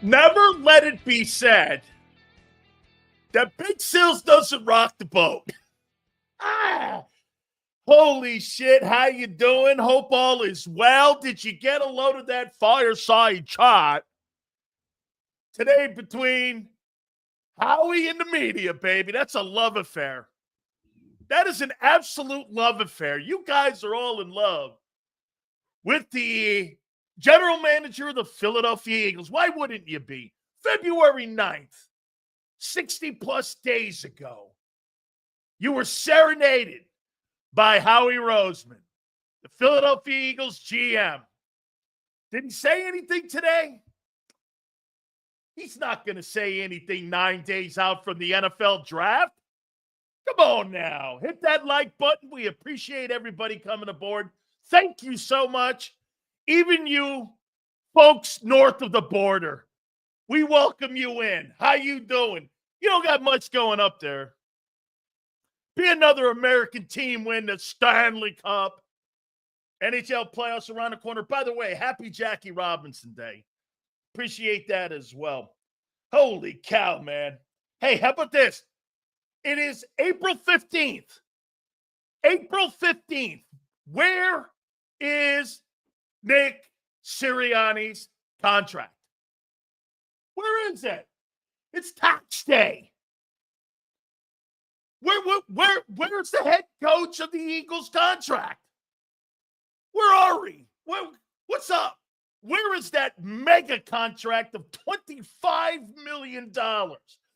Never let it be said that Big Sills doesn't rock the boat. Ah, holy shit, how you doing? Hope all is well. Did you get a load of that fireside chat today between Howie and the media, baby? That's a love affair. That is an absolute love affair. You guys are all in love with the general manager of the Philadelphia Eagles. Why wouldn't you be? February 9th, 60 plus days ago, you were serenaded by Howie Roseman, the Philadelphia Eagles GM. Did he say anything today? He's not going to say anything 9 days out from the NFL draft. Come on now. Hit that like button. We appreciate everybody coming aboard. Thank you so much. Even you folks north of the border, we welcome you in. How you doing? You don't got much going up there. Be another American team win the Stanley Cup. NHL playoffs around the corner. By the way, happy Jackie Robinson Day. Appreciate that as well. Holy cow, man. Hey, how about this? It is April 15th. April 15th. Where is Nick Sirianni's contract? Where is it? It's tax day. Where's the head coach of the Eagles contract? Where are we? What's up? Where is that mega contract of $25 million,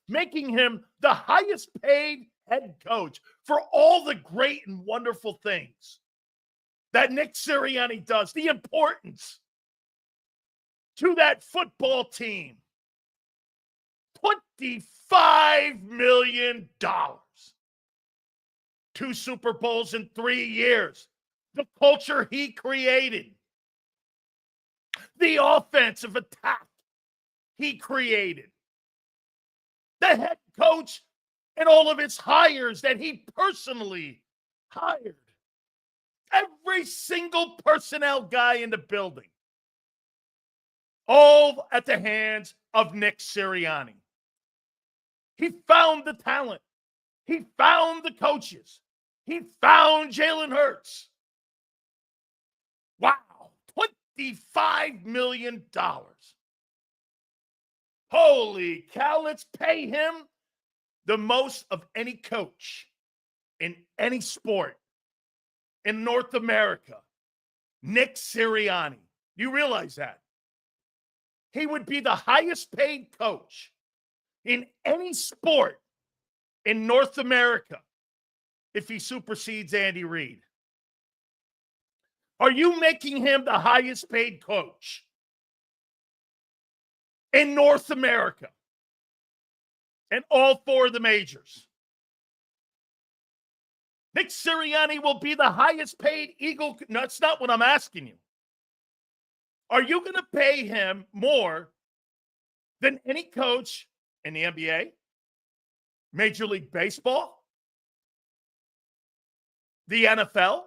making him the highest paid head coach for all the great and wonderful things that Nick Sirianni does, the importance to that football team? $25 million. 2 Super Bowls in 3 years. The culture he created. The offensive attack he created. The head coach and all of his hires that he personally hired. Every single personnel guy in the building. All at the hands of Nick Sirianni. He found the talent. He found the coaches. He found Jalen Hurts. Wow. $25 million. Holy cow, let's pay him the most of any coach in any sport in North America. Nick Sirianni. You realize that? He would be the highest paid coach in any sport in North America if he supersedes Andy Reid. Are you making him the highest paid coach in North America and all 4 of the majors? Nick Sirianni will be the highest paid Eagle. No, that's not what I'm asking you. Are you going to pay him more than any coach in the NBA, Major League Baseball, the NFL,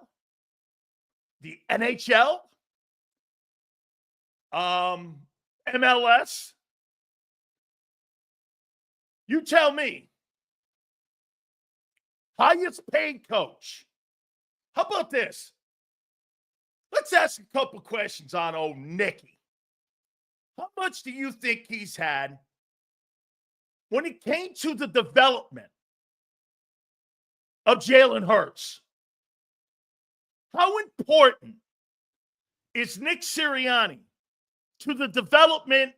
the NHL, MLS? You tell me. Highest paid coach. How about this? Let's ask a couple questions on old Nicky. How much do you think he's had when it came to the development of Jalen Hurts? How important is Nick Sirianni to the development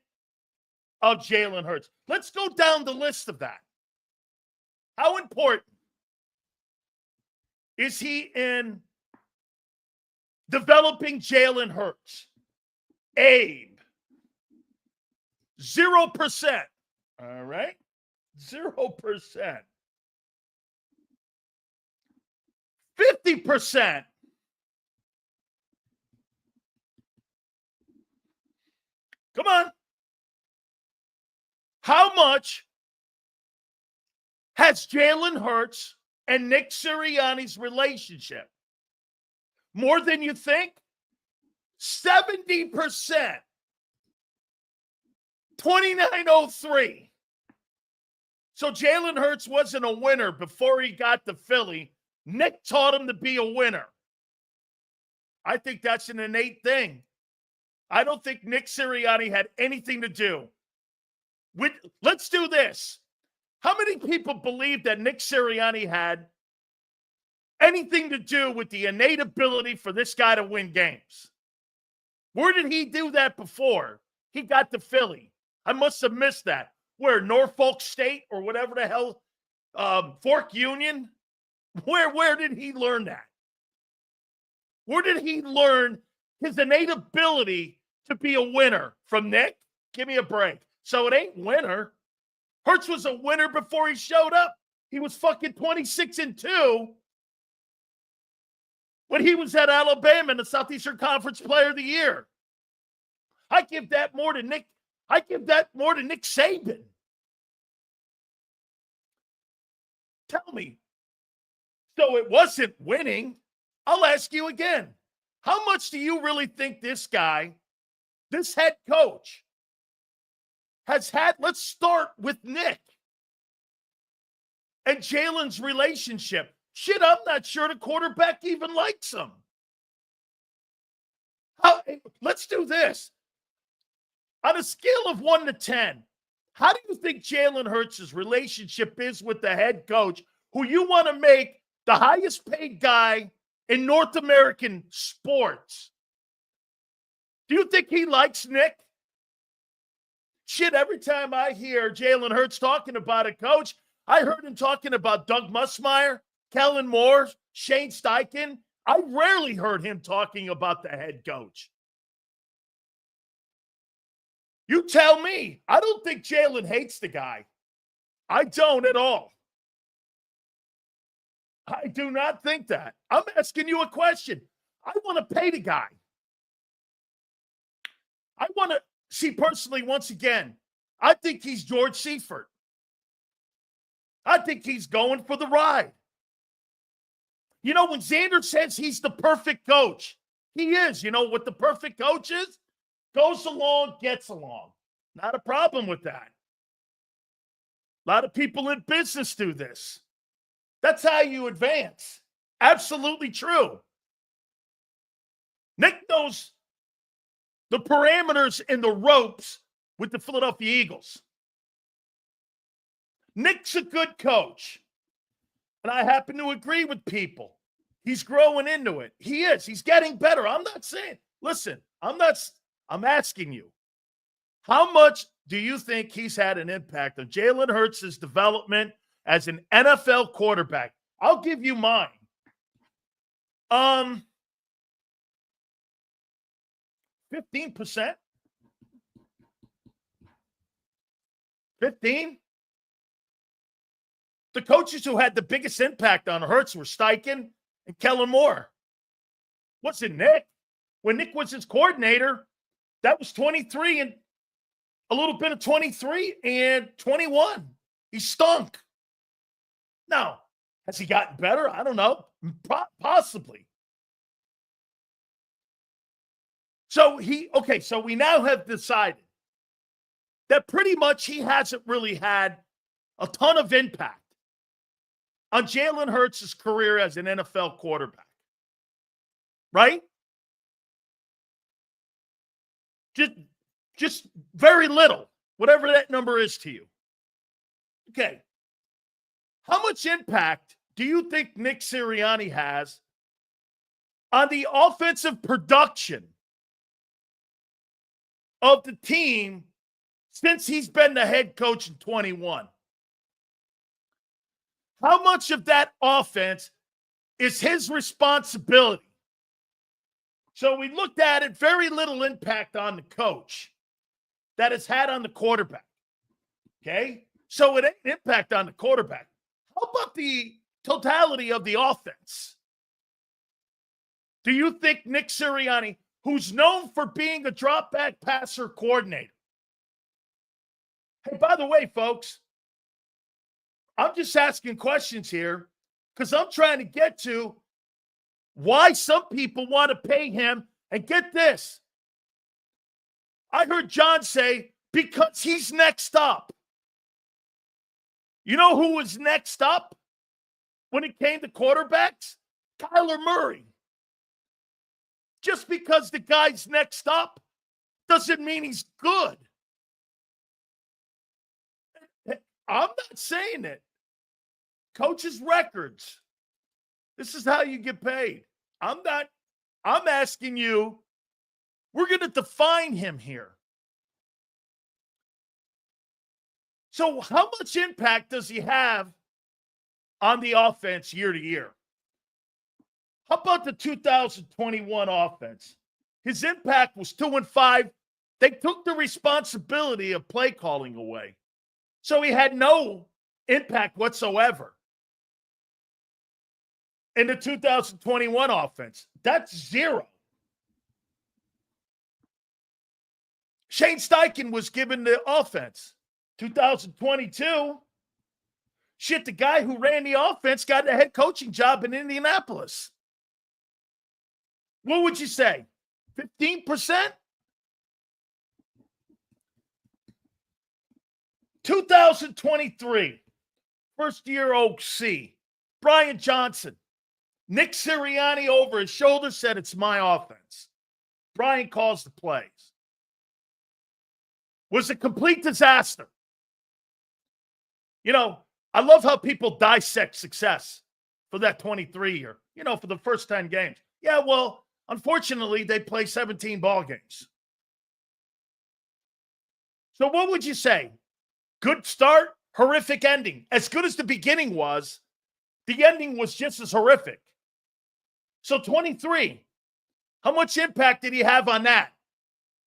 of Jalen Hurts? Let's go down the list of that. How important is he in developing Jalen Hurts? Abe, 0%. All right? 0%. 50%. Come on. How much has Jalen Hurts and Nick Sirianni's relationship? More than you think? 70%. 29-03. So Jalen Hurts wasn't a winner before he got to Philly. Nick taught him to be a winner. I think that's an innate thing. I don't think Nick Sirianni had anything to do with. Let's do this. How many people believe that Nick Sirianni had anything to do with the innate ability for this guy to win games? Where did he do that before he got to Philly? I must have missed that. Where, Norfolk State or whatever the hell, Fork Union? Where did he learn that? Where did he learn his innate ability to be a winner? From Nick? Give me a break. So it ain't winner. Hurts was a winner before he showed up. He was fucking 26-2 when he was at Alabama in the Southeastern Conference Player of the Year. I give that more to Nick. I give that more to Nick Saban. Tell me. So it wasn't winning. I'll ask you again. How much do you really think this guy, this head coach, has had? Let's start with Nick and Jalen's relationship. Shit, I'm not sure the quarterback even likes him. Let's do this. On a scale of 1 to 10, how do you think Jalen Hurts' relationship is with the head coach, who you want to make the highest paid guy in North American sports? Do you think he likes Nick? Shit, every time I hear Jalen Hurts talking about a coach, I heard him talking about Doug Musmeyer, Kellen Moore, Shane Steichen. I rarely heard him talking about the head coach. You tell me. I don't think Jalen hates the guy. I don't at all. I do not think that. I'm asking you a question. I want to pay the guy. I want to see personally, once again, I think he's George Seifert. I think he's going for the ride. You know, when Xander says he's the perfect coach, he is. You know what the perfect coach is? Goes along, gets along. Not a problem with that. A lot of people in business do this. That's how you advance. Absolutely true. Nick knows the parameters and the ropes with the Philadelphia Eagles. Nick's a good coach. And I happen to agree with people. He's growing into it. He is. He's getting better. I'm not saying, listen, I'm asking you, how much do you think he's had an impact on Jalen Hurts' development as an NFL quarterback? I'll give you mine. 15%? 15? The coaches who had the biggest impact on Hurts were Steichen and Kellen Moore. What's it, Nick? When Nick was his coordinator, that was 23 and a little bit of 23 and 21. He stunk. Now, has he gotten better? I don't know. Possibly. So we now have decided that pretty much he hasn't really had a ton of impact on Jalen Hurts' career as an NFL quarterback. Right? Just very little, whatever that number is to you. Okay. How much impact do you think Nick Sirianni has on the offensive production of the team since he's been the head coach in 21? How much of that offense is his responsibility? So we looked at it, very little impact on the coach that it's had on the quarterback. Okay? So it ain't impact on the quarterback. How about the totality of the offense? Do you think Nick Sirianni, who's known for being a drop-back passer coordinator? Hey, by the way, folks, I'm just asking questions here because I'm trying to get to why some people want to pay him. And get this. I heard John say, Because he's next up. You know who was next up when it came to quarterbacks? Kyler Murray. Just because the guy's next up doesn't mean he's good. I'm not saying it. Coaches' records. This is how you get paid. I'm asking you, we're going to define him here. So how much impact does he have on the offense year to year? How about the 2021 offense? His impact was 2-5. They took the responsibility of play calling away. So he had no impact whatsoever in the 2021 offense. That's 0. Shane Steichen was given the offense. 2022, shit, the guy who ran the offense got a head coaching job in Indianapolis. What would you say? 15%? 2023, first-year OC, Brian Johnson. Nick Sirianni over his shoulder said, it's my offense. Brian calls the plays. Was a complete disaster. You know, I love how people dissect success for that 23 year, for the first 10 games. Yeah, well, unfortunately, they play 17 ball games. So what would you say? Good start, horrific ending. As good as the beginning was, the ending was just as horrific. So 23, how much impact did he have on that?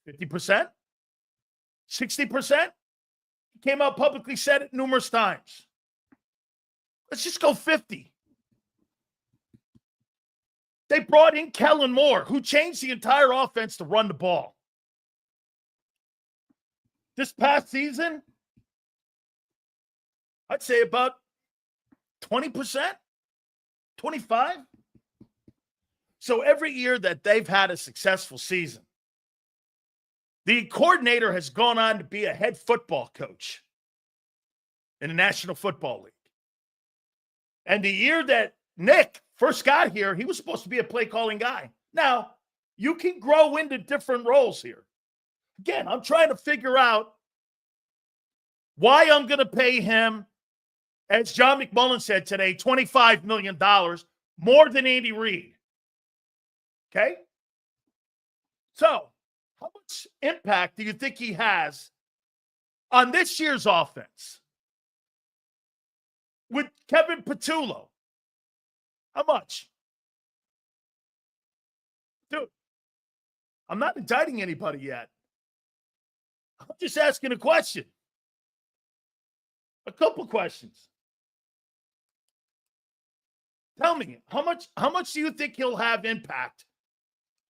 50%? 60%? He came out publicly, said it numerous times. Let's just go 50. They brought in Kellen Moore, who changed the entire offense to run the ball. This past season, I'd say about 20%, 25%. So every year that they've had a successful season, the coordinator has gone on to be a head football coach in the National Football League. And the year that Nick first got here, he was supposed to be a play-calling guy. Now, you can grow into different roles here. Again, I'm trying to figure out why I'm going to pay him, as John McMullen said today, $25 million, more than Andy Reid. Okay? So, how much impact do you think he has on this year's offense? With Kevin Patullo, how much? Dude, I'm not indicting anybody yet. I'm just asking a question. A couple questions. Tell me, how much do you think he'll have impact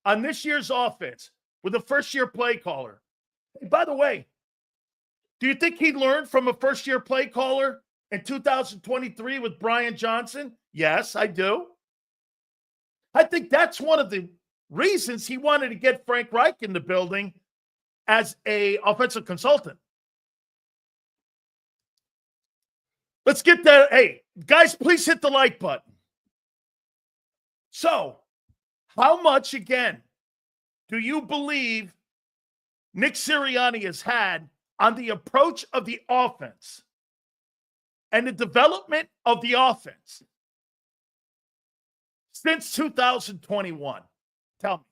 on this year's offense with a first-year play caller? Hey, by the way, do you think he learned from a first-year play caller in 2023 with Brian Johnson? Yes, I do. I think that's one of the reasons he wanted to get Frank Reich in the building as an offensive consultant. Let's get that. Hey, guys, please hit the like button. So, how much, again, do you believe Nick Sirianni has had on the approach of the offense and the development of the offense since 2021? Tell me.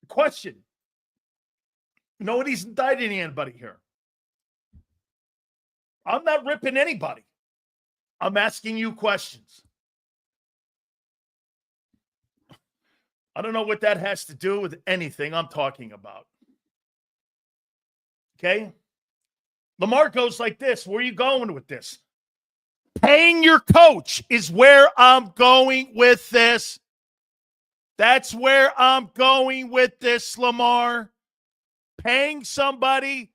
The question. Nobody's indicting anybody here. I'm not ripping anybody. I'm asking you questions. I don't know what that has to do with anything I'm talking about. Okay? Lamar goes like this. Where are you going with this? Paying your coach is where I'm going with this. That's where I'm going with this, Lamar. Paying somebody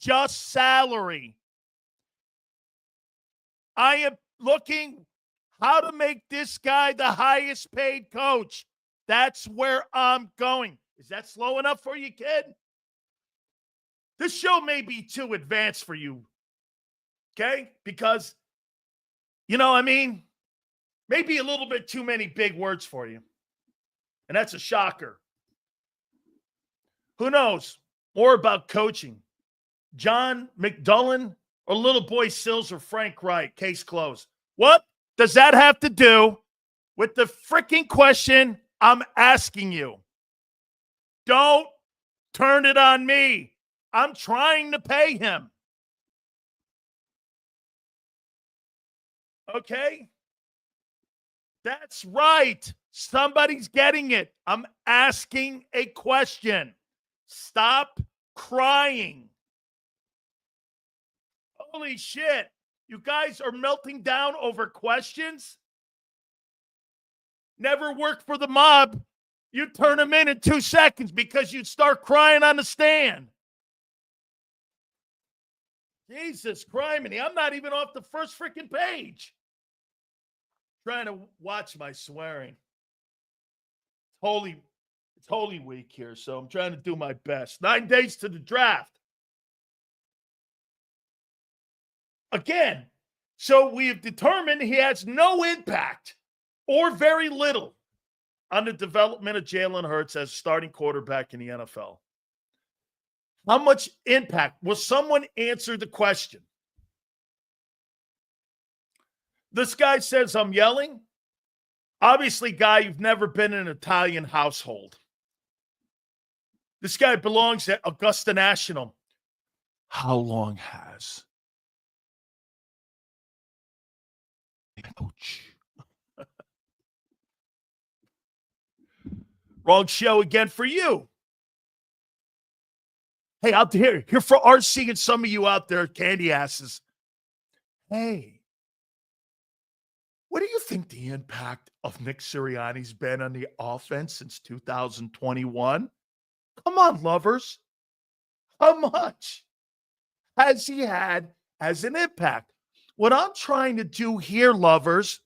just salary. I am looking how to make this guy the highest paid coach. That's where I'm going. Is that slow enough for you, kid? This show may be too advanced for you, okay? Because, maybe a little bit too many big words for you. And that's a shocker. Who knows more about coaching? John McDullen or little boy Sills or Frank Wright? Case closed. What does that have to do with the freaking question I'm asking you? Don't turn it on me. I'm trying to pay him. Okay? That's right. Somebody's getting it. I'm asking a question. Stop crying. Holy shit. You guys are melting down over questions? Never worked for the mob. You turn them in 2 seconds because you'd start crying on the stand. Jesus criminy. I'm not even off the first freaking page. Trying to watch my swearing. It's Holy Week here, so I'm trying to do my best. 9 days to the draft. Again, so we have determined he has no impact or very little on the development of Jalen Hurts as starting quarterback in the NFL. How much impact? Will someone answer the question? This guy says, I'm yelling. Obviously, guy, you've never been in an Italian household. This guy belongs at Augusta National. How long has? Ouch. Wrong show again for you. Hey, out here for RC and some of you out there, candy asses. Hey, what do you think the impact of Nick Sirianni's been on the offense since 2021? Come on, lovers. How much has he had as an impact? What I'm trying to do here, lovers,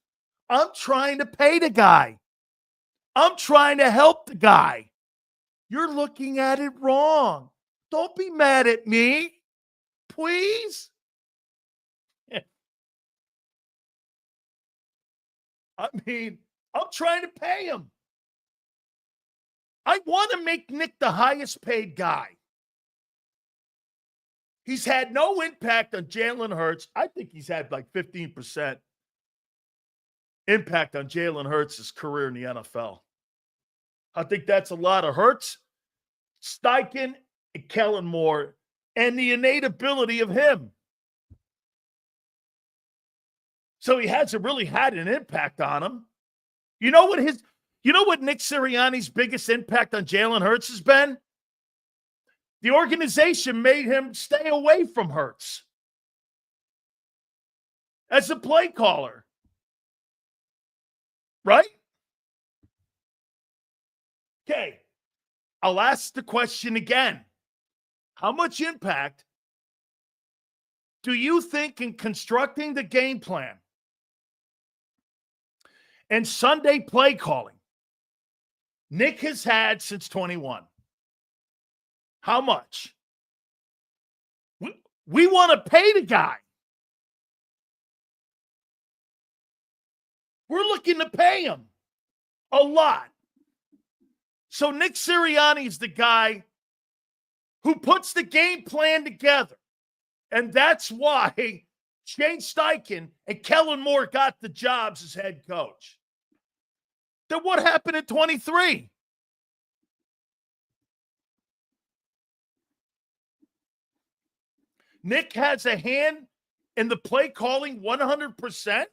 I'm trying to pay the guy. I'm trying to help the guy. You're looking at it wrong. Don't be mad at me, please. I mean, I'm trying to pay him. I want to make Nick the highest paid guy. He's had no impact on Jalen Hurts. I think he's had like 15% impact on Jalen Hurts' career in the NFL. I think that's a lot of Hurts, Steichen, and Kellen Moore, and the innate ability of him. So he hasn't really had an impact on him. You know what Nick Sirianni's biggest impact on Jalen Hurts has been? The organization made him stay away from Hurts as a play caller. Right? Okay. I'll ask the question again. How much impact do you think in constructing the game plan and Sunday play calling Nick has had since 21? How much? We want to pay the guy. We're looking to pay him a lot. So Nick Sirianni is the guy who puts the game plan together. And that's why Shane Steichen and Kellen Moore got the jobs as head coach. Then what happened in 23? Nick has a hand in the play calling 100%?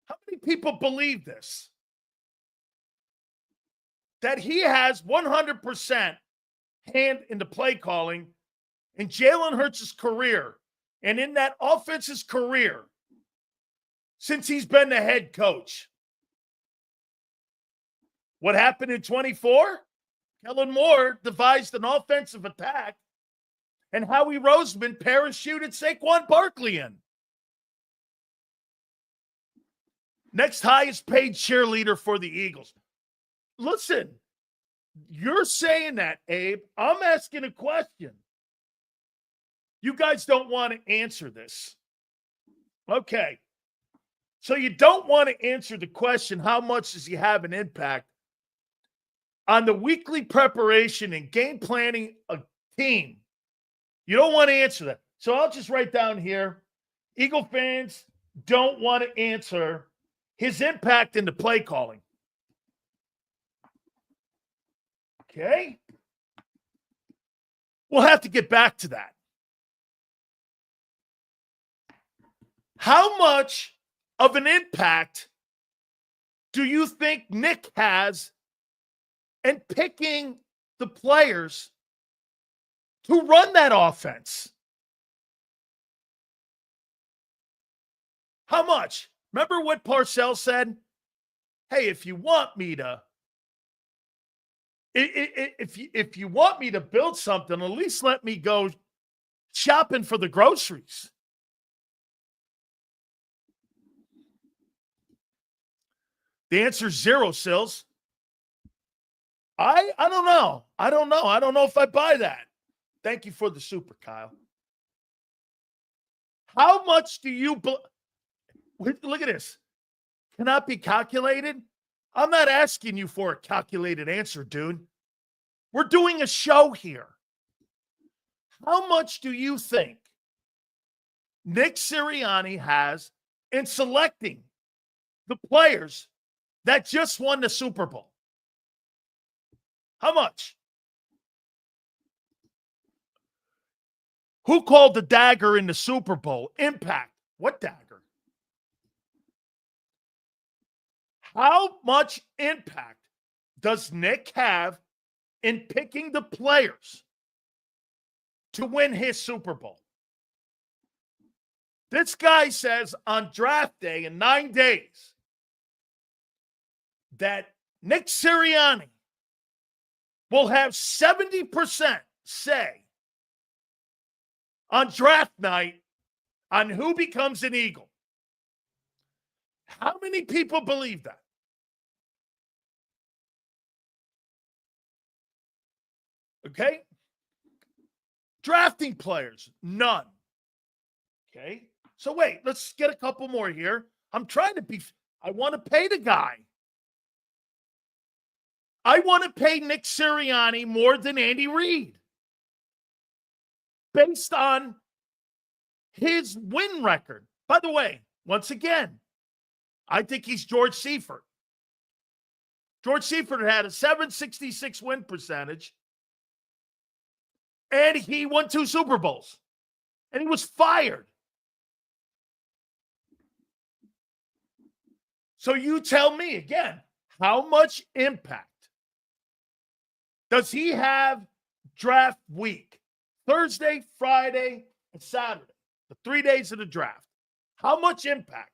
How many people believe this? That he has 100% hand in the play calling in Jalen Hurts' career and in that offense's career since he's been the head coach. What happened in 24? Kellen Moore devised an offensive attack and Howie Roseman parachuted Saquon Barkley in. Next highest paid cheerleader for the Eagles. Listen, You're saying that, Abe. I'm asking a question. You guys don't want to answer this. Okay. So you don't want to answer the question, how much does he have an impact on the weekly preparation and game planning a team? You don't want to answer that. So I'll just write down here, Eagle fans don't want to answer his impact in the play calling. Okay. We'll have to get back to that. How much of an impact do you think Nick has in picking the players to run that offense? How much? Remember what Parcells said? Hey, if you want me to build something, at least let me go shopping for the groceries. The answer is 0, Sills. I don't know. I don't know if I buy that. Thank you for the super, Kyle. How much do you look at this? Cannot be calculated? I'm not asking you for a calculated answer, dude. We're doing a show here. How much do you think Nick Sirianni has in selecting the players that just won the Super Bowl? How much? Who called the dagger in the Super Bowl? Impact. What dagger? How much impact does Nick have in picking the players to win his Super Bowl? This guy says on draft day in 9 days that Nick Sirianni will have 70% say on draft night on who becomes an Eagle. How many people believe that? Okay. Drafting players, none. Okay. So wait, let's get a couple more here. I want to pay the guy. I want to pay Nick Sirianni more than Andy Reid based on his win record. By the way, once again, I think he's George Seifert. George Seifert had a .766 win percentage, and he won 2 Super Bowls, and he was fired. So you tell me again, how much impact does he have draft week? Thursday, Friday, and Saturday, the 3 days of the draft. How much impact?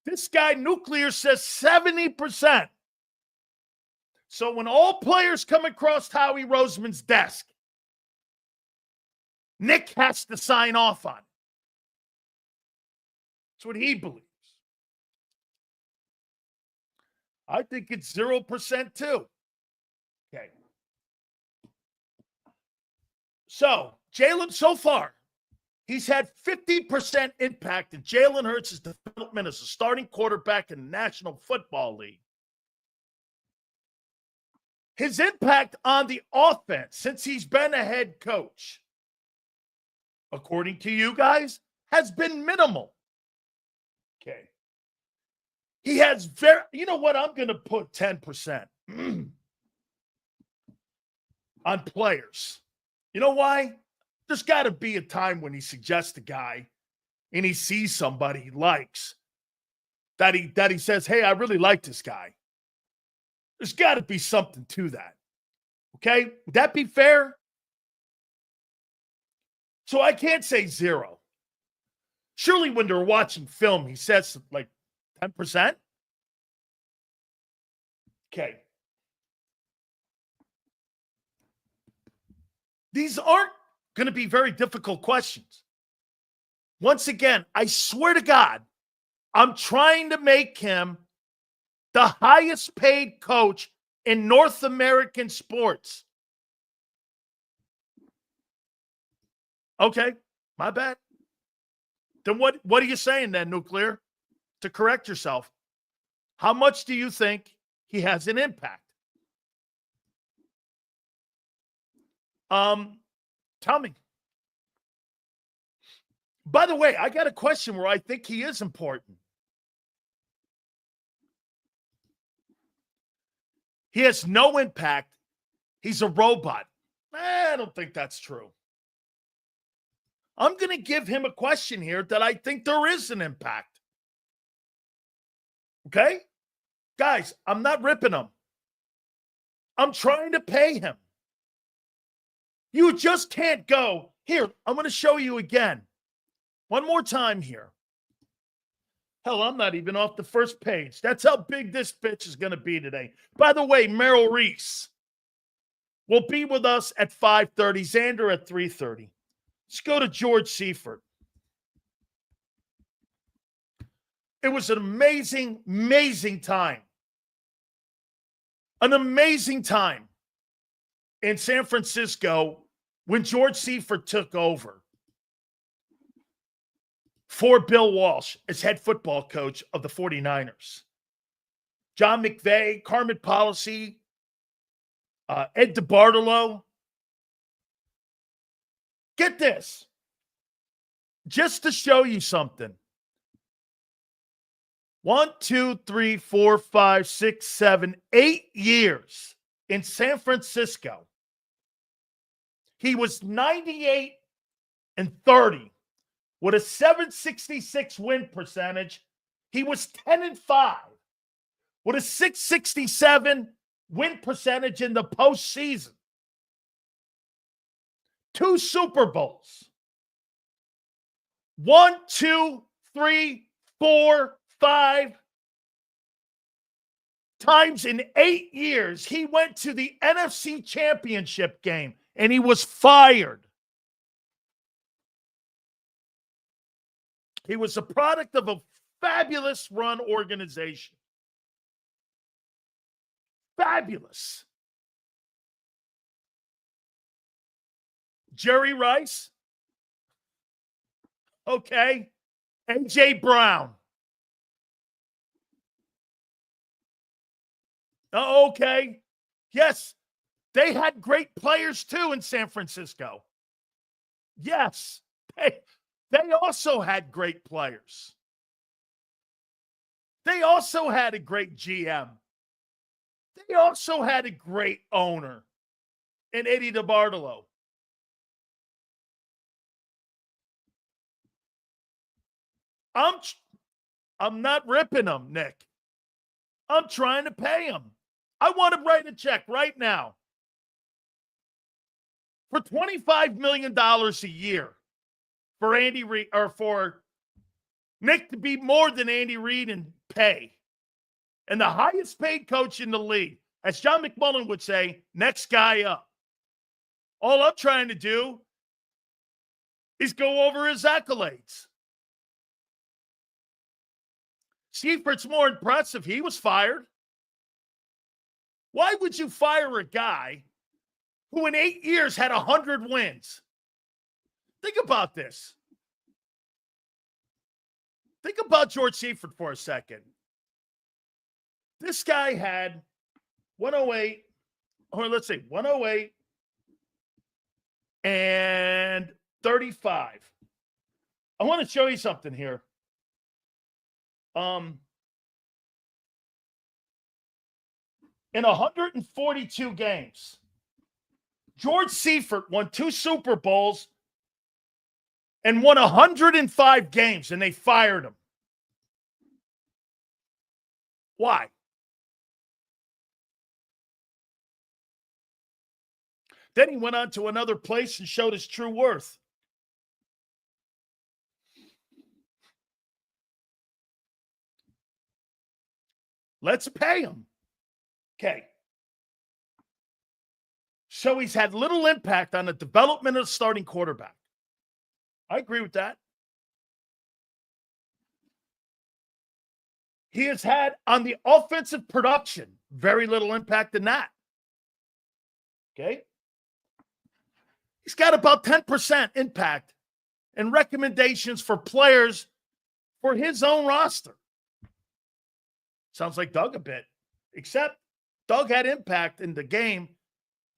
This guy, Nuclear, says 70%. So when all players come across Howie Roseman's desk, Nick has to sign off on it. That's what he believes. I think it's 0% too. Okay. So, Jalen, so far, he's had 50% impact in Jalen Hurts' development as a starting quarterback in the National Football League. His impact on the offense since he's been a head coach, according to you guys, has been minimal. Okay. He has you know what? I'm going to put 10% on players. You know why? There's got to be a time when he suggests a guy and he sees somebody he likes that he says, hey, I really like this guy. There's got to be something to that. Okay? Would that be fair? So I can't say 0. Surely when they're watching film, he says like 10%? Okay. These aren't going to be very difficult questions. Once again, I swear to God, I'm trying to make him the highest paid coach in North American sports. Okay, my bad. Then what are you saying then, Nuclear, to correct yourself? How much do you think he has an impact? Tell me. By the way, I got a question where I think he is important. He has no impact. He's a robot. I don't think that's true. I'm going to give him a question here that I think there is an impact. Okay? Guys, I'm not ripping him. I'm trying to pay him. You just can't go. Here, I'm going to show you again. One more time here. Hell, I'm not even off the first page. That's how big this bitch is going to be today. By the way, Merrill Reese will be with us at 5:30. Xander at 3:30. Let's go to George Seifert. It was an amazing, amazing time. An amazing time in San Francisco when George Seifert took over for Bill Walsh as head football coach of the 49ers. John McVay, Carmen Policy, Ed DeBartolo. Get this. Just to show you something. 1, 2, 3, 4, 5, 6, 7, 8 years in San Francisco. He was 98-30 with a 766 win percentage. He was 10-5 with a 667 win percentage in the postseason. 2 Super Bowls. 1, 2, 3, 4, 5 times in 8 years. He went to the NFC Championship game and he was fired. He was a product of a fabulous run organization. Fabulous. Jerry Rice. Okay. A.J. Brown. Okay. Yes. They had great players too in San Francisco. Yes. They also had great players. They also had a great GM. They also had a great owner in Eddie DeBartolo. I'm not ripping him, Nick. I'm trying to pay him. I want to write a check right now for $25 million a year for Andy Reid, or for Nick to be more than Andy Reid in pay. And the highest paid coach in the league, as John McMullen would say, next guy up. All I'm trying to do is go over his accolades. Seifert's more impressive. He was fired. Why would you fire a guy who in 8 years had 100 wins? Think about this. Think about George Seifert for a second. This guy had 108, or let's say 108 and 35. I want to show you something here. In 142 games, George Seifert won 2 Super Bowls and won 105 games, and they fired him. Why? Then he went on to another place and showed his true worth. Let's pay him. Okay. So he's had little impact on the development of the starting quarterback. I agree with that. He has had on the offensive production Very little impact in that. Okay? He's got about 10% impact and recommendations for players for his own roster. Sounds like Doug a bit, except Doug had impact in the game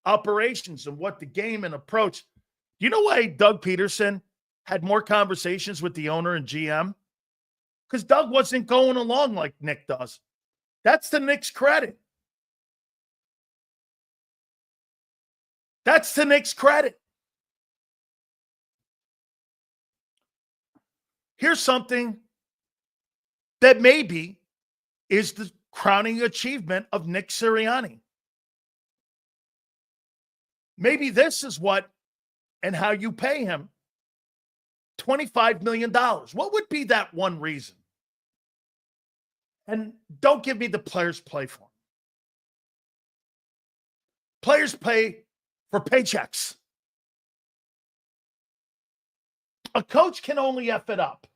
operations and what the game and approach. You know why Doug Peterson had more conversations with the owner and GM? Because Doug wasn't going along like Nick does. That's to Nick's credit. That's to Nick's credit. Here's something that maybe is the crowning achievement of Nick Sirianni. Maybe this is what and how you pay him $25 million. What would be that one reason? And don't give me the players play for him. Players pay for paychecks. A coach can only F it up.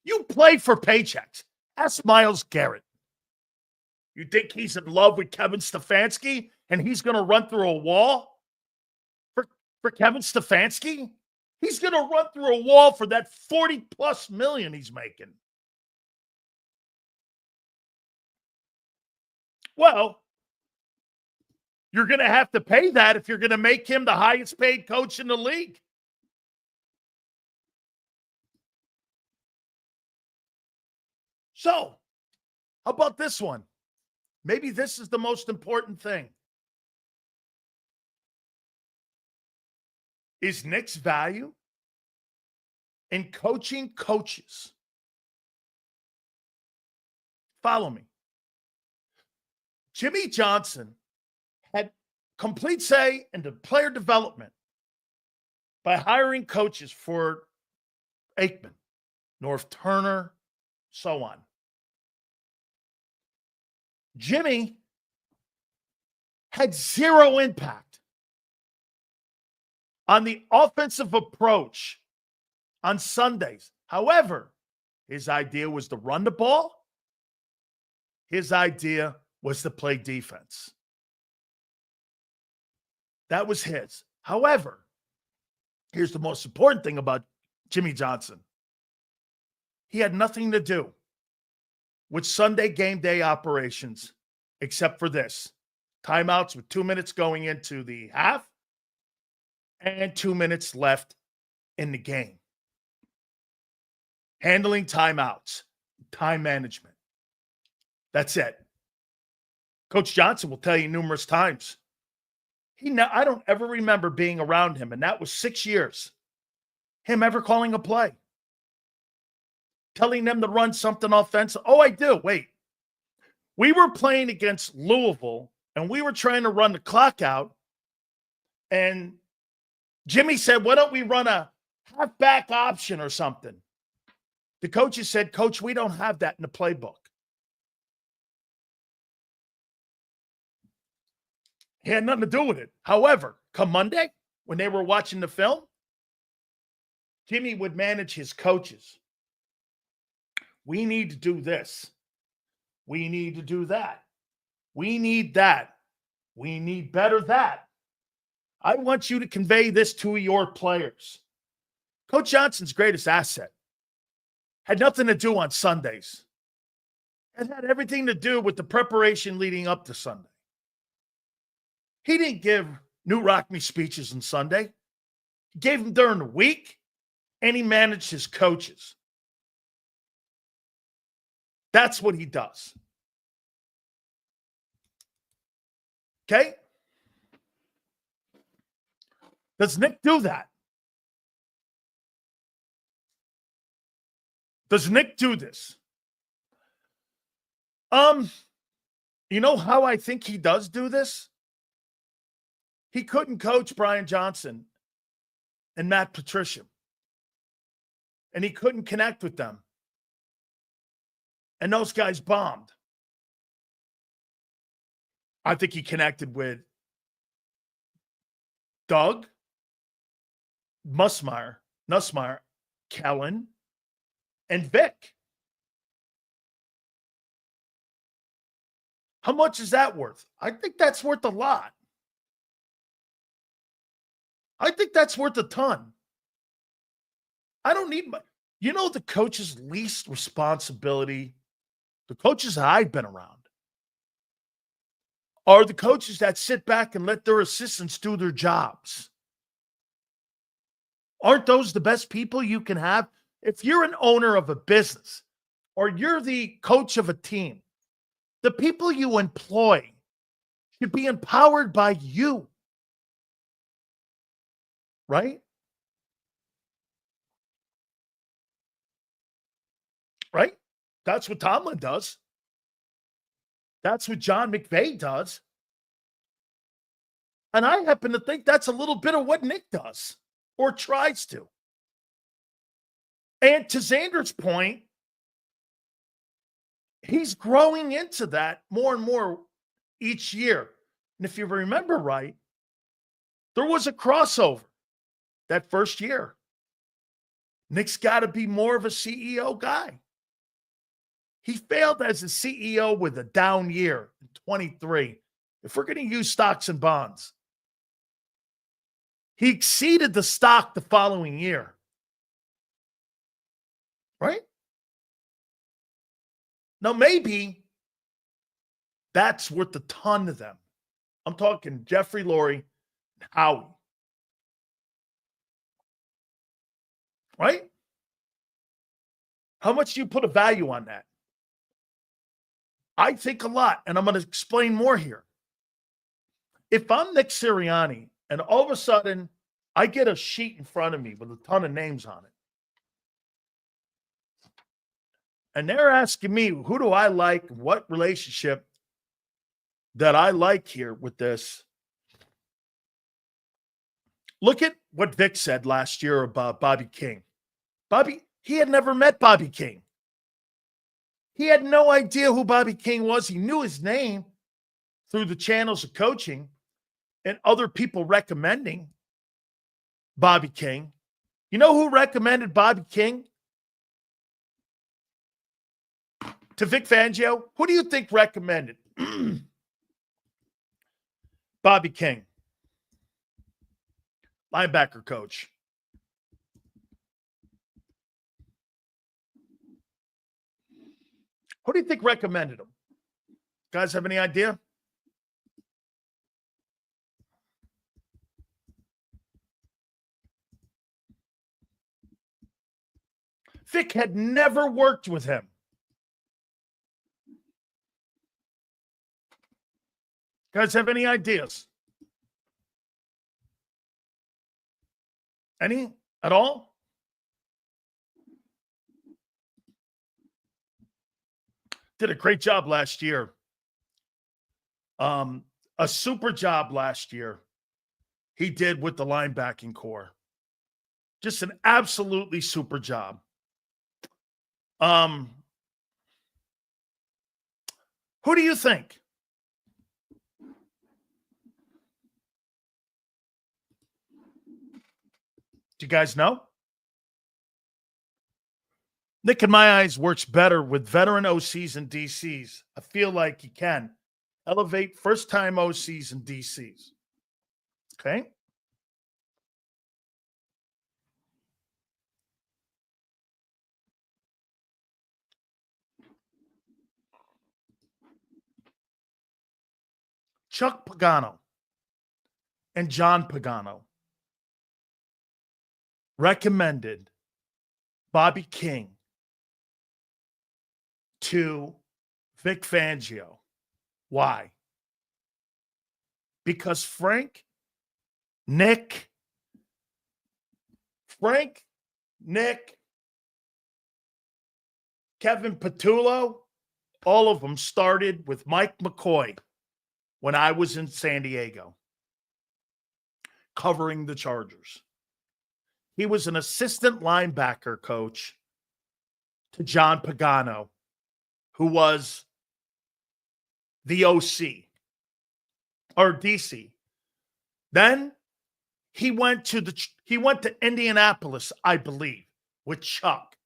You play for paychecks. Ask Myles Garrett. You think he's in love with Kevin Stefanski and he's going to run through a wall for Kevin Stefanski? He's going to run through a wall for that 40+ million he's making. Well, you're going to have to pay that if you're going to make him the highest paid coach in the league. So, how about this one? Maybe this is the most important thing. Is Nick's value in coaching coaches? Follow me. Jimmy Johnson had complete say in the player development by hiring coaches for Aikman, North Turner, so on. Jimmy had zero impact on the offensive approach on Sundays. However, his idea was to run the ball. His idea was to play defense. That was his. However, here's the most important thing about Jimmy Johnson. He had nothing to do with Sunday game day operations except for this. Timeouts with 2 minutes going into the half and 2 minutes left in the game. Handling timeouts, time management. That's it. Coach Johnson will tell you numerous times. I don't ever remember being around him, and that was 6 years. Him ever calling a play. Telling them to run something offensive. Oh, I do. Wait. We were playing against Louisville, and we were trying to run the clock out. And Jimmy said, why don't we run a halfback option or something? The coaches said, Coach, we don't have that in the playbook. He had nothing to do with it. However, come Monday, when they were watching the film, Jimmy would manage his coaches. We need to do this. We need to do that. We need that. We need better that. I want you to convey this to your players. Coach Johnson's greatest asset had nothing to do on Sundays. It had everything to do with the preparation leading up to Sunday. He didn't give New Rockme speeches on Sunday. He gave them during the week, and he managed his coaches. That's what he does. Okay? Does Nick do that? Does Nick do this? You know how I think he does do this? He couldn't coach Brian Johnson and Matt Patricia. And he couldn't connect with them. And those guys bombed. I think he connected with Doug, Nussmeier, Kellen, and Vic. How much is that worth? I think that's worth a lot. I think that's worth a ton. I don't need the coach's least responsibility, the coaches that I've been around, are the coaches that sit back and let their assistants do their jobs. Aren't those the best people you can have? If you're an owner of a business or you're the coach of a team, the people you employ should be empowered by you. Right? Right? That's what Tomlin does. That's what John McVay does. And I happen to think that's a little bit of what Nick does or tries to. And to Xander's point, he's growing into that more and more each year. And if you remember right, there was a crossover that first year. Nick's got to be more of a CEO guy. He failed as a CEO with a down year in 23. If we're going to use stocks and bonds, he exceeded the stock the following year. Right? Now, maybe that's worth a ton to them. I'm talking Jeffrey Lurie and Howie. Right? How much do you put a value on that? I think a lot, and I'm going to explain more here. If I'm Nick Sirianni and all of a sudden I get a sheet in front of me with a ton of names on it, and they're asking me, who do I like, what relationship that I like here with this? Look at what Vic said last year about Bobby King. He had never met Bobby King. He had no idea who Bobby King was. He knew his name through the channels of coaching and other people recommending Bobby King. You know who recommended Bobby King to Vic Fangio? Who do you think recommended Bobby King? Linebacker coach. Who do you think recommended him? Guys have any idea? Vic had never worked with him. Guys have any ideas? Any at all? Did a great job last year. A super job last year he did with the linebacking core. Just an absolutely super job. Who do you think? Do you guys know? Nick, in my eyes, works better with veteran OCs and DCs. I feel like he can elevate first-time OCs and DCs. Okay? Chuck Pagano and John Pagano recommended Bobby King to Vic Fangio. Why? Because Nick, Kevin Patullo, all of them started with Mike McCoy when I was in San Diego covering the Chargers. He was an assistant linebacker coach to John Pagano, who was the OC or DC. Then he went to Indianapolis, I believe, with Chuck.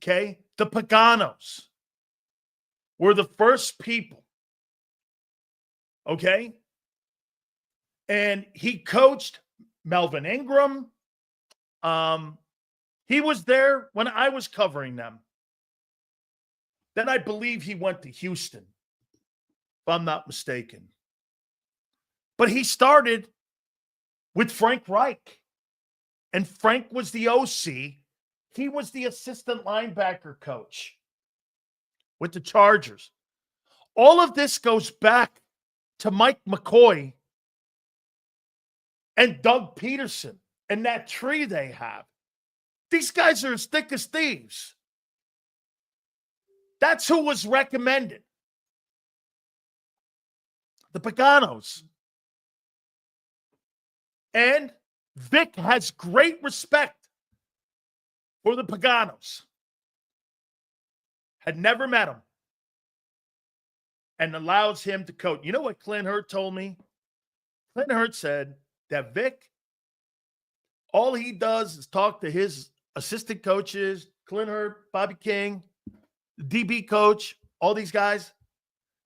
Okay? The Paganos were the first people Okay? And he coached Melvin Ingram. He was there when I was covering them. Then I believe he went to Houston, if I'm not mistaken. But he started with Frank Reich. And Frank was the OC. He was the assistant linebacker coach with the Chargers. All of this goes back to Mike McCoy and Doug Peterson and that tree they have. These guys are as thick as thieves. That's who was recommended. The Paganos. And Vic has great respect for the Paganos. Had never met him. And allows him to coach. You know what Clint Hurt told me? Clint Hurt said that Vic, all he does is talk to his assistant coaches, Clint Hurt, Bobby King, the DB coach, all these guys,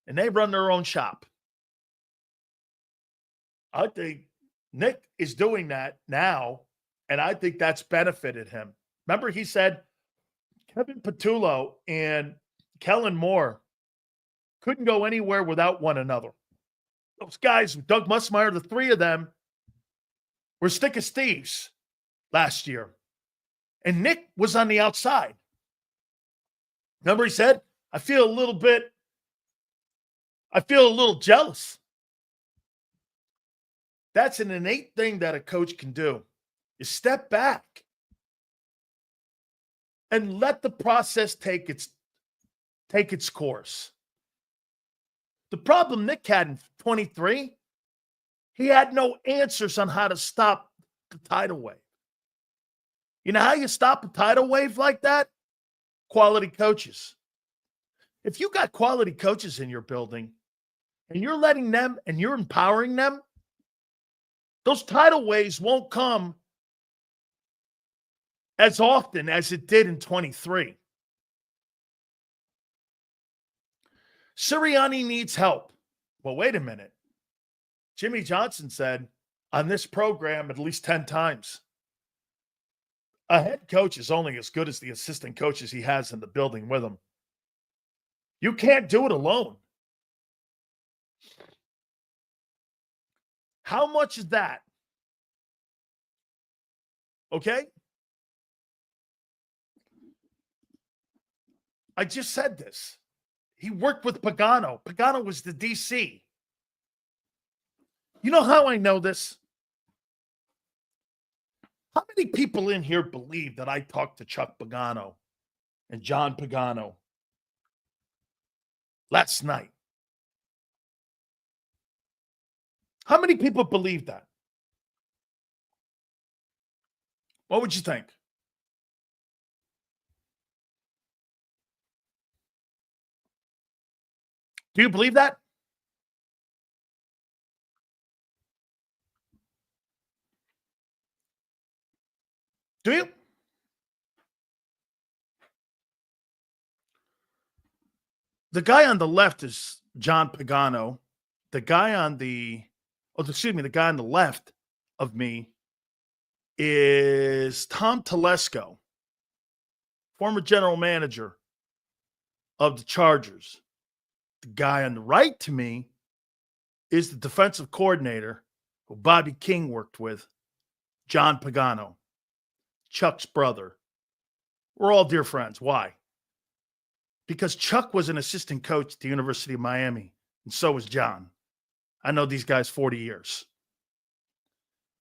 and they run their own shop. I think Nick is doing that now, and I think that's benefited him. Remember, he said Kevin Patullo and Kellen Moore couldn't go anywhere without one another. Those guys, Doug Musmeyer, the three of them were thick as thieves last year. And Nick was on the outside. Remember, he said, I feel a little jealous. That's an innate thing that a coach can do. You step back and let the process take its course. The problem Nick had in 23, he had no answers on how to stop the tidal wave. You know how you stop a tidal wave like that? Quality coaches. If you got quality coaches in your building and you're letting them and you're empowering them, those tidal waves won't come as often as it did in 23. Sirianni needs help. Well, wait a minute. Jimmy Johnson said on this program at least 10 times, a head coach is only as good as the assistant coaches he has in the building with him. You can't do it alone. How much is that? Okay? I just said this. He worked with Pagano. Pagano was the DC. You know how I know this? How many people in here believe that I talked to Chuck Pagano and John Pagano last night? How many people believe that? What would you think? Do you believe that? Do you? The guy on the left is John Pagano. The guy on the guy on the left of me is Tom Telesco, former general manager of the Chargers. The guy on the right to me is the defensive coordinator who Bobby King worked with, John Pagano, Chuck's brother. We're all dear friends. Why? Because Chuck was an assistant coach at the University of Miami, and so was John. I know these guys 40 years.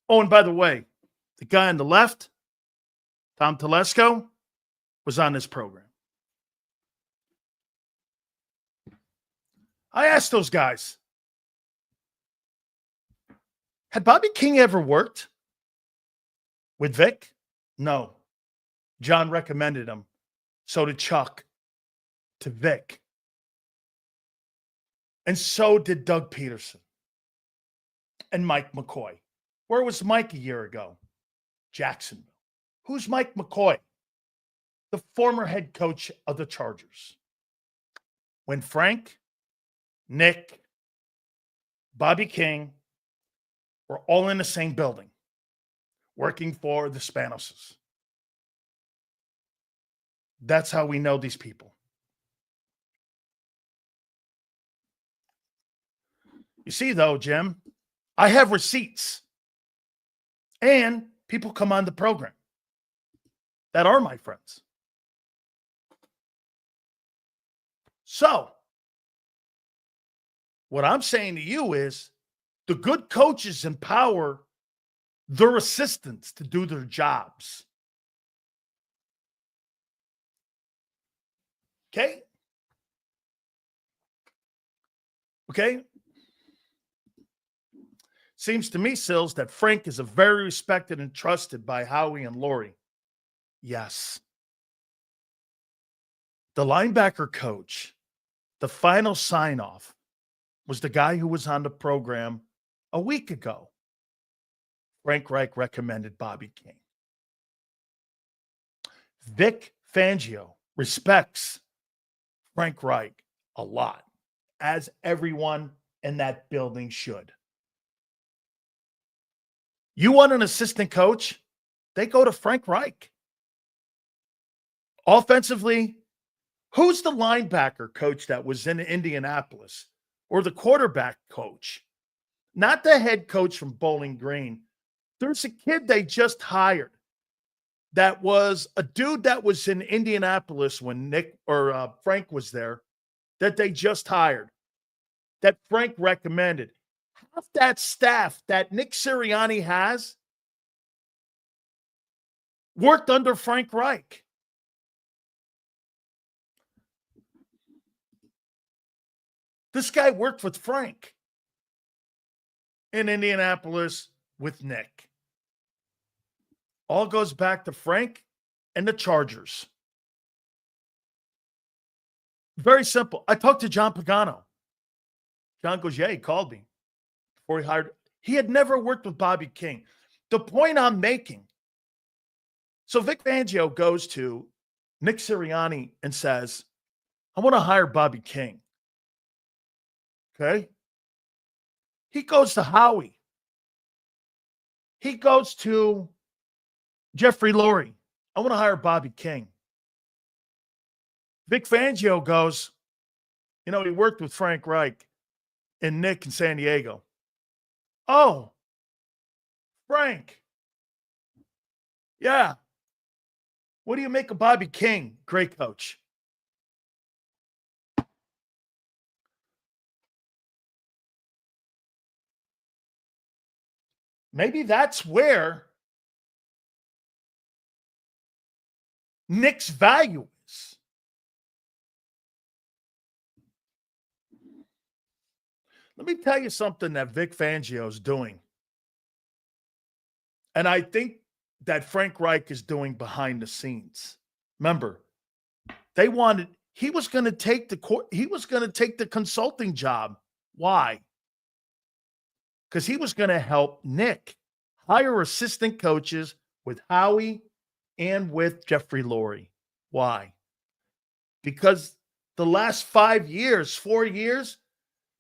Oh, and by the way, the guy on the left, Tom Telesco, was on this program. I asked those guys, had Bobby King ever worked with Vic? No. John recommended him. So did Chuck to Vic. And so did Doug Peterson and Mike McCoy. Where was Mike a year ago? Jacksonville. Who's Mike McCoy? The former head coach of the Chargers. When Frank, Nick, Bobby King were all in the same building, working for the Spanoses. That's how we know these people. You see, though, Jim, I have receipts. And people come on the program that are my friends. So, what I'm saying to you is the good coaches empower their assistants to do their jobs. Okay? Okay? Seems to me, Sills, that Frank is a very respected and trusted by Howie and Lurie. Yes. The linebacker coach, the final sign-off, was the guy who was on the program a week ago. Frank Reich recommended Bobby King. Vic Fangio respects Frank Reich a lot, as everyone in that building should. You want an assistant coach? They go to Frank Reich. Offensively, who's the linebacker coach that was in Indianapolis? Or the quarterback coach? Not the head coach from Bowling Green. There's a kid they just hired that was a dude that was in Indianapolis when Nick or Frank was there that they just hired, that Frank recommended. Half that staff that Nick Sirianni has worked under Frank Reich. This guy worked with Frank in Indianapolis with Nick. All goes back to Frank and the Chargers. Very simple. I talked to John Pagano. John goes, yeah, he called me before he hired. He had never worked with Bobby King. The point I'm making, so Vic Fangio goes to Nick Sirianni and says, I want to hire Bobby King. Okay? He goes to Howie. He goes to Jeffrey Lurie. I want to hire Bobby King. Vic Fangio goes, he worked with Frank Reich and Nick in San Diego. Oh, Frank. Yeah. What do you make of Bobby King? Great coach. Maybe that's where Nick's value is. Let me tell you something that Vic Fangio is doing. And I think that Frank Reich is doing behind the scenes. Remember, he was going to take the consulting job. Why? Because he was going to help Nick hire assistant coaches with Howie and with Jeffrey Lurie. Why? Because the last 4 years,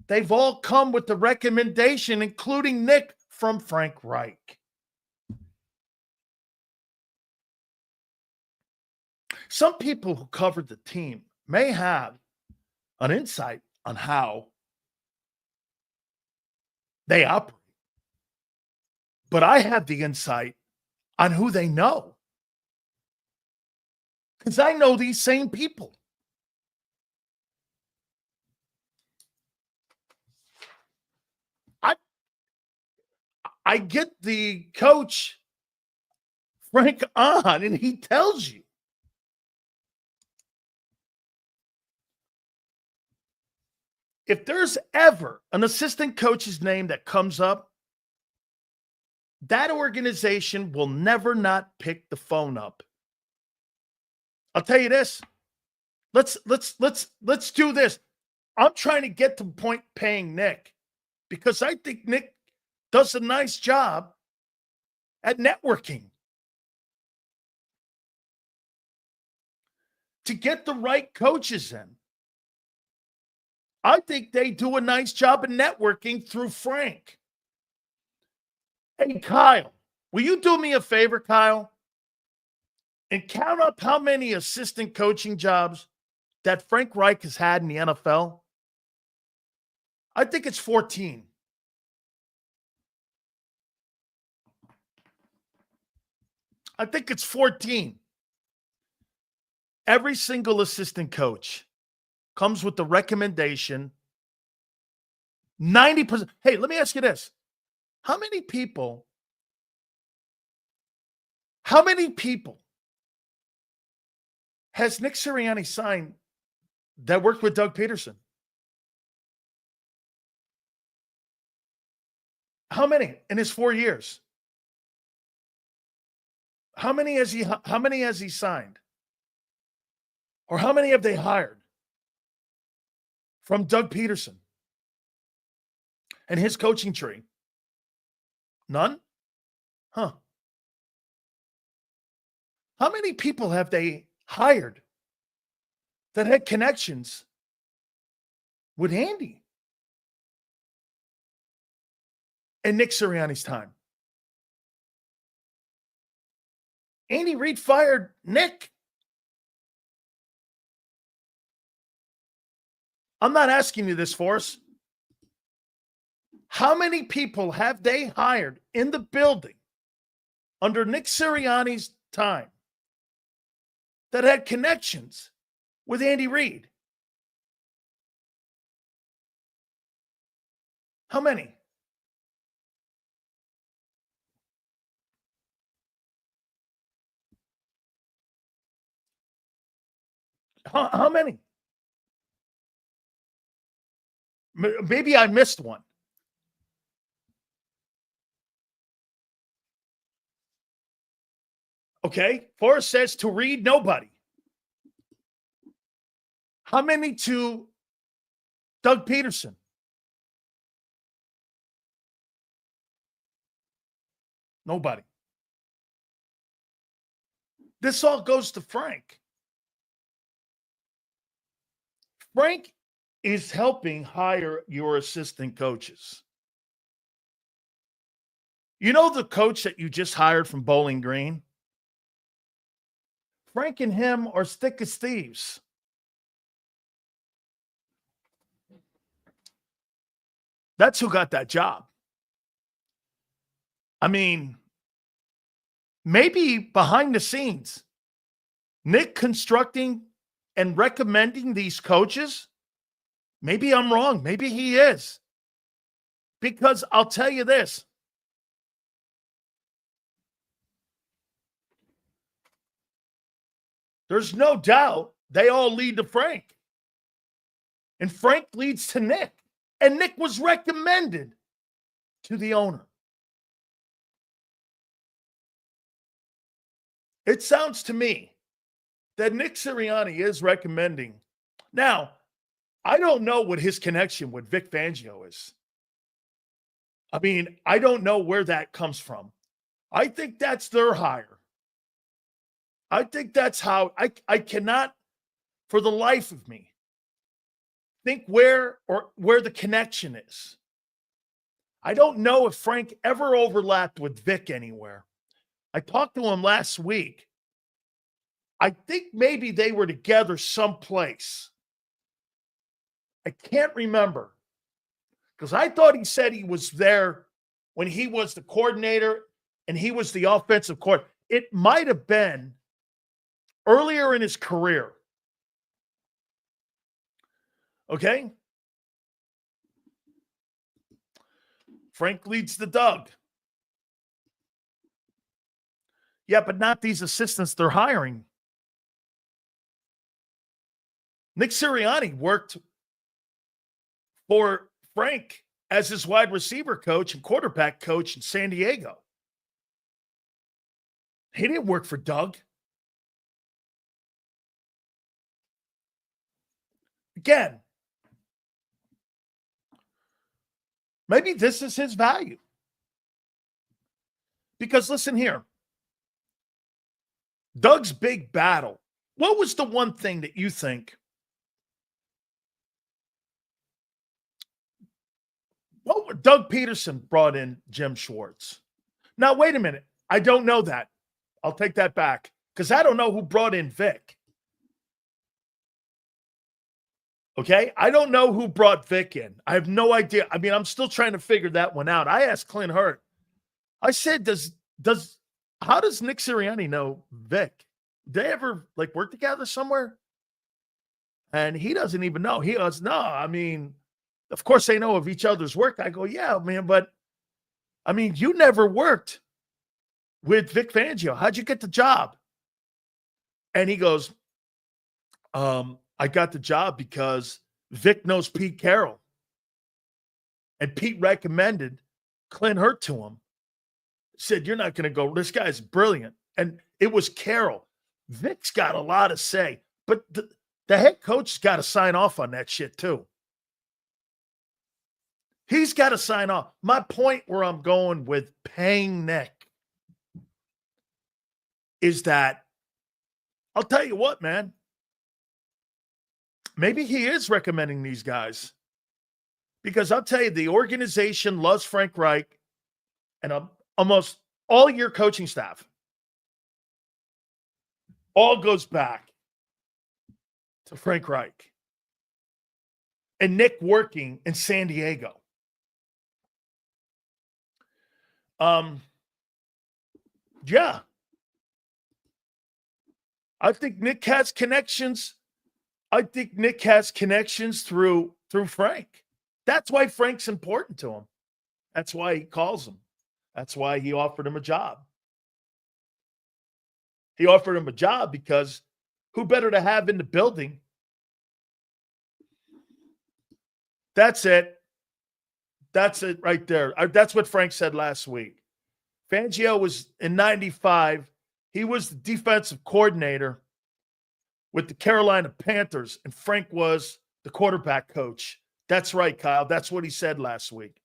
they've all come with the recommendation, including Nick, from Frank Reich. Some people who covered the team may have an insight on how they operate. But I have the insight on who they know. Because I know these same people. I get the coach, Frank, on, and he tells you. If there's ever an assistant coach's name that comes up, that organization will never not pick the phone up. I'll tell you this. Let's do this. I'm trying to get to the point paying Nick because I think Nick does a nice job at networking. To get the right coaches in. I think they do a nice job of networking through Frank. Hey, Kyle, will you do me a favor, Kyle? And count up how many assistant coaching jobs that Frank Reich has had in the NFL. I think it's 14. I think it's 14. Every single assistant coach comes with the recommendation. 90%. Hey, let me ask you this. How many people has Nick Sirianni signed that worked with Doug Peterson? How many in his 4 years? How many has he signed? Or how many have they hired from Doug Peterson and his coaching tree? None? Huh. How many people have they hired that had connections with Andy and Nick Sirianni's time? Andy Reid fired Nick. I'm not asking you this, Forrest. How many people have they hired in the building under Nick Sirianni's time that had connections with Andy Reid? How many? How many? Maybe I missed one. Okay. Forrest says to Reid, nobody. How many to Doug Peterson? Nobody. This all goes to Frank. Frank is helping hire your assistant coaches. You know the coach that you just hired from Bowling Green? Frank and him are thick as thieves. That's who got that job. I mean, maybe behind the scenes, Nick constructing and recommending these coaches, maybe I'm wrong. Maybe he is. Because I'll tell you this. There's no doubt they all lead to Frank. And Frank leads to Nick. And Nick was recommended to the owner. It sounds to me that Nick Sirianni is recommending. Now, I don't know what his connection with Vic Fangio is. I mean, I don't know where that comes from. I think that's their hire. I think that's how I cannot, for the life of me, think where the connection is. I don't know if Frank ever overlapped with Vic anywhere. I talked to him last week. I think maybe they were together someplace. I can't remember because I thought he said he was there when he was the coordinator and he was the offensive coordinator. It might have been earlier in his career. Okay? Frank leads the Doug. Yeah, but not these assistants they're hiring. Nick Sirianni worked for Frank as his wide receiver coach and quarterback coach in San Diego. He didn't work for Doug. Again, maybe this is his value. Because listen here, Doug's big battle. What was the one thing that you think Doug Peterson brought in Jim Schwartz. Now, wait a minute. I don't know that. I'll take that back because I don't know who brought in Vic. Okay? I don't know who brought Vic in. I have no idea. I mean, I'm still trying to figure that one out. I asked Clint Hurt. I said, how does Nick Sirianni know Vic? Did they ever work together somewhere? And he doesn't even know. He goes, no, I mean, of course they know of each other's work. I go, yeah, man, but I mean, you never worked with Vic Fangio. How'd you get the job? And he goes, I got the job because Vic knows Pete Carroll. And Pete recommended Clint Hurt to him. Said, you're not going to go. This guy's brilliant. And it was Carroll. Vic's got a lot to say. But the head coach has got to sign off on that shit too. He's got to sign off. My point where I'm going with paying Nick is that, I'll tell you what, man. Maybe he is recommending these guys. Because I'll tell you, the organization loves Frank Reich and almost all your coaching staff. All goes back to Frank Reich and Nick working in San Diego. Yeah. I think Nick has connections. I think Nick has connections through Frank. That's why Frank's important to him. That's why he calls him. That's why he offered him a job. He offered him a job because who better to have in the building? That's it. That's it right there. That's what Frank said last week. Fangio was in 95. He was the defensive coordinator with the Carolina Panthers, and Frank was the quarterback coach. That's right, Kyle. That's what he said last week.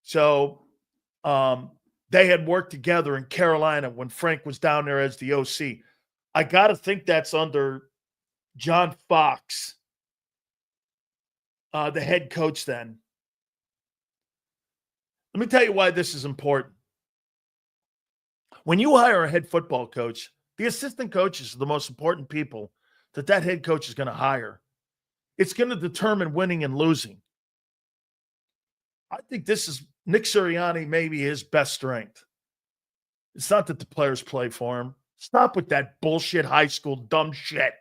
So they had worked together in Carolina when Frank was down there as the OC. I got to think that's under John Fox, the head coach then. Let me tell you why this is important. When you hire a head football coach, the assistant coaches are the most important people that head coach is going to hire. It's going to determine winning and losing. I think this is Nick Sirianni, maybe his best strength. It's not that the players play for him. Stop with that bullshit high school dumb shit.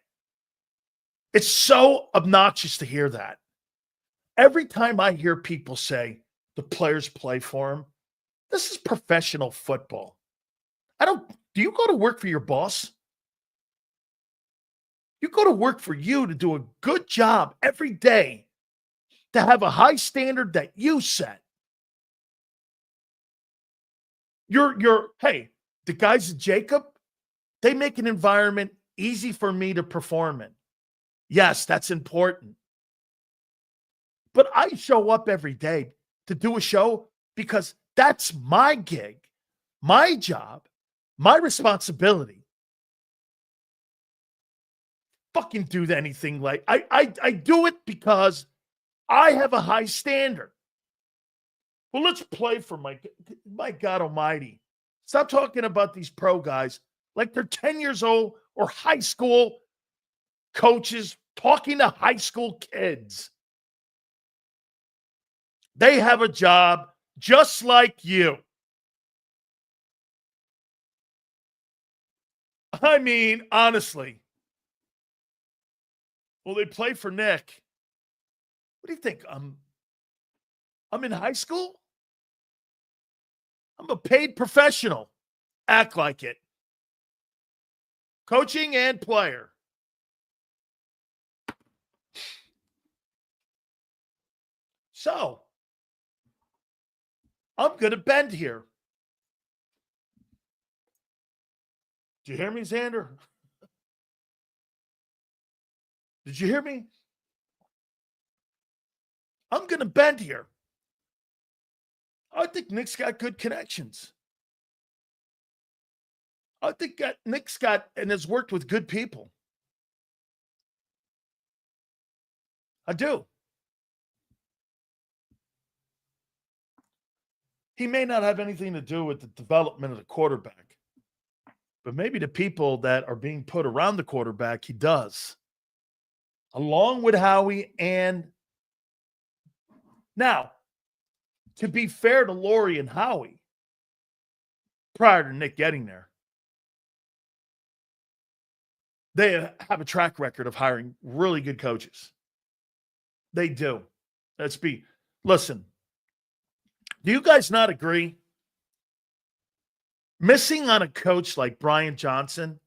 It's so obnoxious to hear that. Every time I hear people say the players play for him, this is professional football. Do you go to work for your boss? You go to work for you to do a good job every day, to have a high standard that you set. Hey, the guys at JAKIB, they make an environment easy for me to perform in. Yes, that's important. But I show up every day to do a show because that's my gig, my job, my responsibility. Fucking do anything like I do it because I have a high standard. Well, let's play for my God Almighty. Stop talking about these pro guys like they're 10 years old or high school coaches talking to high school kids. They have a job just like you. I mean, honestly. Well, they play for Nick. What do you think? I'm in high school? I'm a paid professional. Act like it. Coaching and player. So, I'm going to bend here. Did you hear me, Xander? Did you hear me? I'm going to bend here. I think Nick's got good connections. I think Nick's got and has worked with good people. I do. He may not have anything to do with the development of the quarterback, but maybe the people that are being put around the quarterback, he does. Along with Howie. And now, to be fair to Lurie and Howie, prior to Nick getting there, they have a track record of hiring really good coaches. They do. Listen, do you guys not agree? Missing on a coach like Brian Johnson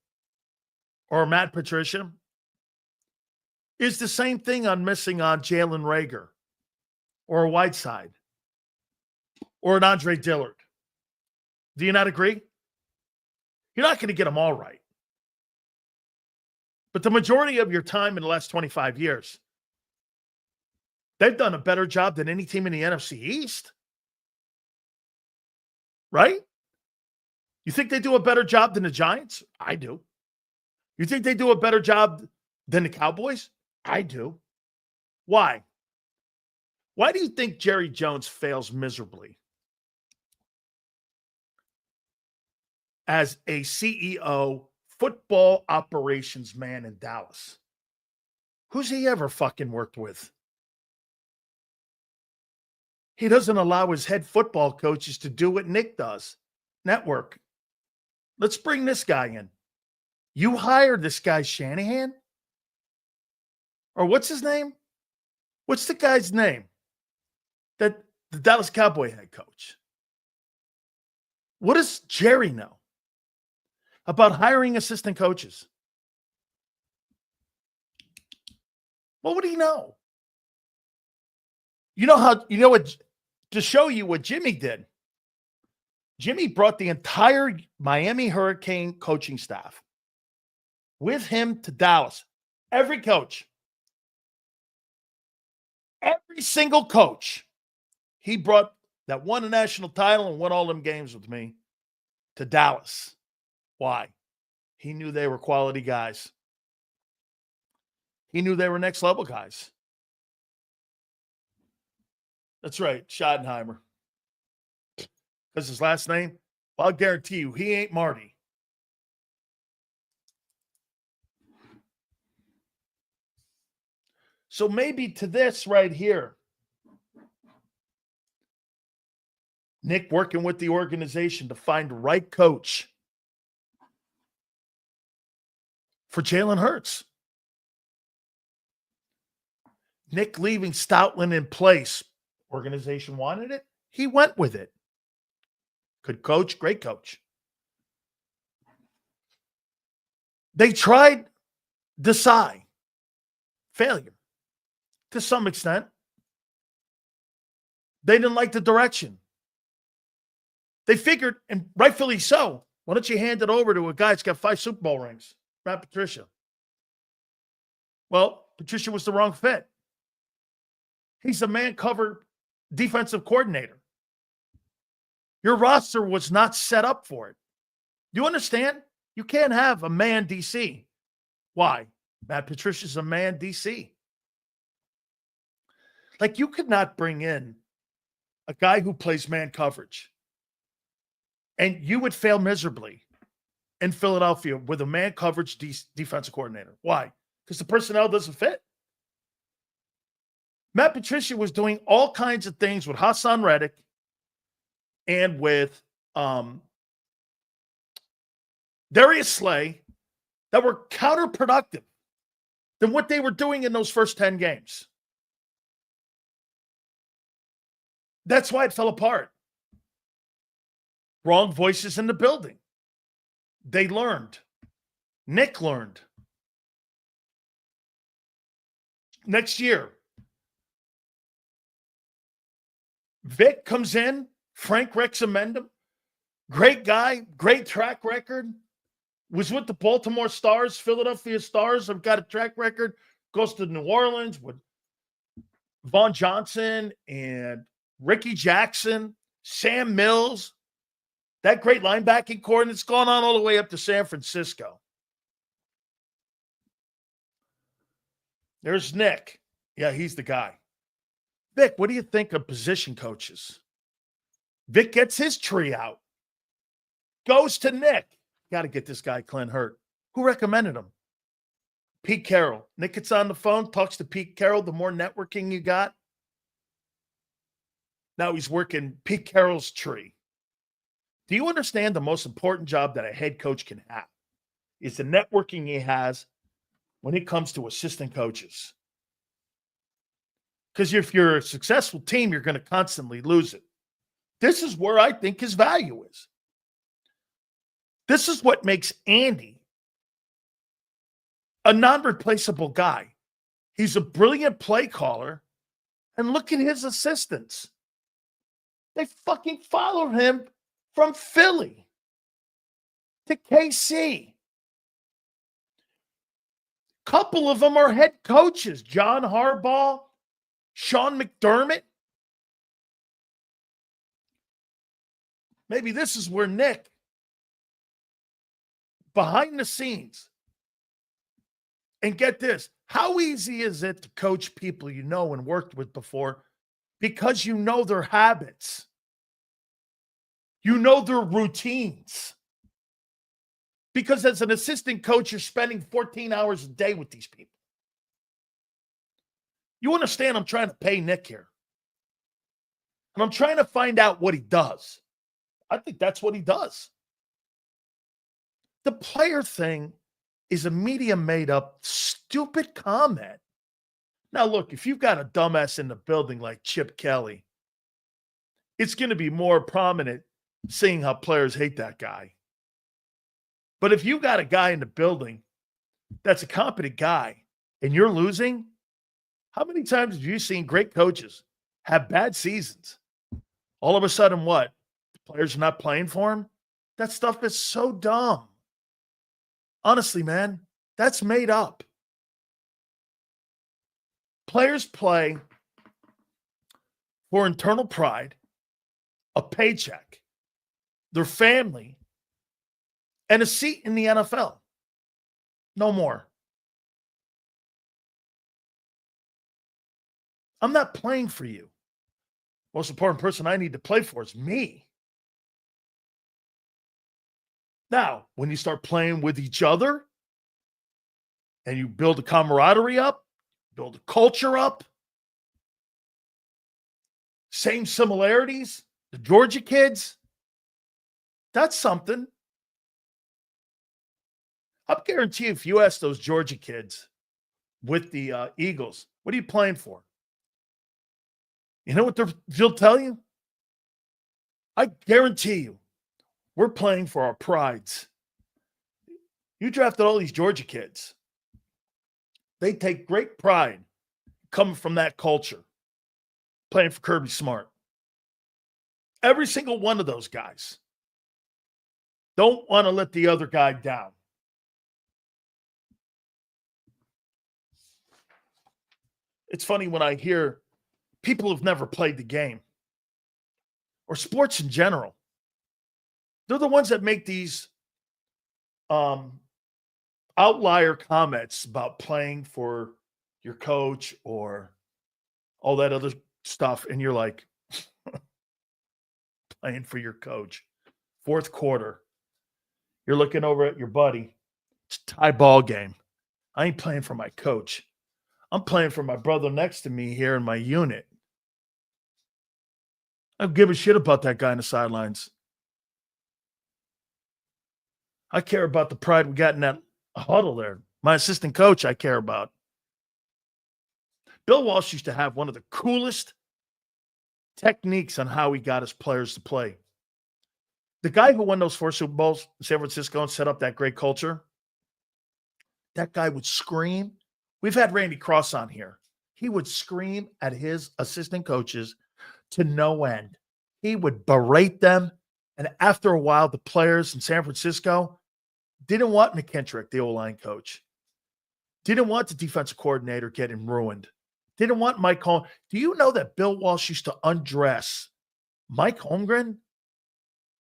or Matt Patricia is the same thing on missing on Jalen Reagor or a Whiteside or an Andre Dillard. Do you not agree? You're not going to get them all right. But the majority of your time in the last 25 years, they've done a better job than any team in the NFC East. Right? You think they do a better job than the Giants? I do. You think they do a better job than the Cowboys? I do. Why? Why do you think Jerry Jones fails miserably as a CEO, football operations man in Dallas? Who's he ever fucking worked with? He doesn't allow his head football coaches to do what Nick does. Network. Let's bring this guy in. You hired this guy Shanahan? Or what's his name? What's the guy's name? The Dallas Cowboy head coach. What does Jerry know about hiring assistant coaches? What would he know? You know what, to show you what Jimmy did. Jimmy brought the entire Miami Hurricane coaching staff with him to Dallas. Every coach. Every single coach. He brought that won a national title and won all them games with me to Dallas. Why? He knew they were quality guys. He knew they were next level guys. That's right, Schottenheimer. That's his last name. Well, I'll guarantee you, he ain't Marty. So maybe to this right here, Nick working with the organization to find the right coach for Jalen Hurts. Nick leaving Stoutland in place. Organization wanted it. He went with it. Good coach, great coach. They tried Desai. Failure. To some extent. They didn't like the direction. They figured, and rightfully so, why don't you hand it over to a guy that's got 5 Super Bowl rings? Matt Patricia. Well, Patricia was the wrong fit. He's a man-covered defensive coordinator. Your roster was not set up for it. You understand? You can't have a man DC. Why? Matt Patricia's a man DC. Like, you could not bring in a guy who plays man coverage, and you would fail miserably in Philadelphia with a man coverage defensive coordinator. Why? Because the personnel doesn't fit. Matt Patricia was doing all kinds of things with Hassan Reddick and with Darius Slay that were counterproductive than what they were doing in those first 10 games. That's why it fell apart. Wrong voices in the building. They learned. Nick learned. Next year, Vic comes in, Frank Rexamendum, great guy, great track record, was with the Baltimore Stars, Philadelphia Stars, have got a track record, goes to New Orleans with Vaughn Johnson and Ricky Jackson, Sam Mills, that great linebacking core, and it's gone on all the way up to San Francisco. There's Nick. Yeah, he's the guy. Vic, what do you think of position coaches? Vic gets his tree out. Goes to Nick. Got to get this guy Clint hurt. Who recommended him? Pete Carroll. Nick gets on the phone, talks to Pete Carroll. The more networking you got. Now he's working Pete Carroll's tree. Do you understand the most important job that a head coach can have is the networking he has when it comes to assistant coaches? Because if you're a successful team, you're going to constantly lose it. This is where I think his value is. This is what makes Andy a non-replaceable guy. He's a brilliant play caller, and look at his assistants. They fucking follow him from Philly to KC. Couple of them are head coaches. John Harbaugh, Sean McDermott. Maybe this is where Nick, behind the scenes, and get this, how easy is it to coach people you know and worked with before because you know their habits? You know their routines. Because as an assistant coach, you're spending 14 hours a day with these people. You understand I'm trying to pay Nick here. And I'm trying to find out what he does. I think that's what he does. The player thing is a media made-up, stupid comment. Now, look, if you've got a dumbass in the building like Chip Kelly, it's going to be more prominent seeing how players hate that guy. But if you got a guy in the building that's a competent guy and you're losing, how many times have you seen great coaches have bad seasons? All of a sudden, what? The players are not playing for him? That stuff is so dumb. Honestly, man, that's made up. Players play for internal pride, a paycheck, their family, and a seat in the NFL. No more. I'm not playing for you. Most important person I need to play for is me. Now, when you start playing with each other and you build a camaraderie up, build a culture up, same similarities, the Georgia kids, that's something. I guarantee you, if you ask those Georgia kids with the Eagles, what are you playing for? You know what they'll tell you? I guarantee you, we're playing for our prides. You drafted all these Georgia kids. They take great pride coming from that culture, playing for Kirby Smart. Every single one of those guys don't want to let the other guy down. It's funny when I hear people who've never played the game or sports in general. They're the ones that make these outlier comments about playing for your coach or all that other stuff. And you're like, playing for your coach. Fourth quarter. You're looking over at your buddy. It's a tie ball game. I ain't playing for my coach. I'm playing for my brother next to me here in my unit. I don't give a shit about that guy on the sidelines. I care about the pride we got in that huddle there. My assistant coach I care about. Bill Walsh used to have one of the coolest techniques on how he got his players to play. The guy who won those 4 Super Bowls in San Francisco and set up that great culture, that guy would scream. We've had Randy Cross on here. He would scream at his assistant coaches to no end. He would berate them. And after a while, the players in San Francisco didn't want McKintrick, the O-line coach. Didn't want the defensive coordinator getting ruined. Didn't want Mike Holmgren. Do you know that Bill Walsh used to undress Mike Holmgren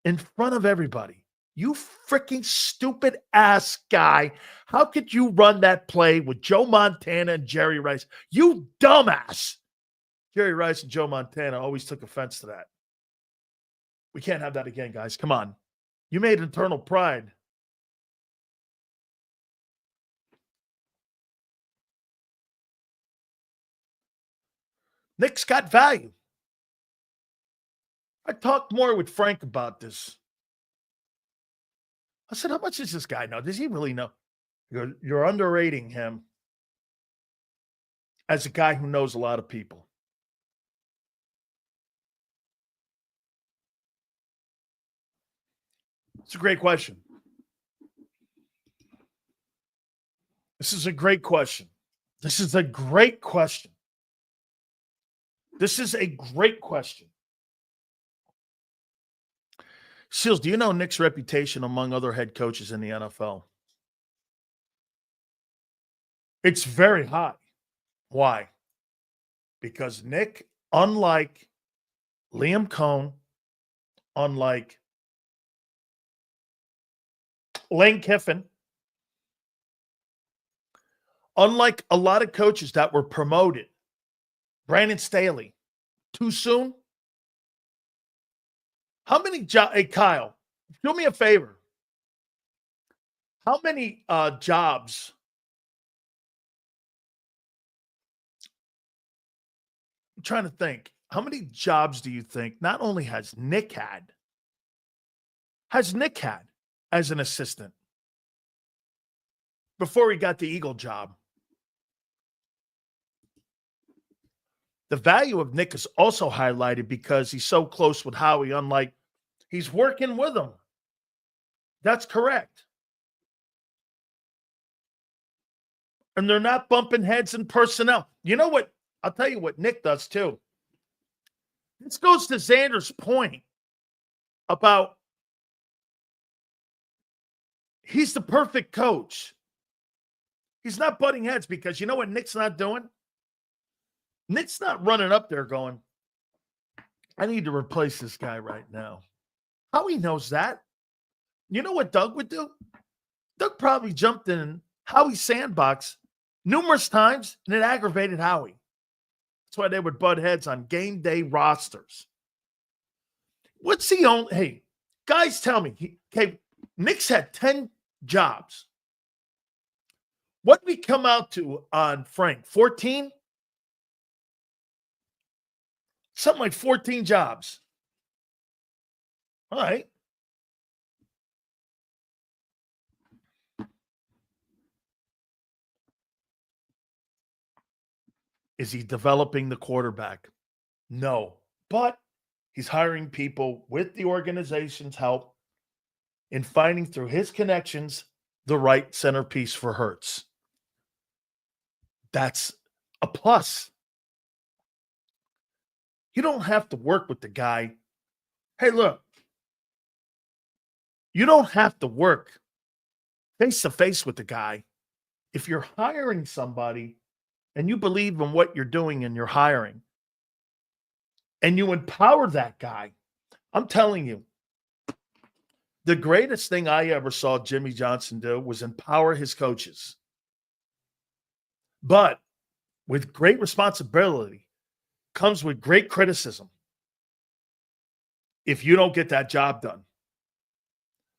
in front of everybody? You freaking stupid ass guy. How could you run that play with Joe Montana and Jerry Rice? You dumbass. Jerry Rice and Joe Montana always took offense to that. We can't have that again, guys. Come on. You made internal pride. Nick's got value. I talked more with Frank about this. I said, how much does this guy know? Does he really know? You're underrating him as a guy who knows a lot of people. It's a great question. This is a great question. This is a great question. This is a great question. Seals, do you know Nick's reputation among other head coaches in the NFL? It's very high. Why? Because Nick, unlike Liam Cohn, unlike Lane Kiffin, unlike a lot of coaches that were promoted, Brandon Staley, too soon. How many hey, Kyle, do me a favor. How many jobs? I'm trying to think. How many jobs do you think not only has Nick had as an assistant before he got the Eagle job? The value of Nick is also highlighted because he's so close with Howie, unlike he's working with him. That's correct. And they're not bumping heads in personnel. You know what? I'll tell you what Nick does too. This goes to Xander's point about he's the perfect coach. He's not butting heads because you know what Nick's not doing? Nick's not running up there going, I need to replace this guy right now. Howie knows that. You know what Doug would do? Doug probably jumped in Howie's sandbox numerous times, and it aggravated Howie. That's why they would butt heads on game day rosters. What's the only? Hey, guys, tell me. Okay, Nick's had 10 jobs. What did we come out to on Frank? 14? Something like 14 jobs. All right. Is he developing the quarterback? No. But he's hiring people with the organization's help in finding through his connections the right centerpiece for Hurts. That's a plus. You don't have to work with the guy. Hey, look. You don't have to work face-to-face with the guy. If you're hiring somebody and you believe in what you're doing and you're hiring, and you empower that guy, I'm telling you, the greatest thing I ever saw Jimmy Johnson do was empower his coaches. But with great responsibility comes with great criticism if you don't get that job done.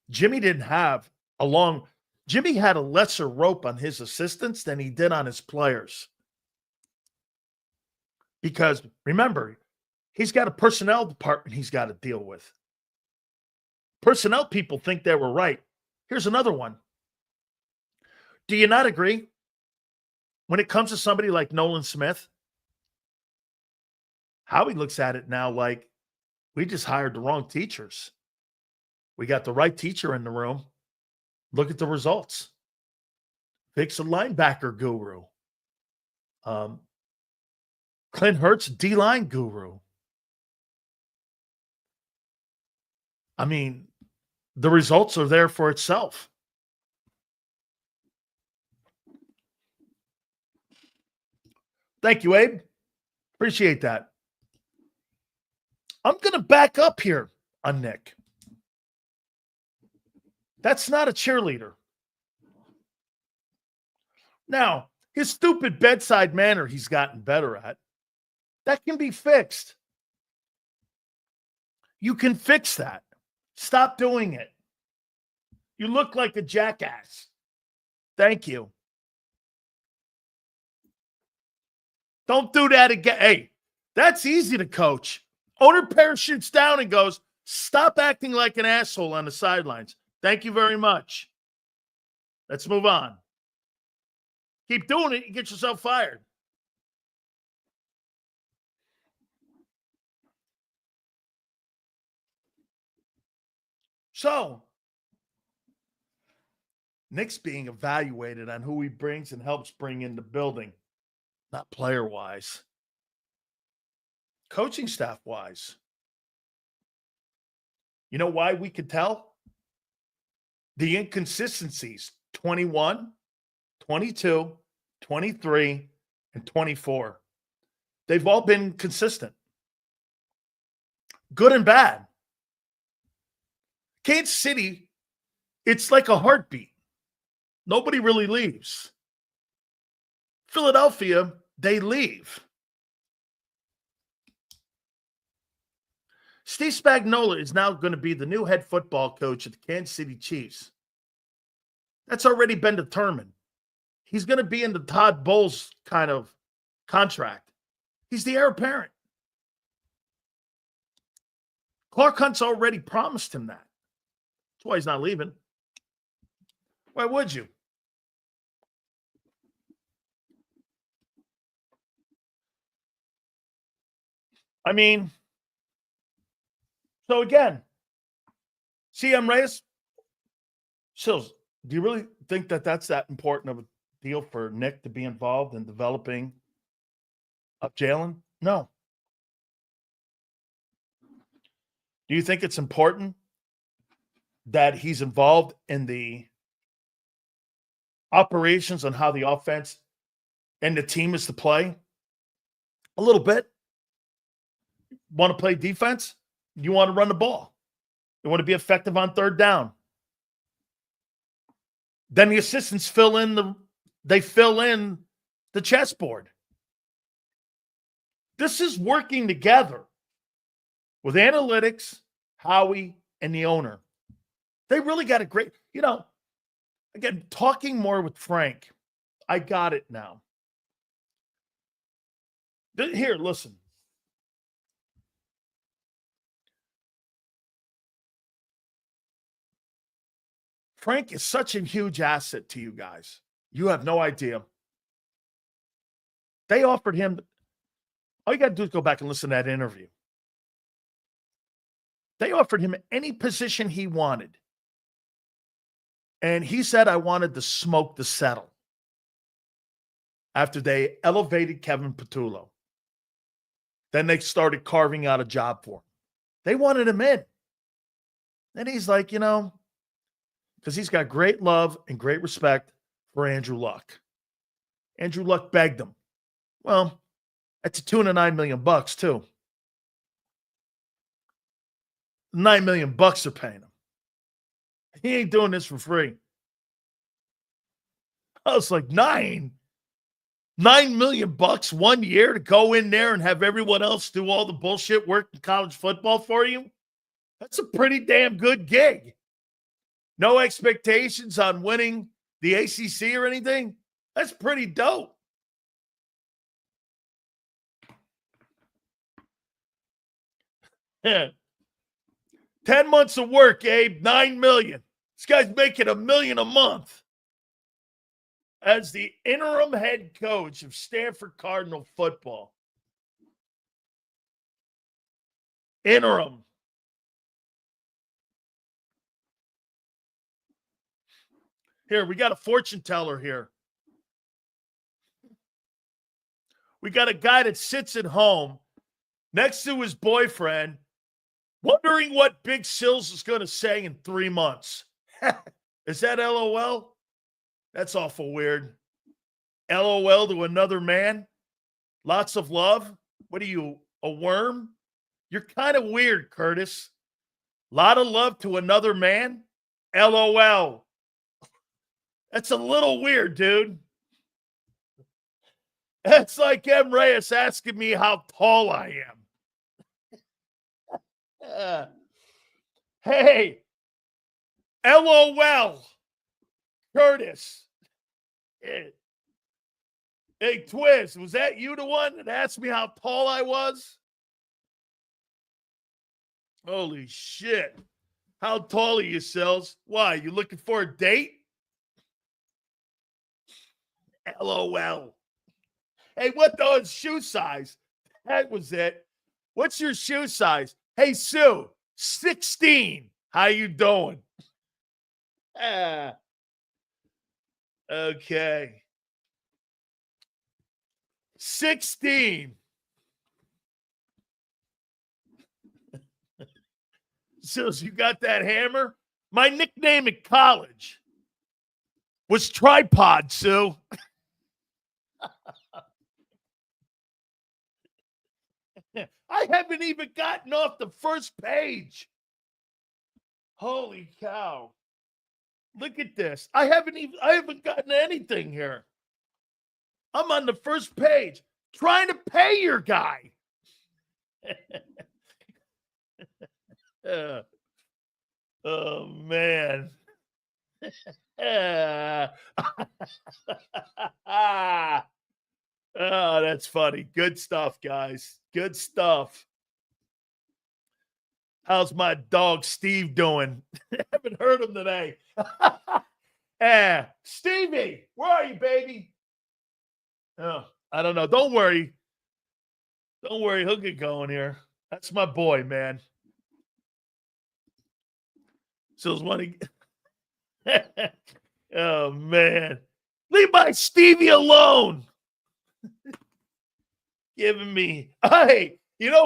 Jimmy Jimmy had a lesser rope on his assistants than he did on his players. Because remember, he's got a personnel department he's got to deal with. Personnel people think they were right. Here's another one. Do you not agree? When it comes to somebody like Nolan Smith, Howie looks at it now like, we just hired the wrong teachers. We got the right teacher in the room. Look at the results. Vic's a linebacker guru. Clint Hurts, D-line guru. I mean, the results are there for itself. Thank you, Abe. Appreciate that. I'm going to back up here on Nick. That's not a cheerleader. Now, his stupid bedside manner he's gotten better at, that can be fixed. You can fix that. Stop doing it. You look like a jackass. Thank you. Don't do that again. Hey, that's easy to coach. Owner parachutes down and goes, stop acting like an asshole on the sidelines. Thank you very much. Let's move on. Keep doing it, you get yourself fired. So, Nick's being evaluated on who he brings and helps bring in the building, not player-wise. Coaching staff-wise. You know why we could tell? The inconsistencies, 21, 22, 23, and 24. They've all been consistent. Good and bad. Kansas City, it's like a heartbeat. Nobody really leaves. Philadelphia, they leave. Steve Spagnuolo is now going to be the new head football coach of the Kansas City Chiefs. That's already been determined. He's going to be in the Todd Bowles kind of contract. He's the heir apparent. Clark Hunt's already promised him that. That's why he's not leaving. Why would you? I mean, so again, CM Reyes, Sills, do you really think that that's that important of a deal for Nick to be involved in developing up Jalen? No. Do you think it's important that he's involved in the operations on how the offense and the team is to play? A little bit. Want to play defense? You want to run the ball. You want to be effective on third down. Then the assistants fill in the chessboard. This is working together with analytics, Howie, and the owner. They really got a great, again, talking more with Frank, I got it now. Here, listen. Frank is such a huge asset to you guys. You have no idea. They offered him, all you got to do is go back and listen to that interview. They offered him any position he wanted. And he said, I wanted the smoke to settle after they elevated Kevin Patullo. Then they started carving out a job for him. They wanted him in. And he's like, because he's got great love and great respect for Andrew Luck. Andrew Luck begged him. Well, that's a $2.9 million too. $9 million they're paying him. He ain't doing this for free. I was like, $9 million 1 year to go in there and have everyone else do all the bullshit work in college football for you? That's a pretty damn good gig. No expectations on winning the ACC or anything. That's pretty dope. Yeah. 10 months of work, Abe, $9 million. This guy's making $1 million a month as the interim head coach of Stanford Cardinal football. Interim. Here, we got a fortune teller here. We got a guy that sits at home next to his boyfriend, wondering what Big Sills is going to say in 3 months. Is that LOL? That's awful weird. LOL to another man? Lots of love? What are you, a worm? You're kind of weird, Curtis. Lot of love to another man? LOL. That's a little weird, dude. That's like M. Reyes asking me how tall I am. Hey, LOL, Curtis. Hey, Twiz, was that you the one that asked me how tall I was? Holy shit. How tall are you, Sills? Why, you looking for a date? LOL. Hey, what those shoe size? That was it. What's your shoe size? Hey, Sue, 16. How you doing? Okay. 16. So you got that hammer? My nickname at college was Tripod, Sue. I haven't even gotten off the first page. Holy cow. Look at this. I haven't gotten anything here. I'm on the first page trying to pay your guy. Oh, man. Oh, that's funny. Good stuff, guys. Good stuff. How's my dog Steve doing? Haven't heard him today. Stevie, where are you, baby? Oh, I don't know. Don't worry. Don't worry. He'll get going here. That's my boy, man. So it's one. Oh, man. Leave my Stevie alone. Giving me. Hey, you know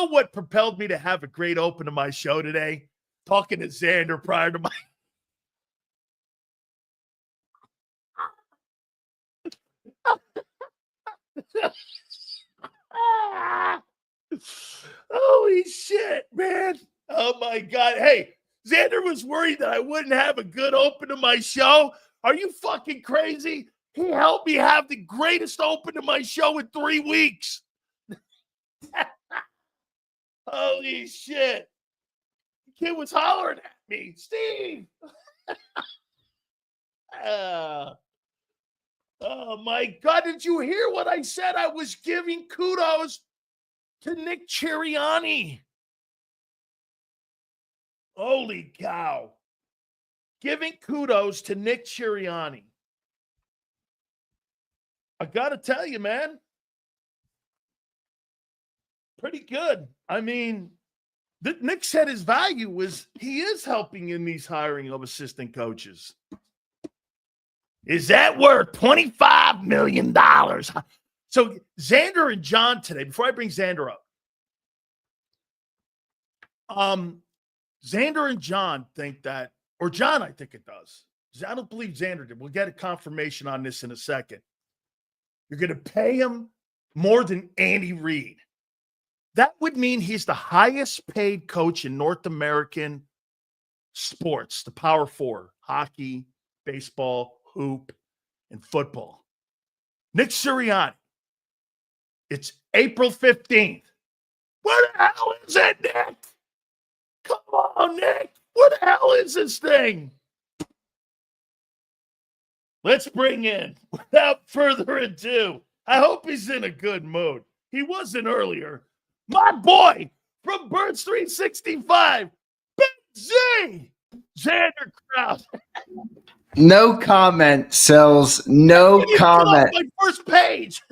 what propelled me to have a great open to my show today? Talking to Xander prior to my. Holy shit, man. Oh, my God. Hey, Xander was worried that I wouldn't have a good open to my show. Are you fucking crazy? He helped me have the greatest open to my show in 3 weeks. Holy shit. The kid was hollering at me. Steve. Oh, my God. Did you hear what I said? I was giving kudos to Nick Sirianni. Holy cow. Giving kudos to Nick Sirianni. I got to tell you, man. Pretty good. I mean, Nick said his value was he is helping in these hiring of assistant coaches. Is that worth $25 million? So Xander and John today, before I bring Xander up, Xander and John think that, or John, I think it does. I don't believe Xander did. We'll get a confirmation on this in a second. You're going to pay him more than Andy Reid. That would mean he's the highest paid coach in North American sports, the Power Four, hockey, baseball, hoop, and football. Nick Sirianni. It's April 15th. Where the hell is it, Nick? Come on, Nick. Where the hell is this thing? Let's bring in, without further ado, I hope he's in a good mood. He wasn't earlier. My boy from Birds 365, Big Z, Xander Krause. No comment, Sills. No comment. My first page.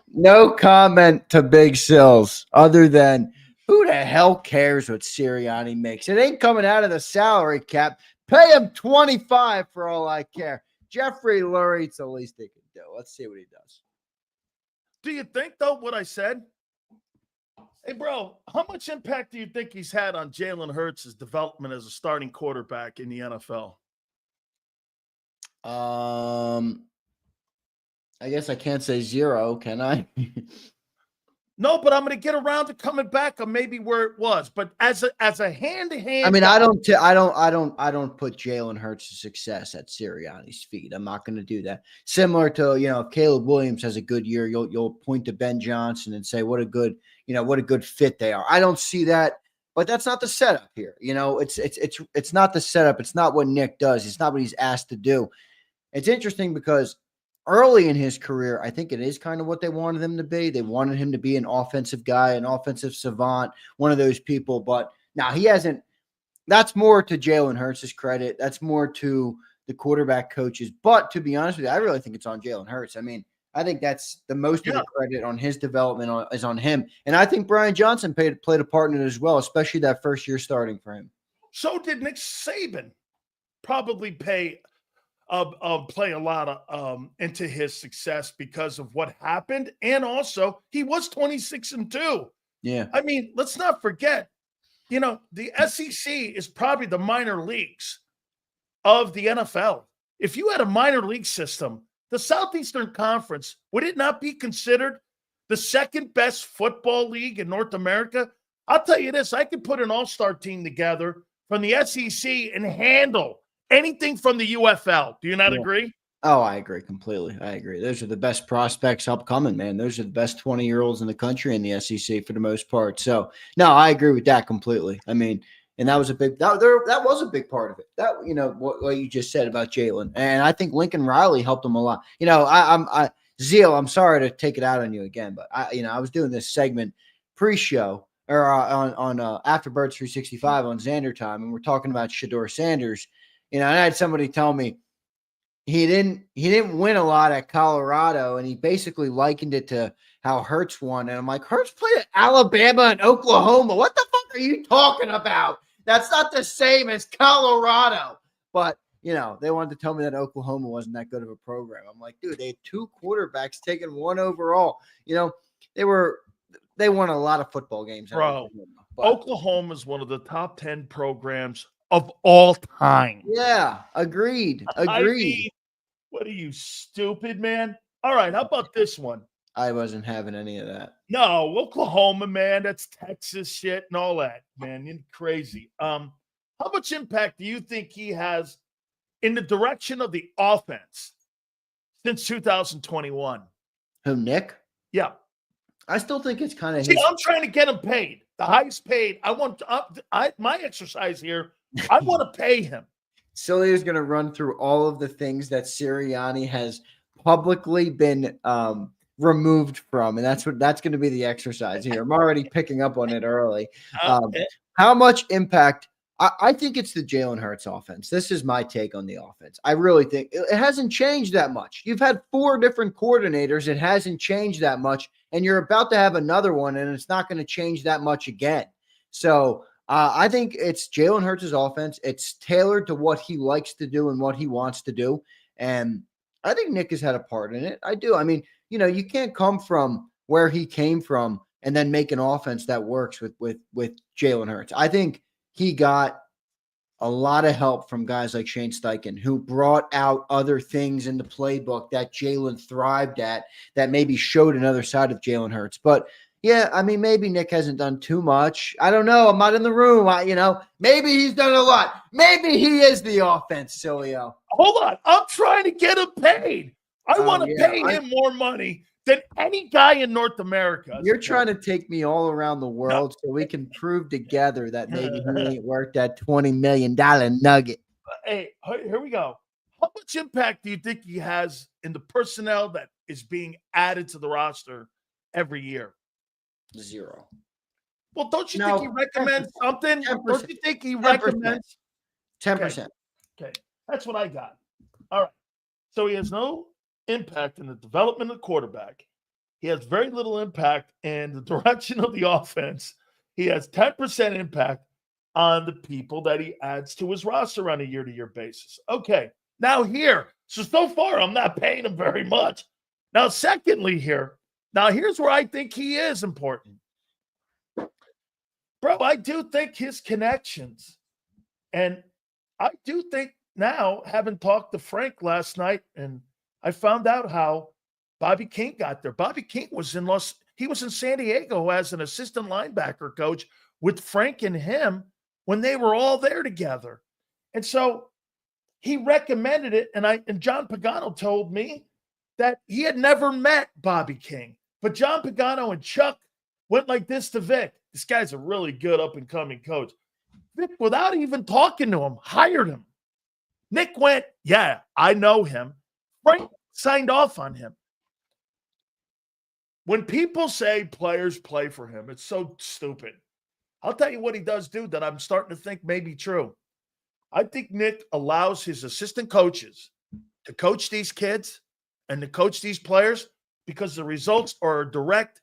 No comment to Big Sills other than who the hell cares what Sirianni makes? It ain't coming out of the salary cap. Pay him $25 for all I care. Jeffrey Lurie, it's the least they can do. Let's see what he does. Do you think, though, what I said? Hey, bro, how much impact do you think he's had on Jalen Hurts' development as a starting quarterback in the NFL? I guess I can't say zero, can I? No, but I'm going to get around to coming back on maybe where it was. But as a hand-to-hand, I mean, I don't put Jalen Hurts' success at Sirianni's feet. I'm not going to do that. Similar to, if Caleb Williams has a good year, you'll point to Ben Johnson and say what a good fit they are. I don't see that, But that's not the setup here. It's not the setup. It's not what Nick does. It's not what he's asked to do. It's interesting because early in his career, I think it is kind of what they wanted him to be. They wanted him to be an offensive guy, an offensive savant, one of those people. But now he hasn't. That's more to Jalen Hurts' credit. That's more to the quarterback coaches. But to be honest with you, I really think it's on Jalen Hurts. I mean, I think that's the most of the credit on his development is on him. And I think Brian Johnson played a part in it as well, especially that first year starting for him. So did Nick Saban probably play a lot of into his success because of what happened. And also he was 26-2. Yeah. I mean, let's not forget, the SEC is probably the minor leagues of the NFL. If you had a minor league system, the Southeastern Conference, would it not be considered the second best football league in North America? I'll tell you this, I could put an all-star team together from the SEC and handle anything from the UFL. Do you not agree? Oh, I agree completely. I agree. Those are the best prospects upcoming, man. Those are the best 20-year-olds in the country in the SEC for the most part. So, no, I agree with that completely. I mean, and that was a big that was a big part of it. That what you just said about Jalen, and I think Lincoln Riley helped him a lot. Zeal, I'm sorry to take it out on you again, but I was doing this segment pre-show or on Afterbirds 365 on Xander time, and we're talking about Shedeur Sanders. And I had somebody tell me he didn't win a lot at Colorado, and he basically likened it to how Hurts won. And I'm like, Hurts played at Alabama and Oklahoma. What the fuck are you talking about? That's not the same as Colorado. But, they wanted to tell me that Oklahoma wasn't that good of a program. I'm like, dude, they had 2 quarterbacks taking 1 overall. They won a lot of football games. Bro, Oklahoma is one of the top 10 programs of all time. Yeah, agreed. I mean, what are you, stupid, man? All right, how about this one? I wasn't having any of that. No, Oklahoma, man, that's Texas shit and all that, man. You're crazy. How much impact do you think he has in the direction of the offense since 2021? Who, Nick? Yeah. I still think it's kind of his. I'm trying to get him paid. The highest paid. I want my exercise here. I want to pay him. Sileo is going to run through all of the things that Sirianni has publicly been removed from, and that's going to be the exercise here. I'm already picking up on it early. How much impact? I think it's the Jalen Hurts offense. This is my take on the offense. I really think it hasn't changed that much. You've had 4 different coordinators. It hasn't changed that much, and you're about to have another one, and it's not going to change that much again. So I think it's Jalen Hurts' offense. It's tailored to what he likes to do and what he wants to do, and I think Nick has had a part in it. I do. I mean, you can't come from where he came from and then make an offense that works with Jalen Hurts. I think he got a lot of help from guys like Shane Steichen, who brought out other things in the playbook that Jalen thrived at that maybe showed another side of Jalen Hurts. But yeah, I mean, maybe Nick hasn't done too much. I don't know. I'm not in the room. Maybe he's done a lot. Maybe he is the offense, Sileo. Hold on. I'm trying to get him paid. I want to pay him more money than any guy in North America. You're trying to take me all around the world so we can prove together that maybe he ain't worth that $20 million nugget. Hey, here we go. How much impact do you think he has in the personnel that is being added to the roster every year? 0. Well, don't you think he recommends something? 10%. Don't you think he recommends 10%? Okay, that's what I got. All right. So he has no impact in the development of the quarterback. He has very little impact in the direction of the offense. He has 10% impact on the people that he adds to his roster on a year-to-year basis. Okay, now here. So far, I'm not paying him very much. Now, secondly here, here's where I think he is important. Bro, I do think his connections, and I do think now, having talked to Frank last night, and I found out how Bobby King got there. Bobby King was in San Diego as an assistant linebacker coach with Frank and him when they were all there together. And so he recommended it, and John Pagano told me that he had never met Bobby King. But John Pagano and Chuck went like this to Vic. this guy's a really good up-and-coming coach. Nick, without even talking to him, hired him. Nick went, yeah, I know him. Frank signed off on him. When people say players play for him, it's so stupid. I'll tell you what he does do that I'm starting to think may be true. I think Nick allows his assistant coaches to coach these kids and to coach these players because the results are a direct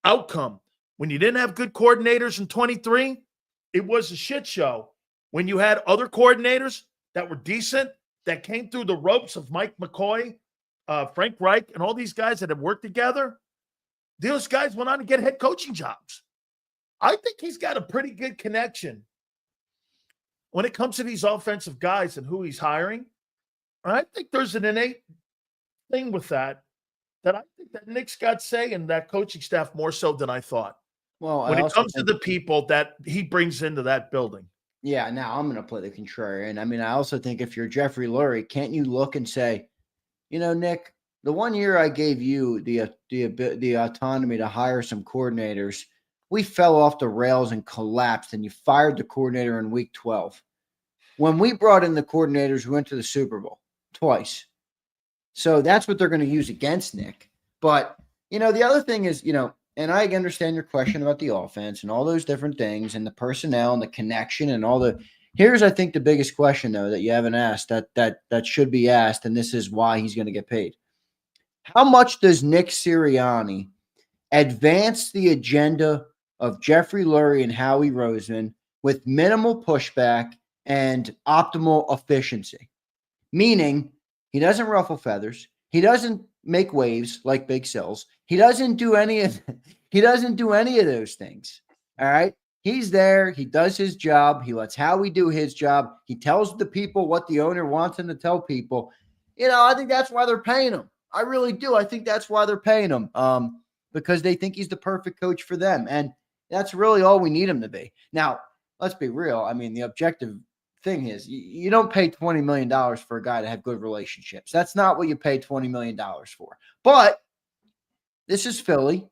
outcome. When you didn't have good coordinators in 23, it was a shit show. When you had other coordinators that were decent, that came through the ropes of Mike McCoy, Frank Reich, and all these guys that have worked together, those guys went on to get head coaching jobs. I think he's got a pretty good connection when it comes to these offensive guys and who he's hiring. And I think there's an innate thing with that I think that Nick's got say in that coaching staff more so than I thought. Well, when it comes to the people that he brings into that building. Yeah, now I'm going to play the contrarian. I mean, I also think if you're Jeffrey Lurie, can't you look and say, you know, Nick, the 1 year I gave you the autonomy to hire some coordinators, we fell off the rails and collapsed, and you fired the coordinator in week 12. When we brought in the coordinators, we went to the Super Bowl twice. So that's what they're going to use against Nick. But, you know, the other thing is, you know, and I understand your question about the offense and all those different things and the personnel and the connection and all the – here's, I think, the biggest question, though, that you haven't asked that should be asked, and this is why he's going to get paid. How much does Nick Sirianni advance the agenda of Jeffrey Lurie and Howie Roseman with minimal pushback and optimal efficiency? Meaning he doesn't ruffle feathers. He doesn't make waves like Big Sills. He doesn't do any of those things. All right. He's there. He does his job. He lets Howie do his job. He tells the people what the owner wants him to tell people. You know, I think that's why they're paying him. I really do. I think that's why they're paying him, because they think he's the perfect coach for them. And that's really all we need him to be. Now, let's be real. I mean, the objective thing is you don't pay $20 million for a guy to have good relationships. That's not what you pay $20 million for. But this is Philly.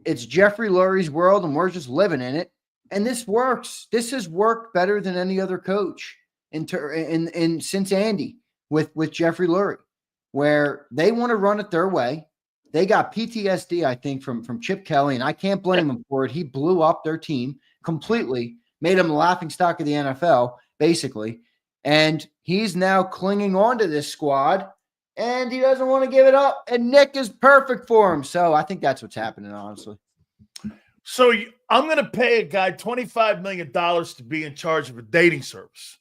It's Jeffrey Lurie's world, and we're just living in it. And this works. This has worked better than any other coach since Andy with Jeffrey Lurie, where they want to run it their way. They got PTSD, I think, from Chip Kelly, and I can't blame him for it. He blew up their team completely, made them the laughingstock of the NFL, basically. And he's now clinging on to this squad, and he doesn't want to give it up. And Nick is perfect for him. So I think that's what's happening, honestly. So I'm going to pay a guy $25 million to be in charge of a dating service.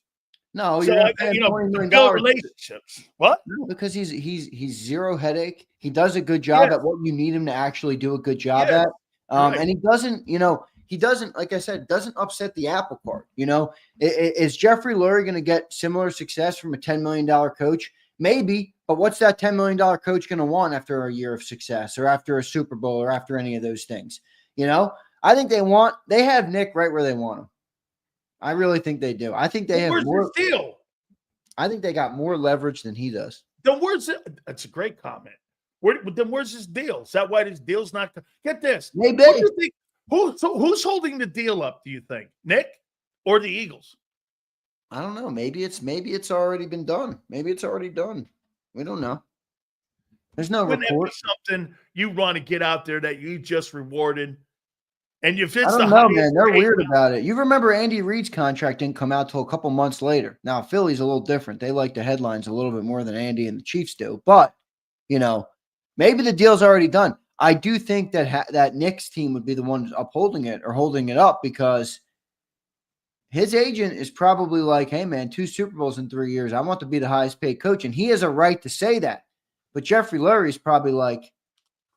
No, so you're paying $20 million. Build relationships. What? No, because he's zero headache. He does a good job at what you need him to actually do a good job at. Right. And he doesn't, like I said, doesn't upset the apple cart. You know, is Jeffrey Lurie going to get similar success from a $10 million coach? Maybe, but what's that $10 million coach going to want after a year of success or after a Super Bowl or after any of those things? You know, I think they have Nick right where they want him. I really think they do. I think they have more deal. I think they got more leverage than he does. Then where's it? That's a great comment. Then where's his deal? Is that why his deal's not? Get this. Maybe. What do you think? Who's holding the deal up? Do you think Nick or the Eagles? I don't know. Maybe it's already been done. Maybe it's already done. We don't know. There's no report. Something you want to get out there that you just rewarded. And if it's I don't know, man. They're weird about it. You remember Andy Reid's contract didn't come out till a couple months later. Now, Philly's a little different. They like the headlines a little bit more than Andy and the Chiefs do. But, maybe the deal's already done. I do think that Nick's team would be the one upholding it or holding it up because his agent is probably like, hey, man, 2 Super Bowls in 3 years. I want to be the highest paid coach. And he has a right to say that. But Jeffrey Lurie is probably like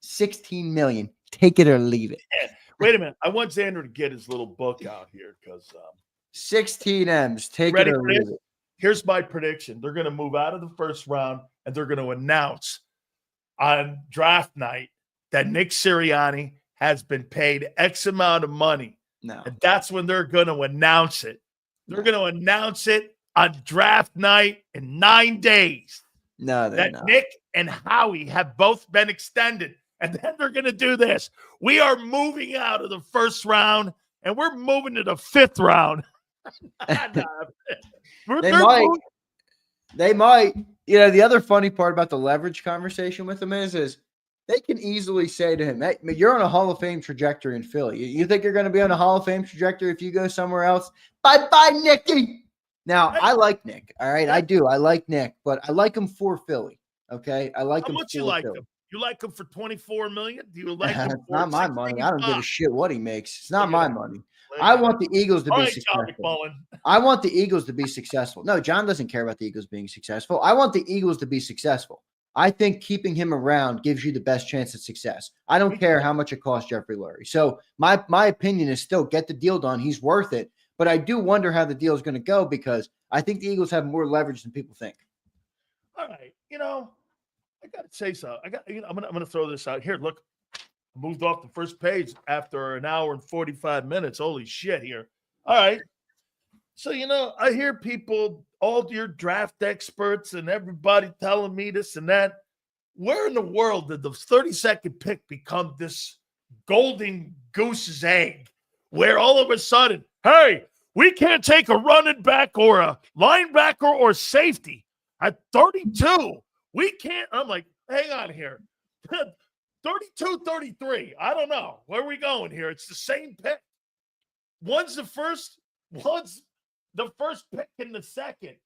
$16 million. Take it or leave it. Yeah. Wait a minute. I want Xander to get his little book out here because 16 M's. Take it or leave it. Here's my prediction. They're going to move out of the first round, and they're going to announce on draft night that Nick Sirianni has been paid X amount of money. No. And that's when they're going to announce it. They're going to announce it on draft night in 9 days. No, they're not. Nick and Howie have both been extended. And then they're going to do this. We are moving out of the first round, and we're moving to the 5th round. They might. They might. You know, the other funny part about the leverage conversation with him is they can easily say to him, hey, you're on a Hall of Fame trajectory in Philly. You think you're going to be on a Hall of Fame trajectory if you go somewhere else? Bye-bye, Nicky. Now, I like Nick, all right? I do. I like Nick, but I like him for Philly, okay? I like him for Philly. How much you like him? You like him for $24 million? Do you like him for not my money. I don't give a shit what he makes. It's not my money. I want the Eagles to be successful. I want the Eagles to be successful. No, John doesn't care about the Eagles being successful. I want the Eagles to be successful. I think keeping him around gives you the best chance at success. I don't care how much it costs Jeffrey Lurie. So my opinion is still get the deal done. He's worth it. But I do wonder how the deal is going to go because I think the Eagles have more leverage than people think. All right. You know, I got to say so. I'm going to throw this out here. Look, I moved off the first page after an hour and 45 minutes. Holy shit here. All right. So, you know, I hear people, all your draft experts and everybody telling me this and that. Where in the world did the 32nd pick become this golden goose's egg where all of a sudden, hey, we can't take a running back or a linebacker or safety at 32. We can't. I'm like, hang on here. 32, 33. I don't know. Where are we going here? It's the same pick. One's the first pick and the second.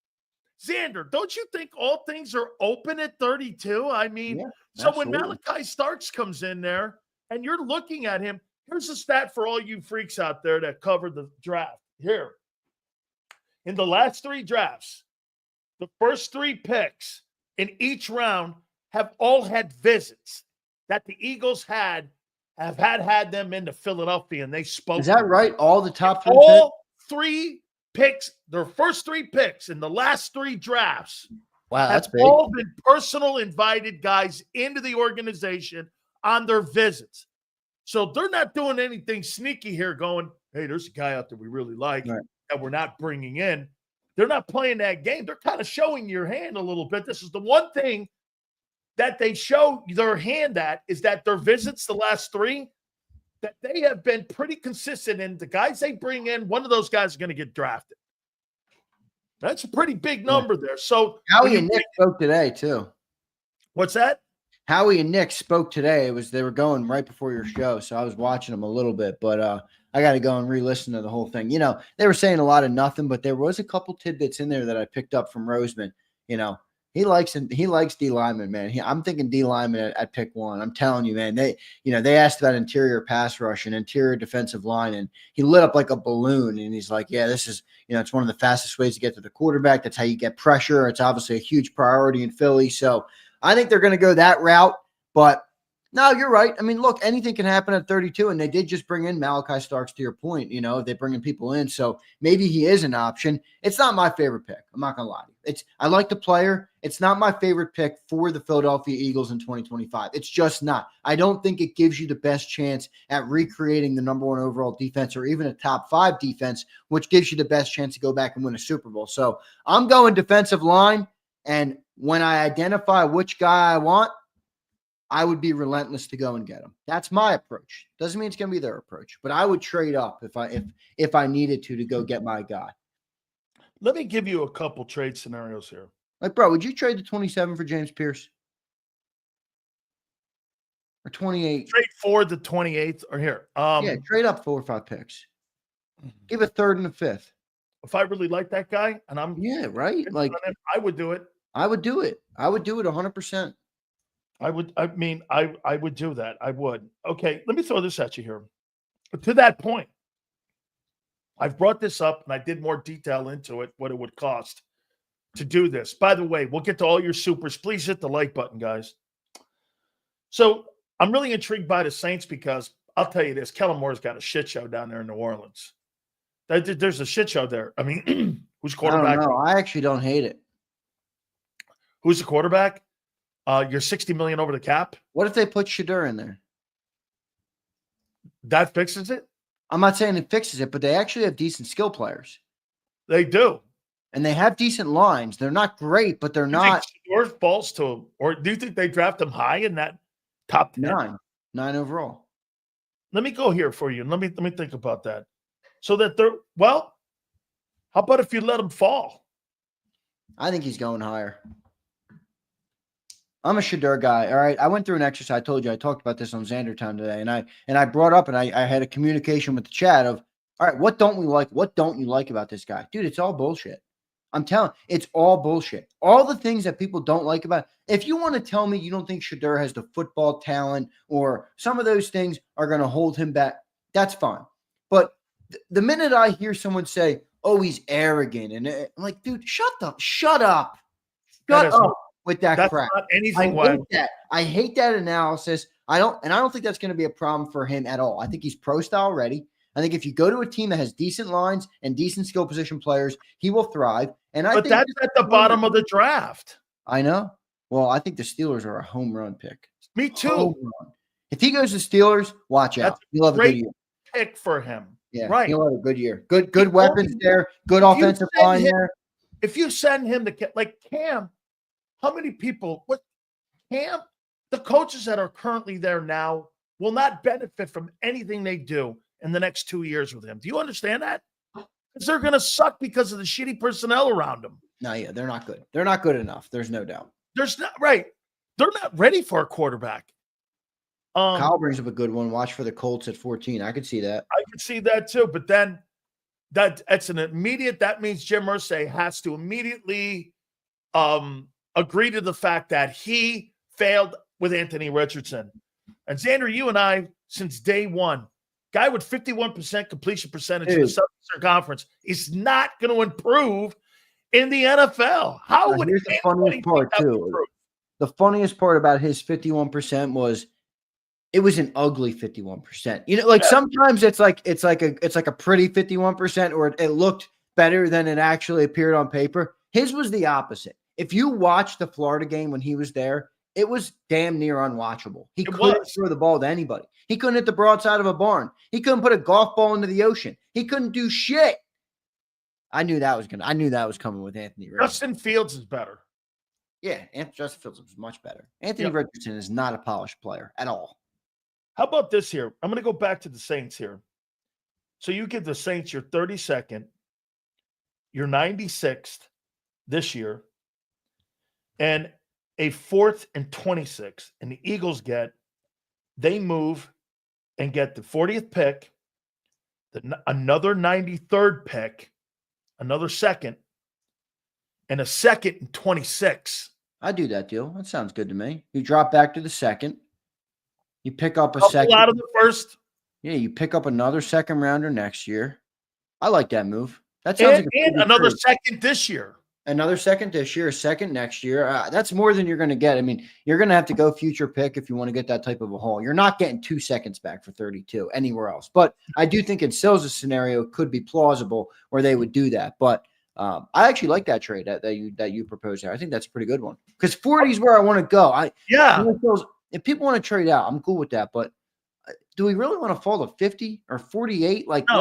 Xander, don't you think all things are open at 32? I mean, yeah, so when Malachi Starks comes in there and you're looking at him, here's a stat for all you freaks out there that covered the draft. Here, in the last 3 drafts, the first 3 picks in each round have all had visits that the Eagles have had them into Philadelphia, and they spoke. Is that right? All the top 3 all picks? 3 picks, their first 3 picks in the last 3 drafts. Wow, that's big. All been personal invited guys into the organization on their visits. So they're not doing anything sneaky here going, hey, there's a guy out there we really like that we're not bringing in. They're not playing that game. They're kind of showing your hand a little bit. This is the one thing that they show their hand at is that their visits, the last 3, that they have been pretty consistent in the guys they bring in. One of those guys is going to get drafted. That's a pretty big number there. So Howie and Nick spoke today too. What's that? Howie and Nick spoke today. They were going right before your show, so I was watching them a little bit, but I got to go and re-listen to the whole thing. You know, they were saying a lot of nothing, but there was a couple tidbits in there that I picked up from Roseman. You know, he likes D lineman, man. I'm thinking D lineman at pick 1. I'm telling you, man. They asked about interior pass rush and interior defensive line, and he lit up like a balloon. And he's like, "Yeah, this is it's one of the fastest ways to get to the quarterback. That's how you get pressure. It's obviously a huge priority in Philly." So I think they're going to go that route. But no, you're right. I mean, look, anything can happen at 32, and they did just bring in Malachi Starks, to your point. They bring in people in, so maybe he is an option. It's not my favorite pick. I'm not going to lie to you. I like the player. It's not my favorite pick for the Philadelphia Eagles in 2025. It's just not. I don't think it gives you the best chance at recreating the number 1 overall defense or even a top 5 defense, which gives you the best chance to go back and win a Super Bowl. So I'm going defensive line, and when I identify which guy I want, I would be relentless to go and get him. That's my approach. Doesn't mean it's going to be their approach, but I would trade up if I needed to go get my guy. Let me give you a couple trade scenarios here. Like, bro, would you trade the 27 for James Pierce? Or 28? Trade for the 28th or here. Yeah, trade up 4 or 5 picks. Give a 3rd and a 5th. If I really like that guy and I'm right. Like I would do it. I would do it. I would do it 100%. I would do that. I would. Okay, let me throw this at you here. To that point, I've brought this up and I did more detail into it, what it would cost to do this. By the way, we'll get to all your supers. Please hit the like button, guys. So I'm really intrigued by the Saints because I'll tell you this, Kellen Moore's got a shit show down there in New Orleans. There's a shit show there. I mean, who's quarterback? I don't know. I actually don't hate it. Who's the quarterback? You're $60 million over the cap. What if they put Shedeur in there? That fixes it? I'm not saying it fixes it, but they actually have decent skill players. They do. And they have decent lines. They're not great, but they're not. Shedeur falls to, or do you think they draft him high in that Top 10. 9 overall. Let me go here for you. Let me think about that. So that how about if you let him fall? I think he's going higher. I'm a Shedeur guy. All right. I went through an exercise. I told you I talked about this on Xander Time today. And I brought up and I had a communication with the chat of, all right, what don't we like? What don't you like about this guy? Dude, it's all bullshit. I'm telling you, it's all bullshit. All the things that people don't like about it. If you want to tell me you don't think Shedeur has the football talent or some of those things are going to hold him back, that's fine. But the minute I hear someone say, oh, he's arrogant, and I'm like, dude, shut up. Shut up with that crap. Not anything. I hate that analysis. I don't think that's going to be a problem for him at all. I think he's pro style ready. I think if you go to a team that has decent lines and decent skill position players, he will thrive. But that's at the bottom of the draft. I know. Well, I think the Steelers are a home run pick. Me too. If he goes to Steelers, watch out. He'll have a good year. Pick for him. Yeah, right. He'll have a good year. Good weapons there. Good offensive line there. If you send him to like Cam, how many people? Cam? The coaches that are currently there now will not benefit from anything they do in the next 2 years with him. Do you understand that? Because they're going to suck because of the shitty personnel around them. No, yeah, they're not good. They're not good enough. There's no doubt. They're not ready for a quarterback. Kyle brings up a good one. Watch for the Colts at 14. I could see that. I could see that too. But then that's an immediate. That means Jim Irsay has to immediately agree to the fact that he failed with Anthony Richardson. And Xander, you and I, since day one, guy with 51% completion percentage in the Southern Conference is not going to improve in the NFL. Here's the funniest part too. The funniest part about his 51% was it was an ugly 51%. You know, like sometimes it's like a pretty 51%, or it looked better than it actually appeared on paper. His was the opposite. If you watch the Florida game when he was there, it was damn near unwatchable. He couldn't throw the ball to anybody. He couldn't hit the broadside of a barn. He couldn't put a golf ball into the ocean. He couldn't do shit. I knew that was coming with Anthony Richardson. Justin Fields is better. Yeah, Justin Fields was much better. Anthony Richardson is not a polished player at all. How about this here? I'm going to go back to the Saints here. So you give the Saints your 32nd, your 96th this year, and a 4th and 26th. And the Eagles they move and get the 40th pick, another 93rd pick, another second, and a 2nd and 26. I do that deal. That sounds good to me. You drop back to the 2nd. You pick up a second out of the first. Yeah, you pick up another second rounder next year. I like that move. That sounds and another second this year. Another second this year, a second next year. That's more than you're going to get. I mean, you're going to have to go future pick if you want to get that type of a haul. You're not getting 2 seconds back for 32 anywhere else. But I do think in Sills' scenario, it could be plausible where they would do that. But I actually like that trade that you proposed there. I think that's a pretty good one because 40 is where I want to go. If people want to trade out, I'm cool with that. But do we really want to fall to 50 or 48? Like, we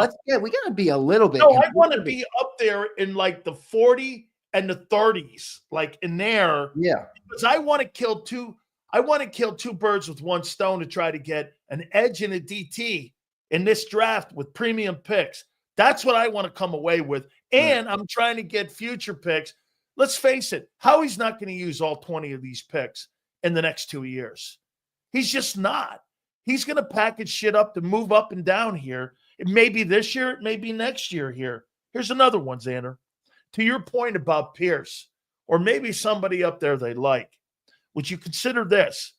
got to be a little bit. No, I want to be up there in like the 40 and the 30s, like in there. Yeah. Because I want to kill two birds with one stone to try to get an edge and a DT in this draft with premium picks. That's what I want to come away with. And I'm trying to get future picks. Let's face it, Howie's not going to use all 20 of these picks in the next 2 years. He's just not. He's going to package shit up to move up and down here. It may be this year. It may be next year here. Here's another one, Xander. To your point about Pierce, or maybe somebody up there they like, would you consider this?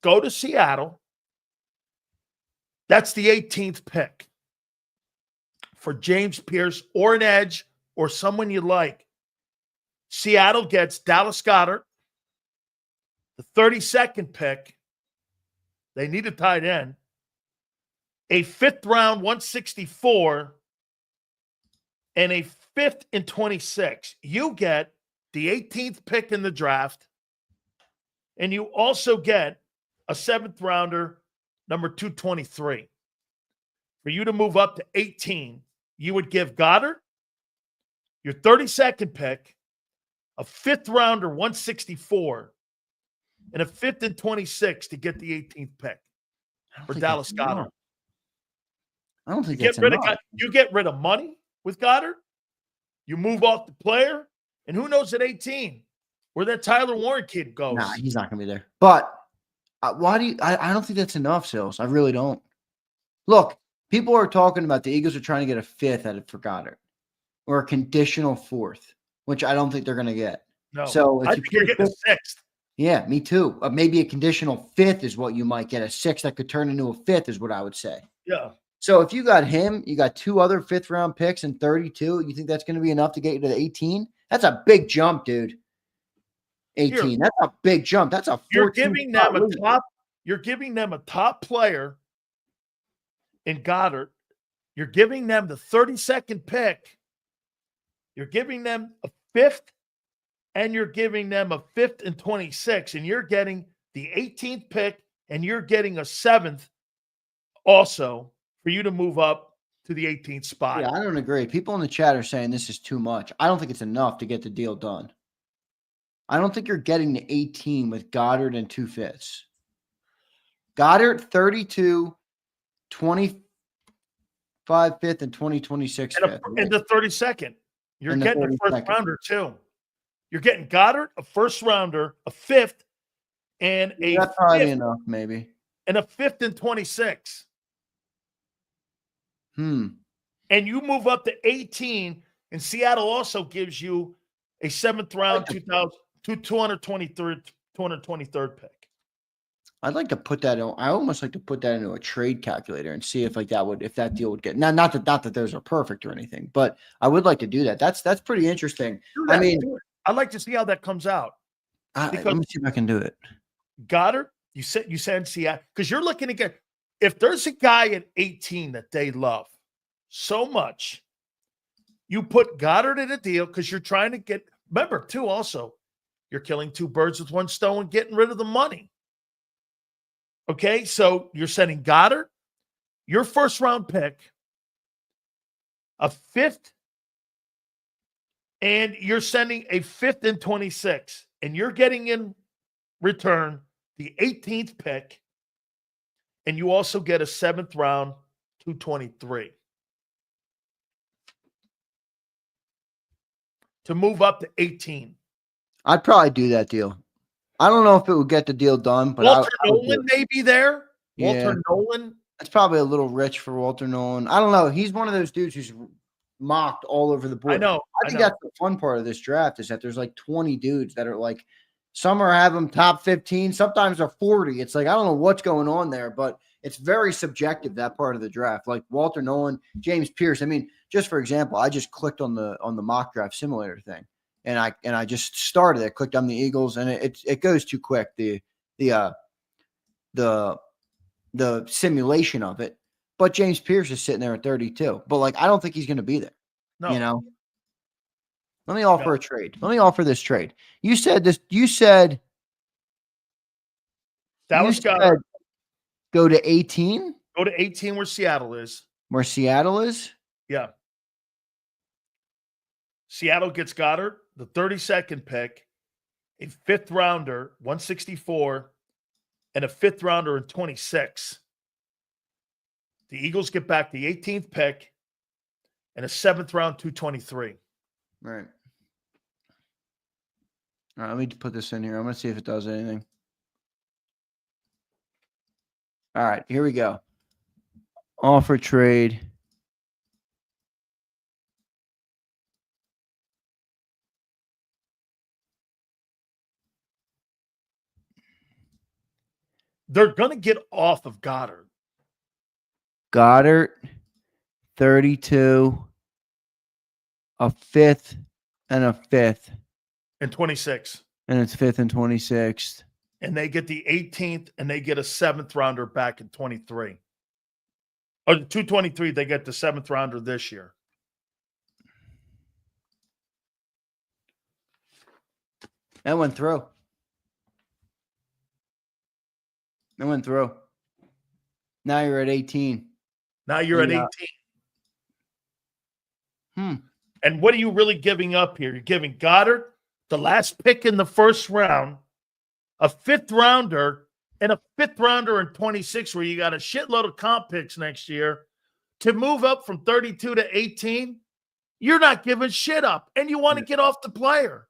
Go to Seattle. That's the 18th pick for James Pierce or an edge or someone you like. Seattle gets Dallas Goedert, the 32nd pick. They need a tight end. A 5th round, 164, and a 5th and 26. You get the 18th pick in the draft, and you also get a 7th rounder, number 223. For you to move up to 18, you would give Goddard your 32nd pick, a 5th rounder, 164, and a 5th and 26 to get the 18th pick for Dallas Goedert. I don't think that's enough. You get rid of money with Goddard. You move off the player, and who knows at 18 where that Tyler Warren kid goes. Nah, he's not going to be there. But why do you? I don't think that's enough, Sills. I really don't. Look, people are talking about the Eagles are trying to get a 5th at it for Goddard or a conditional 4th, which I don't think they're going to get. No, so if I think you're getting a 6th. Yeah, me too. Maybe a conditional 5th is what you might get. A 6th that could turn into a 5th is what I would say. Yeah. So if you got him, you got 2 other 5th round picks and 32. You think that's going to be enough to get you to the 18? That's a big jump, dude. 18. That's a big jump. That's a 14. You're giving them a top. You're giving them a top player in Goddard. You're giving them the 32nd pick. You're giving them a 5th, and you're giving them a 5th and 26, and you're getting the 18th pick, and you're getting a 7th also for you to move up to the 18th spot. Yeah, I don't agree. People in the chat are saying this is too much. I don't think it's enough to get the deal done. I don't think you're getting to 18 with Goddard and 2 5ths. Goddard, 32, 25 5th, and 2026 5th. And the 32nd. You're getting a first rounder, too. You're getting Goddard, a first rounder, a 5th, and a that's probably enough, maybe. And a 5th and 26. And you move up to 18, and Seattle also gives you a 7th round, 223rd pick. I'd like to put that in. I almost like to put that into a trade calculator and see if that deal would get. Not that those are perfect or anything, but I would like to do that. That's pretty interesting. I mean, I'd like to see how that comes out. Let me see if I can do it. Goddard, you said Seattle, because you're looking to get. If there's a guy at 18 that they love so much, you put Goddard in a deal because you're trying to get. Remember, too, also, you're killing 2 birds with 1 stone and getting rid of the money. Okay, so you're sending Goddard, your first round pick, a 5th, and you're sending a 5th and 26, and you're getting in return the 18th pick, and you also get a 7th round, 223. To move up to 18. I'd probably do that deal. I don't know if it would get the deal done, but Walter Nolan may be there. Yeah. Walter Nolan. That's probably a little rich for Walter Nolan. I don't know. He's one of those dudes who's mocked all over the board. I know. I think that's the fun part of this draft is that there's like 20 dudes that are like, some are have them top 15, sometimes they're 40. It's like, I don't know what's going on there, but it's very subjective, that part of the draft. Like Walter Nolan, James Pierce. I mean, just for example, I just clicked on the mock draft simulator thing. And I just started it, clicked on the Eagles, and it goes too quick. The simulation of it. But James Pierce is sitting there at 32. But like, I don't think he's going to be there. No. You know. Let me offer a trade. Let me offer this trade. You said this. You said Dallas go to 18. Go to 18 where Seattle is. Where Seattle is? Yeah. Seattle gets Goddard, the 32nd pick, a 5th rounder, 164, and a 5th rounder in 26. The Eagles get back the 18th pick and a 7th round, 223. Right. All right, let me put this in here. I'm going to see if it does anything. All right, here we go. Offer trade. They're going to get off of Goddard. Goddard, 32, a 5th, and a 5th. And 26. And it's 5th and 26th. And they get the 18th, and they get a 7th rounder back in 23. Or 223, they get the 7th rounder this year. That went through. That went through. Now you're at 18. Now you're at 18. And what are you really giving up here? You're giving Goddard, the last pick in the first round, a fifth rounder and a fifth rounder in 26, where you got a shitload of comp picks next year, to move up from 32 to 18, you're not giving shit up. And you want to get off the player.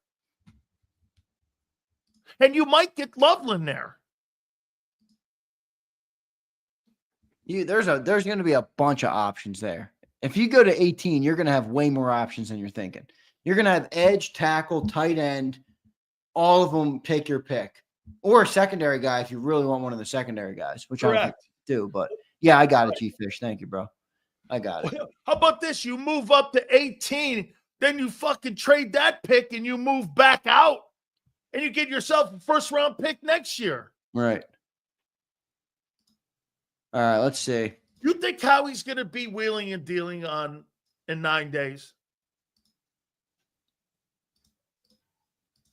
And you might get Loveland there. There's going to be a bunch of options there. If you go to 18, you're going to have way more options than you're thinking. You're going to have edge, tackle, tight end, all of them. Take your pick, or a secondary guy if you really want one of the secondary guys, which I don't think you do. But yeah, I got it, G-Fish. Thank you, bro. I got it. How about this? You move up to 18, then you fucking trade that pick and you move back out, and you get yourself a first-round pick next year. Right. All right, let's see. You think Howie's going to be wheeling and dealing in 9 days?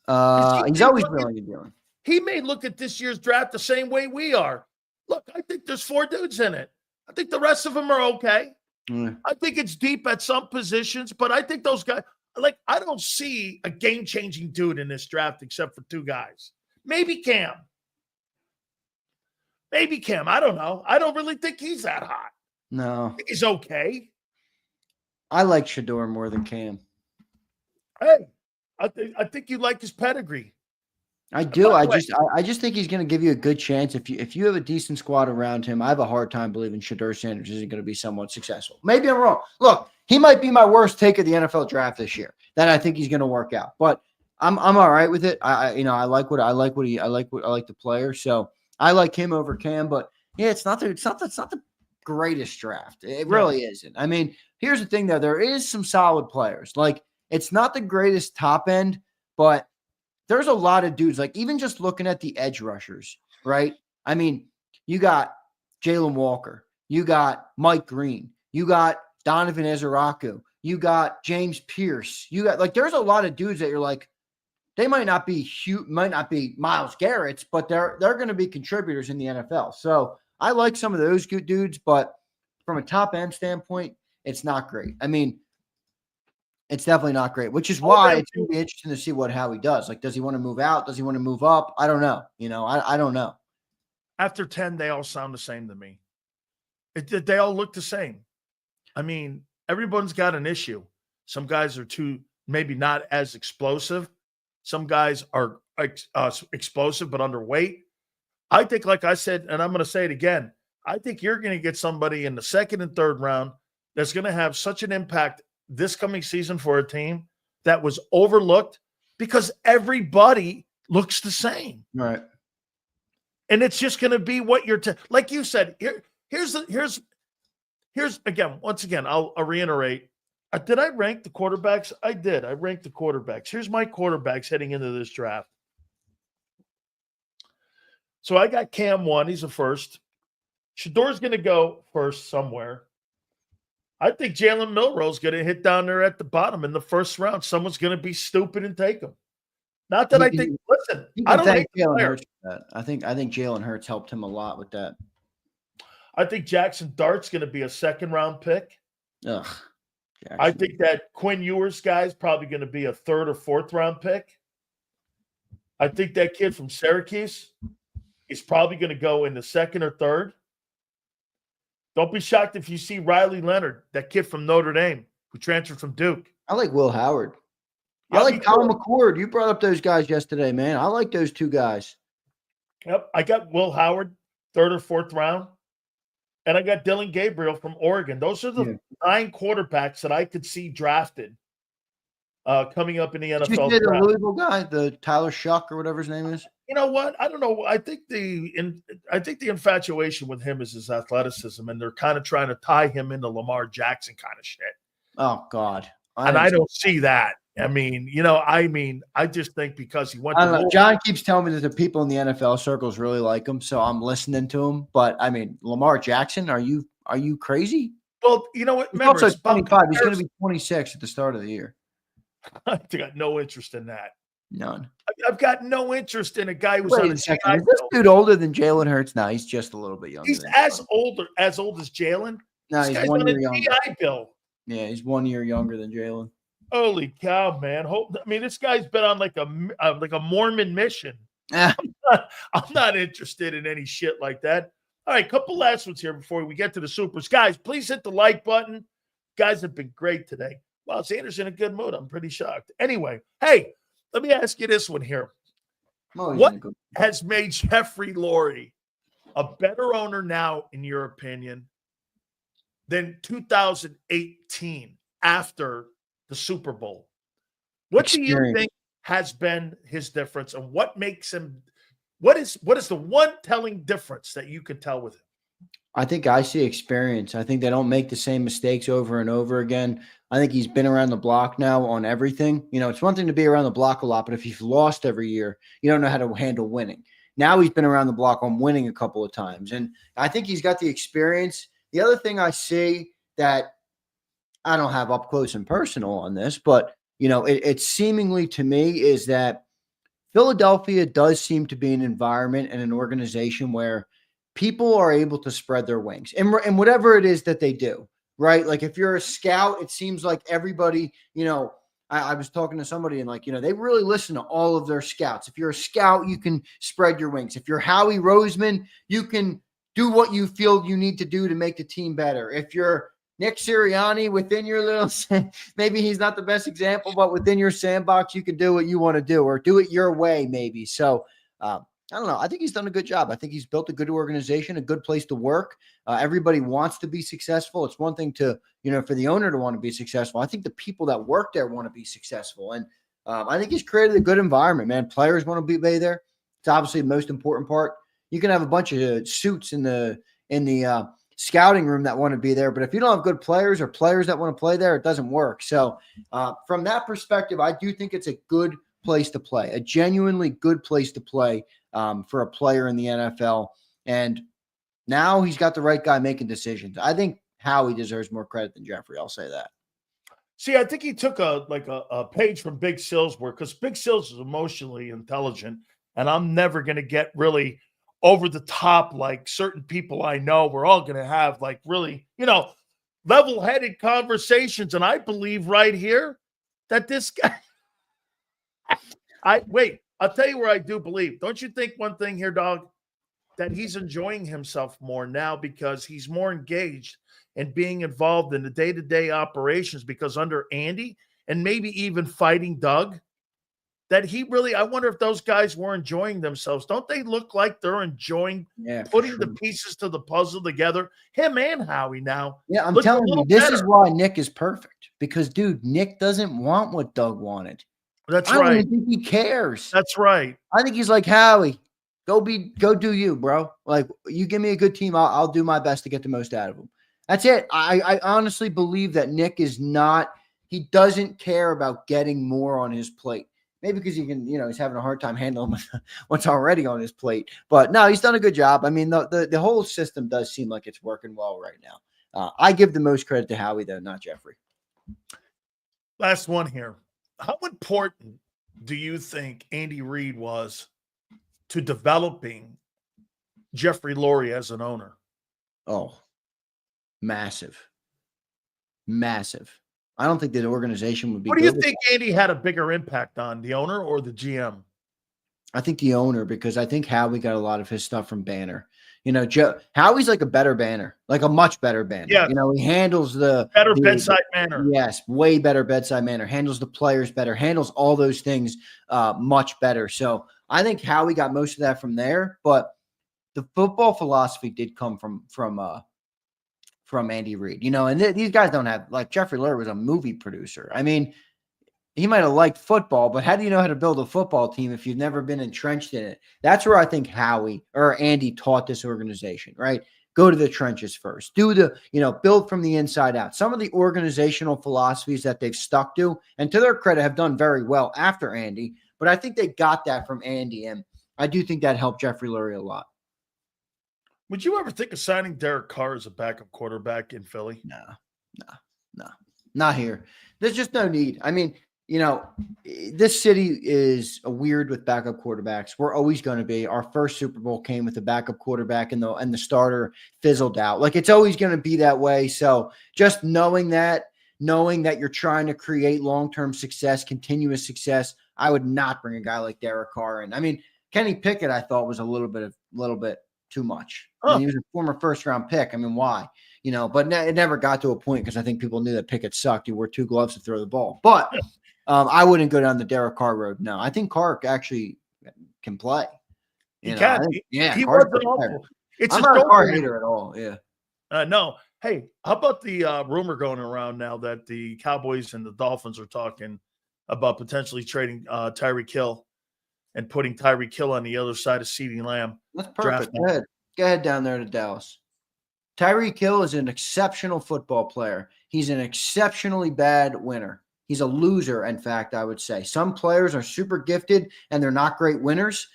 He's always wheeling and dealing. He may look at this year's draft the same way we are. Look, I think there's 4 dudes in it. I think the rest of them are okay. I think it's deep at some positions, but I think those guys, like, I don't see a game-changing dude in this draft except for 2 guys. Maybe Cam. I don't know. I don't really think he's that hot. No. I think he's okay. I like Shedeur more than Cam. Hey, I think you like his pedigree. I do. I just think he's going to give you a good chance. If you have a decent squad around him, I have a hard time believing Shedeur Sanders isn't going to be somewhat successful. Maybe I'm wrong. Look, he might be my worst take of the NFL draft this year. That I think he's going to work out. But I'm all right with it. I like the player. So I like him over Cam. But yeah, it's not the greatest draft. It really isn't. I mean, here's the thing though. There is some solid players. Like, it's not the greatest top end, but there's a lot of dudes, like even just looking at the edge rushers, right? I mean, you got Jalen Walker, you got Mike Green, you got Donovan Ezeraku, you got James Pierce, you got, like, there's a lot of dudes that you're like, they might not be huge, might not be Myles Garrett's, but they're going to be contributors in the NFL. So I like some of those good dudes, but from a top end standpoint, it's not great. I mean, it's definitely not great, which is why it's going to be interesting to see how he does. Like, does he want to move out? Does he want to move up? I don't know. I don't know. After 10, they all sound the same to me. They all look the same. I mean, everyone's got an issue. Some guys are maybe not as explosive. Some guys are explosive but underweight. I think, like I said, and I'm going to say it again, I think you're going to get somebody in the second and third round that's going to have such an impact this coming season for a team that was overlooked because everybody looks the same. Right. And it's just going to be what you're like you said, here's again, once again, I'll reiterate. Did I rank the quarterbacks? I did. I ranked the quarterbacks. Here's my quarterbacks heading into this draft. So I got Cam 1. He's a first. Shedeur's going to go first somewhere. I think Jalen Milroe's going to hit down there at the bottom in the first round. Someone's going to be stupid and take him. Not that I think. Listen, I don't hate Jalen Hurts for that. I think Jalen Hurts helped him a lot with that. I think Jackson Dart's going to be a second round pick. Ugh. Jackson. I think that Quinn Ewers guy is probably going to be a third or fourth round pick. I think that kid from Syracuse is probably going to go in the second or third. Don't be shocked if you see Riley Leonard, that kid from Notre Dame who transferred from Duke. I like Will Howard. I like Colin McCord. You brought up those guys yesterday, man. I like those 2 guys. Yep. I got Will Howard, third or fourth round. And I got Dylan Gabriel from Oregon. Those are the 9 quarterbacks that I could see drafted coming up in the NFL. You did the Louisville guy, the Tyler Shuck or whatever his name is. You know what? I don't know. I think the infatuation with him is his athleticism, and they're kind of trying to tie him into Lamar Jackson kind of shit. Oh God! I don't see that. I mean, I just think because he went. I don't know. John keeps telling me that the people in the NFL circles really like him, so I'm listening to him. But I mean, Lamar Jackson, are you crazy? Well, you know what? Remember, he's 25. He's going to be 26 at the start of the year. I got no interest in that. None. I've got no interest in a guy who's on a second. Is this dude older than Jalen Hurts? No, he's just a little bit younger. He's as old as Jalen. No, he's 1 year younger. GI Bill. Yeah, he's 1 year younger than Jalen. Holy cow, man! This guy's been on like a Mormon mission. Yeah. I'm not interested in any shit like that. All right, couple last ones here before we get to the supers. Guys, please hit the like button. Guys have been great today. Well, Xander's in a good mood. I'm pretty shocked. Anyway, hey, let me ask you this one here. What has made Jeffrey Lurie a better owner now, in your opinion, than 2018 after the Super Bowl? What do you think has been his difference, and what makes him what is the one telling difference that you could tell with him? I think I see experience. I think they don't make the same mistakes over and over again. I think he's been around the block now on everything. You know, it's one thing to be around the block a lot, but if you've lost every year, you don't know how to handle winning. Now he's been around the block on winning a couple of times, and I think he's got the experience. The other thing I see that I don't have up close and personal on this, but, you know, it's seemingly to me is that Philadelphia does seem to be an environment and an organization where people are able to spread their wings and whatever it is that they do, right? Like if you're a scout, it seems like everybody, you know, I was talking to somebody and like, you know, they really listen to all of their scouts. If you're a scout, you can spread your wings. If you're Howie Roseman, you can do what you feel you need to do to make the team better. If you're Nick Sirianni within your little, maybe he's not the best example, but within your sandbox, you can do what you want to do or do it your way, maybe. So I don't know. I think he's done a good job. I think he's built a good organization, a good place to work. Everybody wants to be successful. It's one thing to, you know, for the owner to want to be successful. I think the people that work there want to be successful. And I think he's created a good environment, man. Players want to be there. It's obviously the most important part. You can have a bunch of suits in the scouting room that want to be there, but if you don't have good players or players that want to play there, it doesn't work. So from that perspective, I do think it's a good place to play, a genuinely good place to play for a player in the NFL. And now he's got the right guy making decisions. I think Howie deserves more credit than Jeffrey. I'll say that. See, I think he took a page from Big Sil's work, because Big Sil's is emotionally intelligent, and I'm never going to get really over the top like certain people I know. We're all going to have like really, you know, level-headed conversations. And I believe right here that this guy, I'll tell you where I do believe. Don't you think one thing here, dog, that he's enjoying himself more now because he's more engaged in being involved in the day-to-day operations, because under Andy and maybe even fighting Doug, that he really, I wonder if those guys were enjoying themselves. Don't they look like they're enjoying putting the pieces to the puzzle together? Him and Howie now. Yeah, I'm telling you, this is why Nick is perfect. Because, dude, Nick doesn't want what Doug wanted. That's right. I don't even think he cares. That's right. I think he's like, Howie, go do you, bro. Like, you give me a good team, I'll do my best to get the most out of them. That's it. I honestly believe that Nick is not, he doesn't care about getting more on his plate. Maybe because he can, you know, he's having a hard time handling what's already on his plate. But no, he's done a good job. I mean, the whole system does seem like it's working well right now. I give the most credit to Howie, though, not Jeffrey. Last one here. How important do you think Andy Reid was to developing Jeffrey Lurie as an owner? Oh, massive. Massive. I don't think the organization would be. What do you think Andy had a bigger impact on, the owner or the GM? I think the owner, because I think Howie got a lot of his stuff from Banner. You know, Howie's like a better Banner, like a much better Banner. Yeah. You know, he handles the bedside manner. Yes, way better bedside manner. Handles the players better. Handles all those things much better. So I think Howie got most of that from there. But the football philosophy did come from Andy Reid, you know, and these guys don't have, like, Jeffrey Lurie was a movie producer. I mean, he might have liked football, but how do you know how to build a football team if you've never been entrenched in it? That's where I think Howie or Andy taught this organization, right? Go to the trenches first. Do the, you know, build from the inside out. Some of the organizational philosophies that they've stuck to, and to their credit, have done very well after Andy, but I think they got that from Andy, and I do think that helped Jeffrey Lurie a lot. Would you ever think of signing Derek Carr as a backup quarterback in Philly? No, not here. There's just no need. I mean, you know, this city is weird with backup quarterbacks. We're always going to be. Our first Super Bowl came with a backup quarterback, and the starter fizzled out. Like, it's always going to be that way. So just knowing that you're trying to create long-term success, continuous success, I would not bring a guy like Derek Carr in. I mean, Kenny Pickett, I thought, was a little bit too much. I Huh. mean, he was a former first-round pick. I mean, why? But it never got to a point because I think people knew that Pickett sucked. He wore 2 gloves to throw the ball. But I wouldn't go down the Derek Carr road. No, I think Carr actually can play. He can. He Carr's wasn't awful. I'm not a Carr hater at all. Yeah. No. Hey, how about the rumor going around now that the Cowboys and the Dolphins are talking about potentially trading Tyreek Hill and putting Tyreek Hill on the other side of CeeDee Lamb? That's perfect. Go ahead down there to Dallas. Tyreek Hill is an exceptional football player. He's an exceptionally bad winner. He's a loser, in fact, I would say. Some players are super gifted and they're not great winners.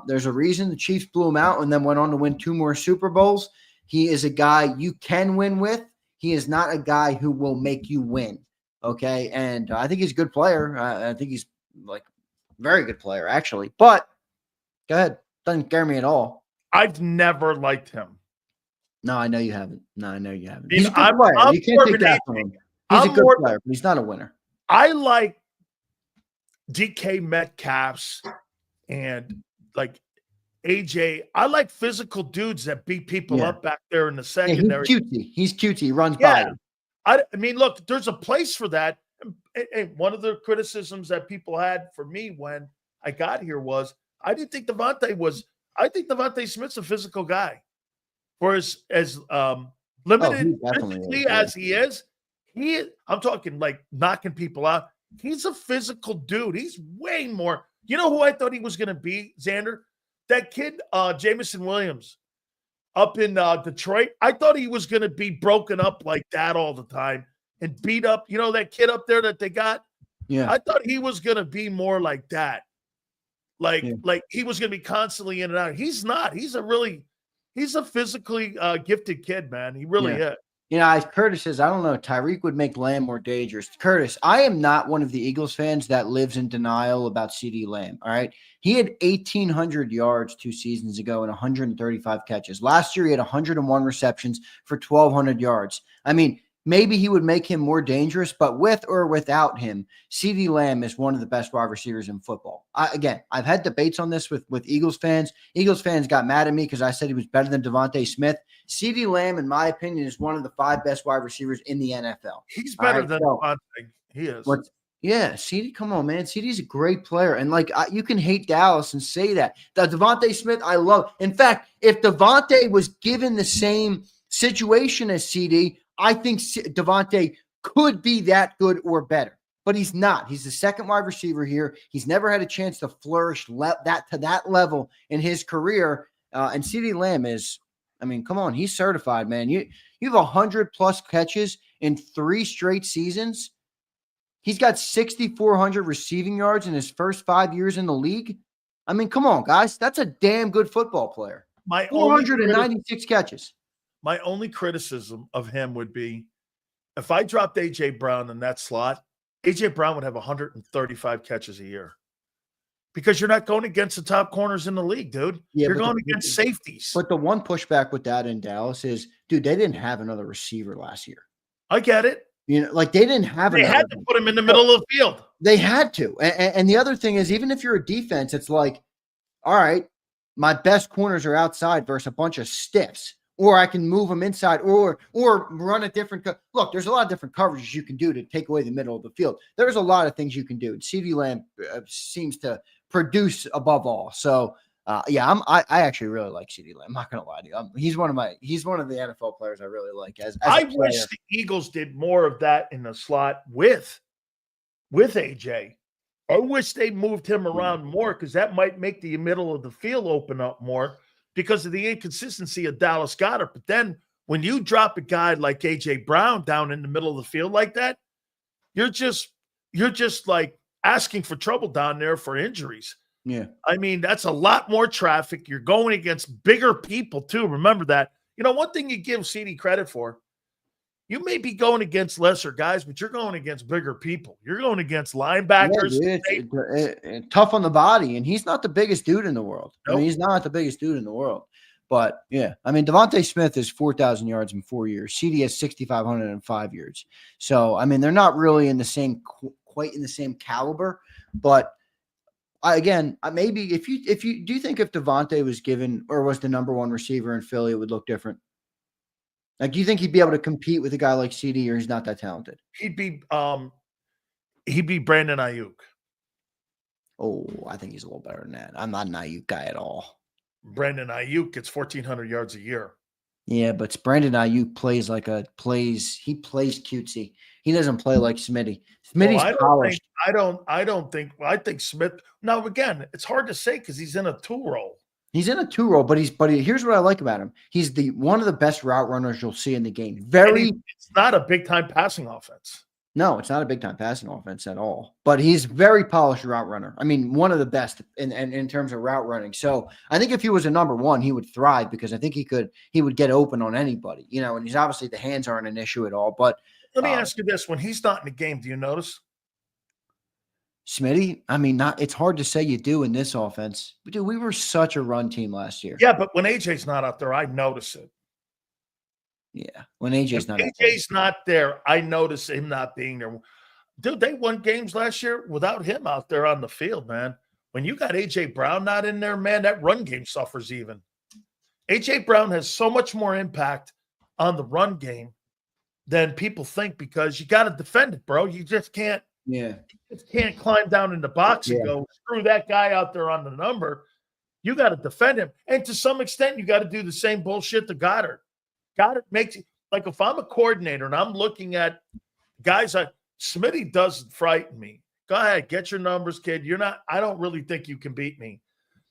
There's a reason the Chiefs blew him out and then went on to win 2 more Super Bowls. He is a guy you can win with. He is not a guy who will make you win. Okay. And I think he's a good player. I think he's like a very good player, actually. But go ahead. Doesn't scare me at all. I've never liked him. No, I know you haven't. He's a good I'm player. You can't take that from him. He's a good player, but he's not a winner. I like DK Metcalf's and like AJ. I like physical dudes that beat people up back there in the secondary. He's cutesy. He runs by you. I mean, look, there's a place for that. And one of the criticisms that people had for me when I got here was I didn't think I think Devontae Smith's a physical guy. For as limited physically as he is, I'm talking like knocking people out. He's a physical dude. He's way more. You know who I thought he was going to be, Xander? That kid, Jameson Williams, up in Detroit. I thought he was going to be broken up like that all the time and beat up. You know that kid up there that they got? Yeah. I thought he was going to be more like that. Like he was going to be constantly in and out. He's not. He's a physically gifted kid, man. He really is. As Curtis says, I don't know. Tyreek would make Lamb more dangerous. Curtis, I am not one of the Eagles fans that lives in denial about CeeDee Lamb. All right. He had 1,800 yards 2 seasons ago and 135 catches. Last year, he had 101 receptions for 1,200 yards. I mean, maybe he would make him more dangerous, but with or without him, CeeDee Lamb is one of the best wide receivers in football. I've had debates on this with Eagles fans. Eagles fans got mad at me because I said he was better than Devontae Smith. CeeDee Lamb, in my opinion, is one of the 5 best wide receivers in the NFL. He's better than Devontae. He is. Yeah, CeeDee, come on, man. CeeDee's a great player. And, you can hate Dallas and say that. The Devontae Smith, I love. In fact, if Devontae was given the same situation as CeeDee, I think Devontae could be that good or better, but he's not. He's the second wide receiver here. He's never had a chance to flourish to that level in his career. And CeeDee Lamb is, I mean, come on, he's certified, man. You have 100+ catches in 3 straight seasons. He's got 6,400 receiving yards in his first 5 years in the league. I mean, come on, guys. That's a damn good football player. 496 catches. My only criticism of him would be if I dropped A.J. Brown in that slot, A.J. Brown would have 135 catches a year because you're not going against the top corners in the league, dude. You're going against safeties. But the one pushback with that in Dallas is, dude, they didn't have another receiver last year. I get it. They didn't have They had to put him in the middle of the field. They had to. And the other thing is, even if you're a defense, it's like, all right, my best corners are outside versus a bunch of stiffs. Or I can move them inside or run a different look, there's a lot of different coverages you can do to take away the middle of the field. There's a lot of things you can do. And CeeDee Lamb seems to produce above all. So, I actually really like CeeDee Lamb. I'm not going to lie to you. He's one of the NFL players I really like. I wish the Eagles did more of that in the slot with AJ. I wish they moved him around more because that might make the middle of the field open up more. Because of the inconsistency of Dallas Goedert. But then when you drop a guy like A.J. Brown down in the middle of the field like that, you're just like asking for trouble down there for injuries. Yeah. I mean, that's a lot more traffic. You're going against bigger people too. Remember that. One thing you give CeeDee credit for, you may be going against lesser guys, but you're going against bigger people. You're going against linebackers. Yeah, it's tough on the body, and he's not the biggest dude in the world. Nope. I mean, he's not the biggest dude in the world. But, yeah, I mean, Devontae Smith is 4,000 yards in 4 years. CeeDee has 6,500 in 5 years. So, I mean, they're not really in the same – quite in the same caliber. But Maybe if you do you think if Devontae was given or was the number one receiver in Philly, it would look different? Like, do you think he'd be able to compete with a guy like CD, or he's not that talented? He'd be Brandon Ayuk. Oh, I think he's a little better than that. I'm not an Ayuk guy at all. Brandon Ayuk gets 1,400 yards a year. Yeah, but Brandon Ayuk plays he plays cutesy. He doesn't play like Smitty. Smitty's polished. I think Smith. Now, again, it's hard to say because he's in a two role. He's in a two role, but here's what I like about him. He's one of the best route runners you'll see in the game. It's not a big time passing offense. No, it's not a big time passing offense at all. But he's very polished route runner. I mean, one of the best in terms of route running. So I think if he was a number one, he would thrive because I think he would get open on anybody. And he's obviously the hands aren't an issue at all. But let me ask you this: when he's not in the game, do you notice? Smitty, I mean, it's hard to say you do in this offense. But dude, we were such a run team last year. Yeah, but when AJ's not out there, I notice it. Yeah, when AJ's not there, I notice him not being there. Dude, they won games last year without him out there on the field, man. When you got AJ Brown not in there, man, that run game suffers even. AJ Brown has so much more impact on the run game than people think because you got to defend it, bro. You just can't. Yeah. You just can't climb down in the box and go screw that guy out there on the number. You got to defend him. And to some extent, you got to do the same bullshit to Goddard. Goddard makes it like if I'm a coordinator and I'm looking at guys Smitty doesn't frighten me. Go ahead, get your numbers, kid. I don't really think you can beat me.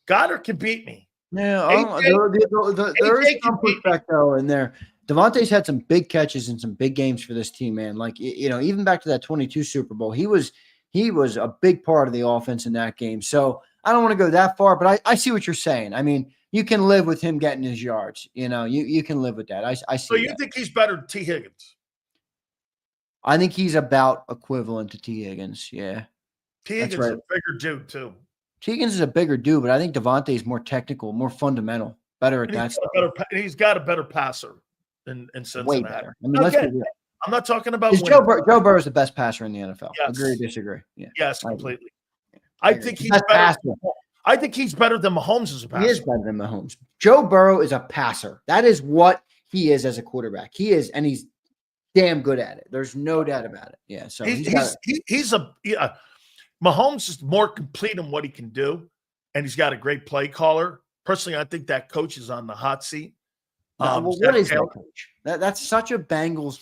Goddard can beat me. Yeah, there is some pushback though in there. Devontae's had some big catches and some big games for this team, man. Like, even back to that 22 Super Bowl, he was a big part of the offense in that game. So I don't want to go that far, but I see what you're saying. I mean, you can live with him getting his yards. You can live with that. I see. So you think he's better than T. Higgins? I think he's about equivalent to T. Higgins. Yeah. T. Higgins is a bigger dude too. T. Higgins is a bigger dude, but I think Devontae is more technical, more fundamental, better at that stuff. He's got a better passer in Cincinnati. Way better. I mean, I'm not talking about Joe Burrow is the best passer in the NFL. Yes. Agree or disagree? Yeah. Yes, completely. I think he's better. I think he's better than Mahomes as a passer. He is better than Mahomes. Joe Burrow is a passer. That is what he is as a quarterback. He is, and he's damn good at it. There's no doubt about it. Yeah. So Mahomes is more complete in what he can do, and he's got a great play caller. Personally, I think that coach is on the hot seat. What is that coach? That's such a Bengals.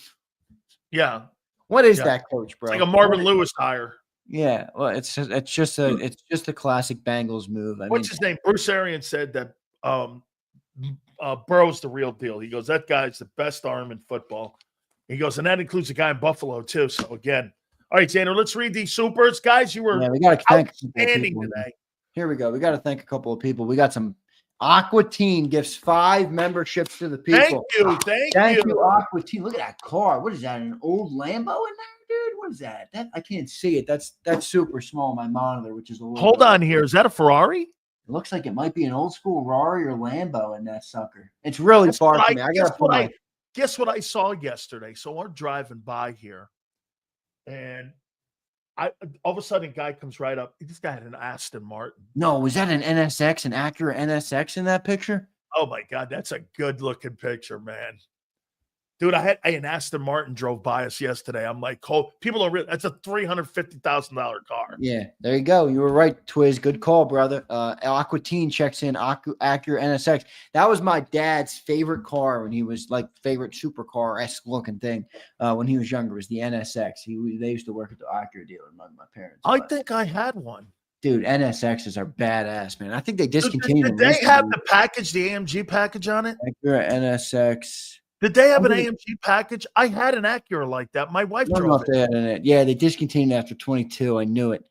Yeah. What is that coach, bro? It's like a Marvin Lewis hire. Yeah, well, it's just a classic Bengals move. What's his name? Bruce Arians said that Burrow's the real deal. He goes, that guy's the best arm in football. He goes, and that includes a guy in Buffalo too. So again, all right, Xander, let's read these supers, guys. You were we got to thank outstanding today. Here we go. We got to thank a couple of people. We got some Aqua Teen gifts 5 memberships to the people. Thank you, Aqua Teen. Look at that car. What is that? An old Lambo in there? Dude, what is that? I can't see it. That's super small on my monitor, which is a little. Hold on here. Is that a Ferrari? It looks like it might be an old school Rari or Lambo in that sucker. It's really far from me. Guess what I saw yesterday? So I'm driving by here, and all of a sudden, a guy comes right up. This guy had an Aston Martin. No, was that an NSX, an Acura NSX in that picture? Oh my God, that's a good looking picture, man. Dude, an Aston Martin drove by us yesterday. I'm like, people don't really. That's a $350,000 car. Yeah, there you go. You were right, Twiz. Good call, brother. Aqua Teen checks in. Acura NSX. That was my dad's favorite car when he was like favorite supercar-esque looking thing when he was younger. Was the NSX. They used to work at the Acura dealer. My parents. I think I had one. Dude, NSXs are badass, man. I think they discontinued them. Did they have the package, the AMG package on it? Acura NSX. Did they have an AMG package? I had an Acura like that. My wife drove it. They had it. Yeah, they discontinued after 22. I knew it.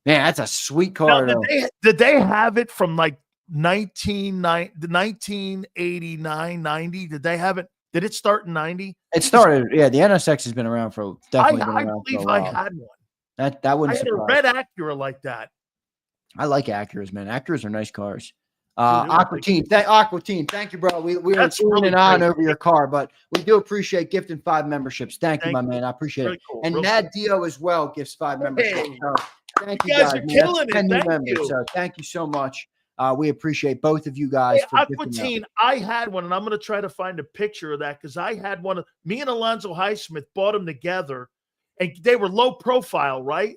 Man, that's a sweet car. Now, did they have it from like 1989, 90? Did they have it? Did it start in 90? It started. Yeah, the NSX has been around for definitely. I believe I had one. That wouldn't. I had a red Acura like that. I like Acuras, man. Acuras are nice cars. Aqua Teen, thank you, bro. We are really on over your car, but we do appreciate gifting 5 memberships. Thank you, my man. I appreciate it. Cool. And Nad Dio as well gifts 5 memberships. So Thank you, You guys guys. are Man. That's killing it. 10 new Thank members, you. so thank you so much. We appreciate both of you guys Hey, for Aqua gifting Teen, I had one, and I'm going to try to find a picture of that because I had one. Me and Alonzo Highsmith bought them together, and they were low profile, right?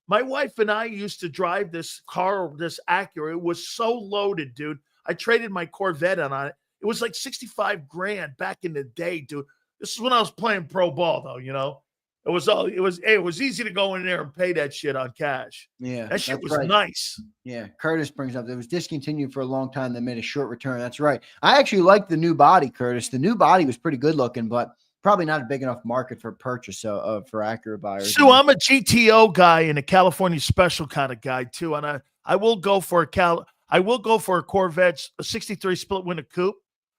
My wife and I used to drive this car, this Acura. It was so loaded, dude. I traded my Corvette on it. It was like 65 grand back in the day, dude. This is when I was playing pro ball, though, you know. It was easy to go in there and pay that shit on cash. Yeah, That shit that's was right. nice. Yeah, Curtis brings up it was discontinued for a long time. They made a short return. That's right. I actually like the new body, Curtis. The new body was pretty good looking, but probably not a big enough market for purchase. So for Acura buyers. So I'm a GTO guy and a California special kind of guy too, and I will go for a Corvette, a '63 split window coupe.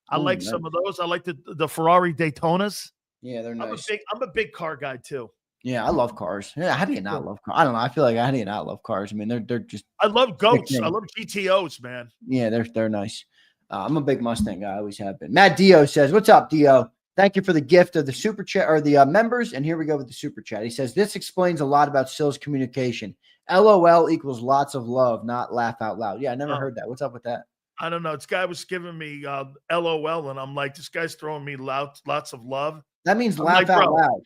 I like nice. some of those. I like the Ferrari Daytonas. Yeah, they're nice. I'm a big car guy too. Yeah, I love cars. Yeah, how do you not love cars? I don't know. I feel like how do you not love cars? I mean, they're just. I love goats. I love GTOs, man. Yeah, they're nice. I'm a big Mustang guy. I always have been. Matt Dio says, "What's up, Dio? Thank you for the gift of the super chat or the members." And here we go with the super chat. He says, "This explains a lot about Sills communication. LOL equals lots of love, not laugh out loud." Yeah, I never heard that. What's up with that? I don't know. This guy was giving me LOL, and I'm like, this guy's throwing me lots of love. That means laugh out loud.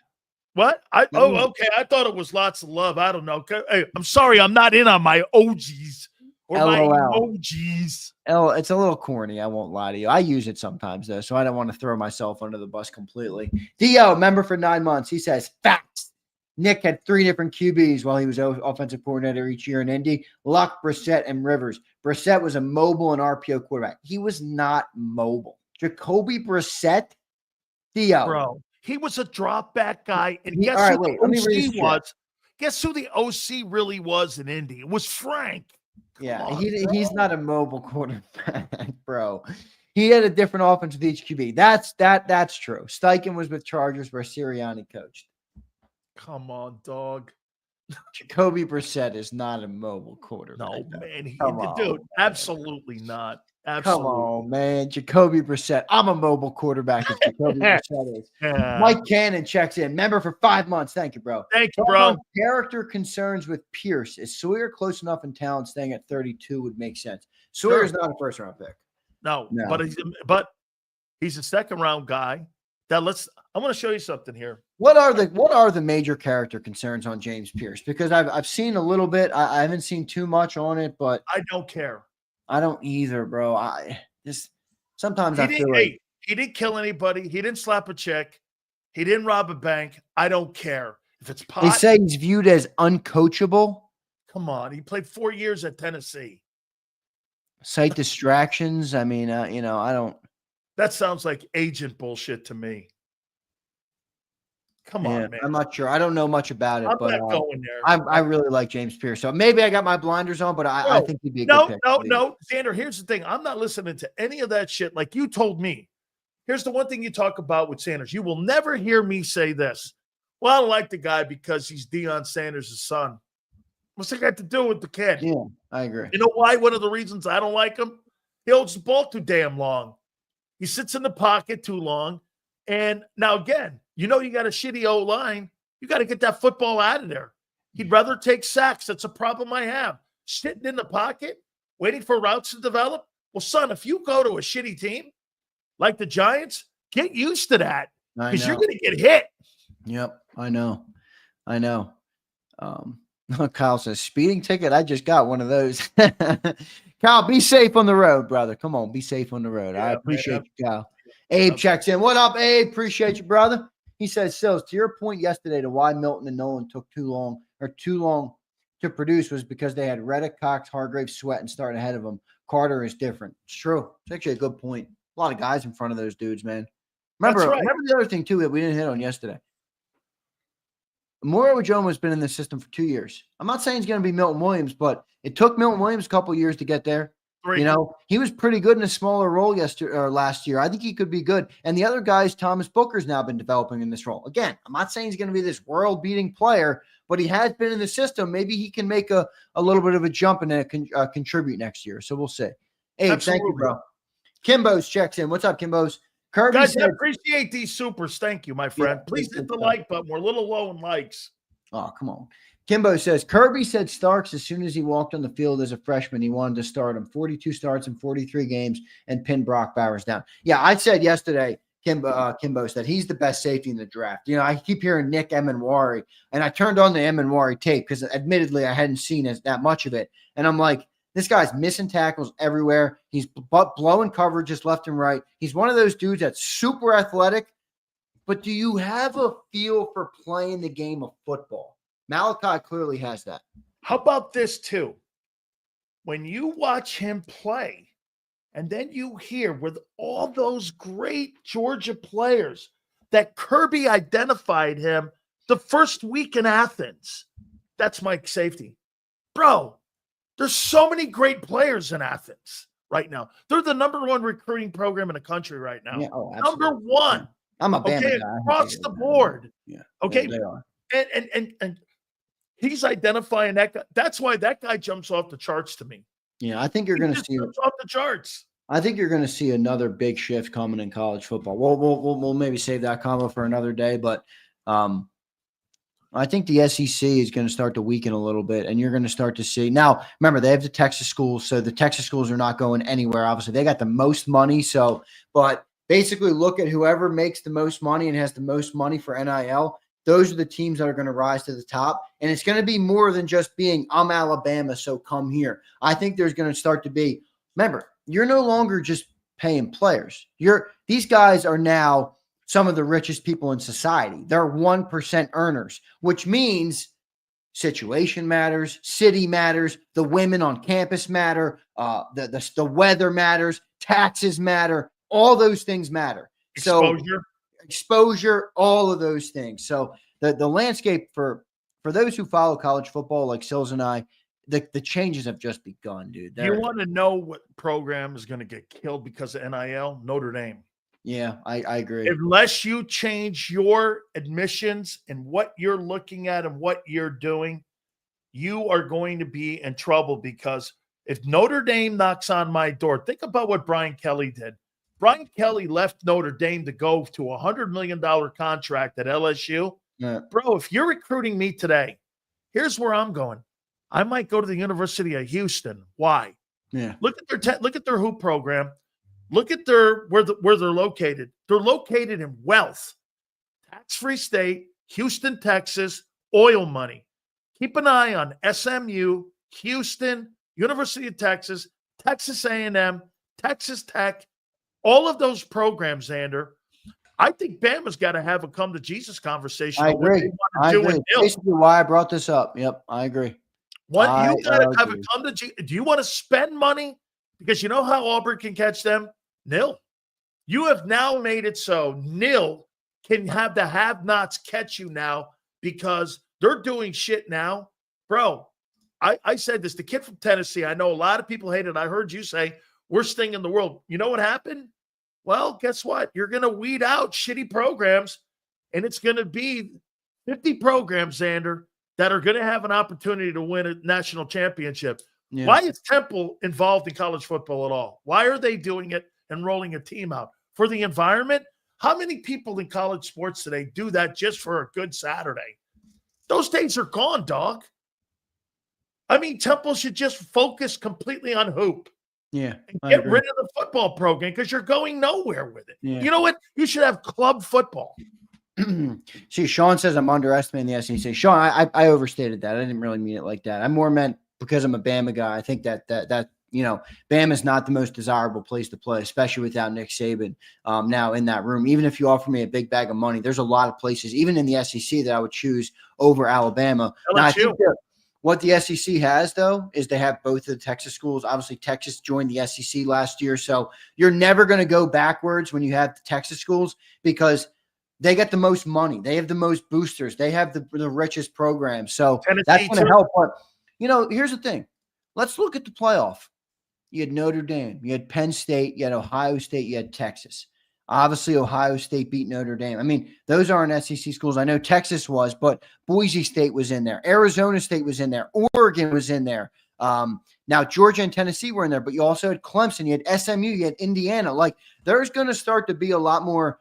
What? Okay. I thought it was lots of love. I don't know. Hey, I'm sorry. I'm not in on my OGs or my emojis. It's a little corny. I won't lie to you. I use it sometimes, though, so I don't want to throw myself under the bus completely. Dio, member for 9 months. He says, facts. Nick had 3 different QBs while he was offensive coordinator each year in Indy. Luck, Brissett, and Rivers. Brissett was a mobile and RPO quarterback. He was not mobile. Jacoby Brissett? Dio. Bro. He was a drop back guy, and guess who the OC was? Guess who the OC really was in Indy? It was Frank. He's not a mobile quarterback, bro. He had a different offense with each QB. That's true. Steichen was with Chargers where Sirianni coached. Come on, dog. Jacoby Brissett is not a mobile quarterback. No, man. Dude, absolutely not. Come Absolutely. on, man. Jacoby Brissett. I'm a mobile quarterback if Jacoby Brissett is. Yeah. Mike Cannon checks in. Member for 5 months. Thank you, bro. Thank you, bro. Character concerns with Pierce. Is Sawyer close enough in talent? Staying at 32 would make sense. Sawyer's not a first-round pick. No. But he's a second-round guy. I want to show you something here. What are the major character concerns on James Pierce? Because I've seen a little bit. I haven't seen too much on it, but I don't care. I don't either, bro. Sometimes I feel like he didn't kill anybody. He didn't slap a chick. He didn't rob a bank. I don't care if it's pot. They say he's viewed as uncoachable. Come on, he played 4 years at Tennessee. Sight distractions. I mean, I don't. That sounds like agent bullshit to me. Come on, man. I'm not sure. I don't know much about it, I'm but not going there. I really like James Pierce. So maybe I got my blinders on, but I think he'd be a good pick. No. Xander, here's the thing. I'm not listening to any of that shit like you told me. Here's the one thing you talk about with Sanders. You will never hear me say this. Well, I don't like the guy because he's Deion Sanders' son. What's that got to do with the kid? Yeah, I agree. You know why? One of the reasons I don't like him? He holds the ball too damn long. He sits in the pocket too long. And now, again, you got a shitty O-line. You got to get that football out of there. He'd rather take sacks. That's a problem I have. Sitting in the pocket, waiting for routes to develop. Well, son, if you go to a shitty team like the Giants, get used to that because you're going to get hit. Yep, I know. Kyle says, speeding ticket. I just got one of those. Kyle, be safe on the road, brother. Come on, be safe on the road. I appreciate you, Kyle. Abe checks in. What up, Abe? Appreciate you, brother. He says, Sills, to your point yesterday to why Milton and Nolan took too long to produce was because they had Reddick, Cox, Hargrave, Sweat, and starting ahead of them. Carter is different. It's true. It's actually a good point. A lot of guys in front of those dudes, man. Remember the other thing, too, that we didn't hit on yesterday. Mario Ujoma has been in this system for 2 years. I'm not saying he's going to be Milton Williams, but it took Milton Williams a couple years to get there. 3. He was pretty good in a smaller role last year. I think he could be good. And the other guys, Thomas Booker's now been developing in this role. Again, I'm not saying he's going to be this world-beating player, but he has been in the system. Maybe he can make a little bit of a jump and contribute next year. So we'll see. Hey, thank you, bro. Kimbo's checks in. What's up, Kimbo's? Kirby Guys, I appreciate these supers. Thank you, my friend. Yeah, please hit the like button. We're a little low in likes. Oh, come on. Kimbo says, Kirby said Starks as soon as he walked on the field as a freshman, he wanted to start him. 42 starts in 43 games and pin Brock Bowers down. Yeah, I said yesterday, Kimbo said he's the best safety in the draft. You know, I keep hearing Nick Emanwari, and I turned on the Emanwari tape because admittedly I hadn't seen that much of it. And I'm like, this guy's missing tackles everywhere. He's blowing coverages left and right. He's one of those dudes that's super athletic. But do you have a feel for playing the game of football? Malachi clearly has that. How about this, too? When you watch him play, and then you hear with all those great Georgia players that Kirby identified him the first week in Athens. That's Mike safety. Bro, there's so many great players in Athens right now. They're the number one recruiting program in the country right now. Yeah, number one. I'm a Bama guy. Across the board. Yeah. Okay. Yeah, they are. And he's identifying that guy. That's why that guy jumps off the charts to me. Yeah, I think you're going to see off the charts. I think you're going to see another big shift coming in college football. We'll maybe save that combo for another day, but I think the SEC is going to start to weaken a little bit, and you're going to start to see. Now, remember, they have the Texas schools, so the Texas schools are not going anywhere. Obviously, they got the most money, but basically look at whoever makes the most money and has the most money for NIL. Those are the teams that are going to rise to the top. And it's going to be more than just being, I'm Alabama, so come here. I think there's going to start to be, remember, you're no longer just paying players. These guys are now some of the richest people in society. They're 1% earners, which means situation matters, city matters, the women on campus matter, the weather matters, taxes matter, all those things matter. Exposure, all of those things. So the landscape for those who follow college football, like Sills and I, the changes have just begun, dude. You want to know what program is going to get killed because of NIL? Notre Dame. Yeah, I agree. Unless you change your admissions and what you're looking at and what you're doing, you are going to be in trouble, because if Notre Dame knocks on my door, think about what Brian Kelly did. Brian Kelly left Notre Dame to go to a $100 million contract at LSU. Yeah. Bro, if you're recruiting me today, here's where I'm going. I might go to the University of Houston. Why? Yeah. Look at their hoop program. Look at where they're located. They're located in wealth. Tax-free state, Houston, Texas, oil money. Keep an eye on SMU, Houston, University of Texas, Texas A&M, Texas Tech, all of those programs, Xander. I think Bama's got to have a come to Jesus conversation. I agree. Basically why I brought this up. Yep, I agree. You got to have a come to Jesus. Do you want to spend money? Because you know how Auburn can catch them? Nil. You have now made it so nil can have the have-nots catch you now, because they're doing shit now. Bro, I said this. The kid from Tennessee, I know a lot of people hate it. I heard you say, worst thing in the world. You know what happened? Well, guess what? You're going to weed out shitty programs, and it's going to be 50 programs, Xander, that are going to have an opportunity to win a national championship. Yeah. Why is Temple involved in college football at all? Why are they doing it and rolling a team out? For the environment? How many people in college sports today do that just for a good Saturday? Those days are gone, dog. I mean, Temple should just focus completely on hoop. Yeah. And get rid of the football program, because you're going nowhere with it. Yeah. You know what? You should have club football. See, Sean says I'm underestimating the SEC. Sean, I overstated that. I didn't really mean it like that. I more meant because I'm a Bama guy. I think that Bama is not the most desirable place to play, especially without Nick Saban now in that room. Even if you offer me a big bag of money, there's a lot of places, even in the SEC, that I would choose over Alabama. Now, I think what the SEC has, though, is they have both of the Texas schools. Obviously, Texas joined the SEC last year, so you're never going to go backwards when you have the Texas schools, because they get the most money. They have the most boosters. They have the richest programs. So Tennessee, that's going to help. But, here's the thing. Let's look at the playoff. You had Notre Dame. You had Penn State. You had Ohio State. You had Texas. Obviously, Ohio State beat Notre Dame. I mean, those aren't SEC schools. I know Texas was, but Boise State was in there. Arizona State was in there. Oregon was in there. Now, Georgia and Tennessee were in there, but you also had Clemson. You had SMU. You had Indiana. Like, there's going to start to be a lot more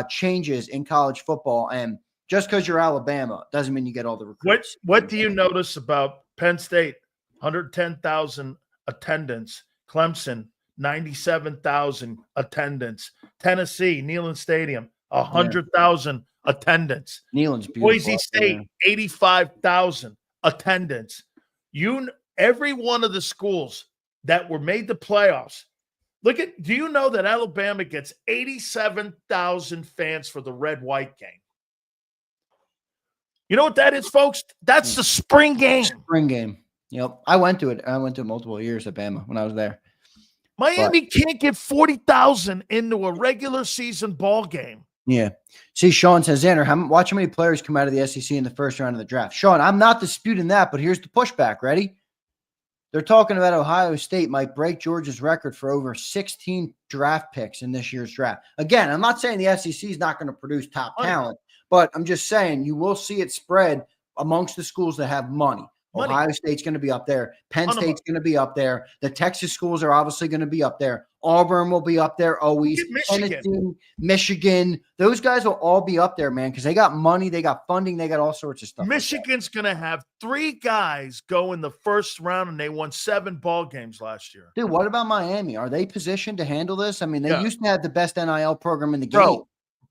changes in college football. And Just because you're Alabama doesn't mean you get all the recruits. What do you notice about Penn State? 110,000 attendance. Clemson, 97,000 attendance. Tennessee, Neyland Stadium, 100,000 attendance. Neyland's beautiful. Boise State, 85,000 attendance. Every one of the schools that were made the playoffs. Do you know that Alabama gets 87,000 fans for the red-white game? You know what that is, folks? That's the spring game. Spring game. Yep. I went to it. I went to it multiple years at Bama when I was there. Miami can't get 40,000 into a regular season ball game. Yeah. See, Sean says, Xander, watch how many players come out of the SEC in the first round of the draft. Sean, I'm not disputing that, but here's the pushback. Ready? They're talking about Ohio State might break Georgia's record for over 16 draft picks in this year's draft. Again, I'm not saying the SEC is not going to produce top talent, but I'm just saying you will see it spread amongst the schools that have money. Ohio State's going to be up there. Penn State's going to be up there. The Texas schools are obviously going to be up there. Auburn will be up there always. Tennessee, Michigan. Those guys will all be up there, man, because they got money, they got funding, they got all sorts of stuff. Michigan's going to have 3 guys go in the first round, and they won 7 ball games last year. Dude, what about Miami? Are they positioned to handle this? I mean, they used to have the best NIL program in the game. Bro,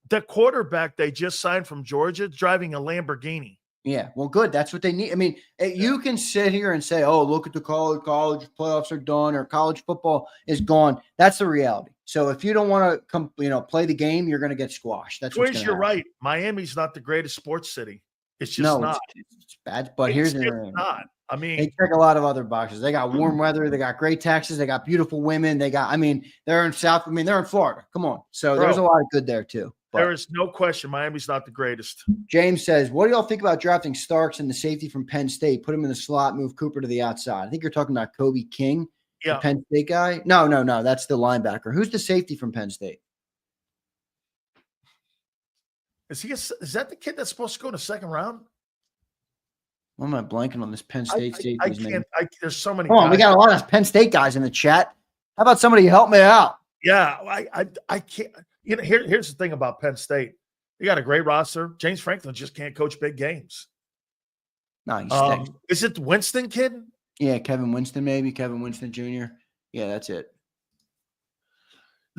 the quarterback they just signed from Georgia driving a Lamborghini. Yeah, well, good. That's what they need. I mean, you can sit here and say, oh, look at the college playoffs are done or college football is gone. That's the reality. So if you don't want to play the game, you're going to get squashed. That's what's you're right. Miami's not the greatest sports city. It's just not. It's bad. But here's not. I mean, they check a lot of other boxes. They got warm weather. They got great taxes. They got beautiful women. They're in they're in Florida. Come on. So there's a lot of good there too. But there is no question Miami's not the greatest. James says, what do y'all think about drafting Starks and the safety from Penn State? Put him in the slot, move Cooper to the outside. I think you're talking about Kobe King, the Penn State guy. No. That's the linebacker. Who's the safety from Penn State? Is that the kid that's supposed to go in the second round? Why am I blanking on this Penn State safety's name? There's so many. Come on, we got a lot of Penn State guys in the chat. How about somebody help me out? Yeah, I can't. Here's the thing about Penn State. You got a great roster. James Franklin just can't coach big games. No, he's is it the Winston kid? Yeah, Kevin Winston, maybe. Kevin Winston Jr. Yeah, that's it.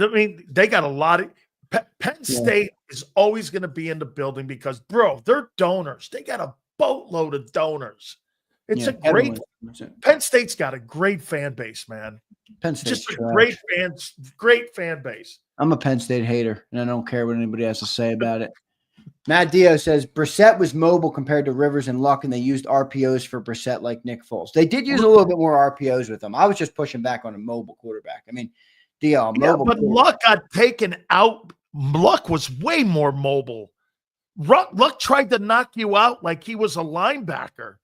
I mean, they got a lot of Penn State is always going to be in the building because, bro, they're donors. They got a boatload of donors. It's a great Penn State's got a great fan base, man. Penn State's just a great fan base. I'm a Penn State hater, and I don't care what anybody has to say about it. Matt Dio says Brissett was mobile compared to Rivers and Luck, and they used RPOs for Brissett like Nick Foles. They did use a little bit more RPOs with them. I was just pushing back on a mobile quarterback. I mean, Dio, mobile. But Luck got taken out. Luck was way more mobile. Luck tried to knock you out like he was a linebacker.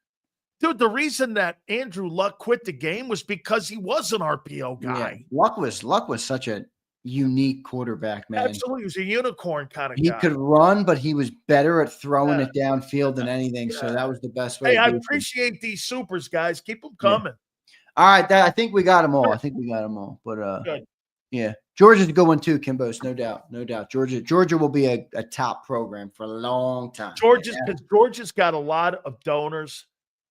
Dude, the reason that Andrew Luck quit the game was because he was an RPO guy. Yeah. Luck was such a unique quarterback, man. Absolutely. He was a unicorn kind of guy. He could run, but he was better at throwing it downfield than anything. So that was the best way. Hey, I appreciate these supers, guys. Keep them coming. Yeah. All right. I think we got them all. But yeah. Georgia's a good one too, Kimbos. No doubt. Georgia will be a top program for a long time. Georgia's got a lot of donors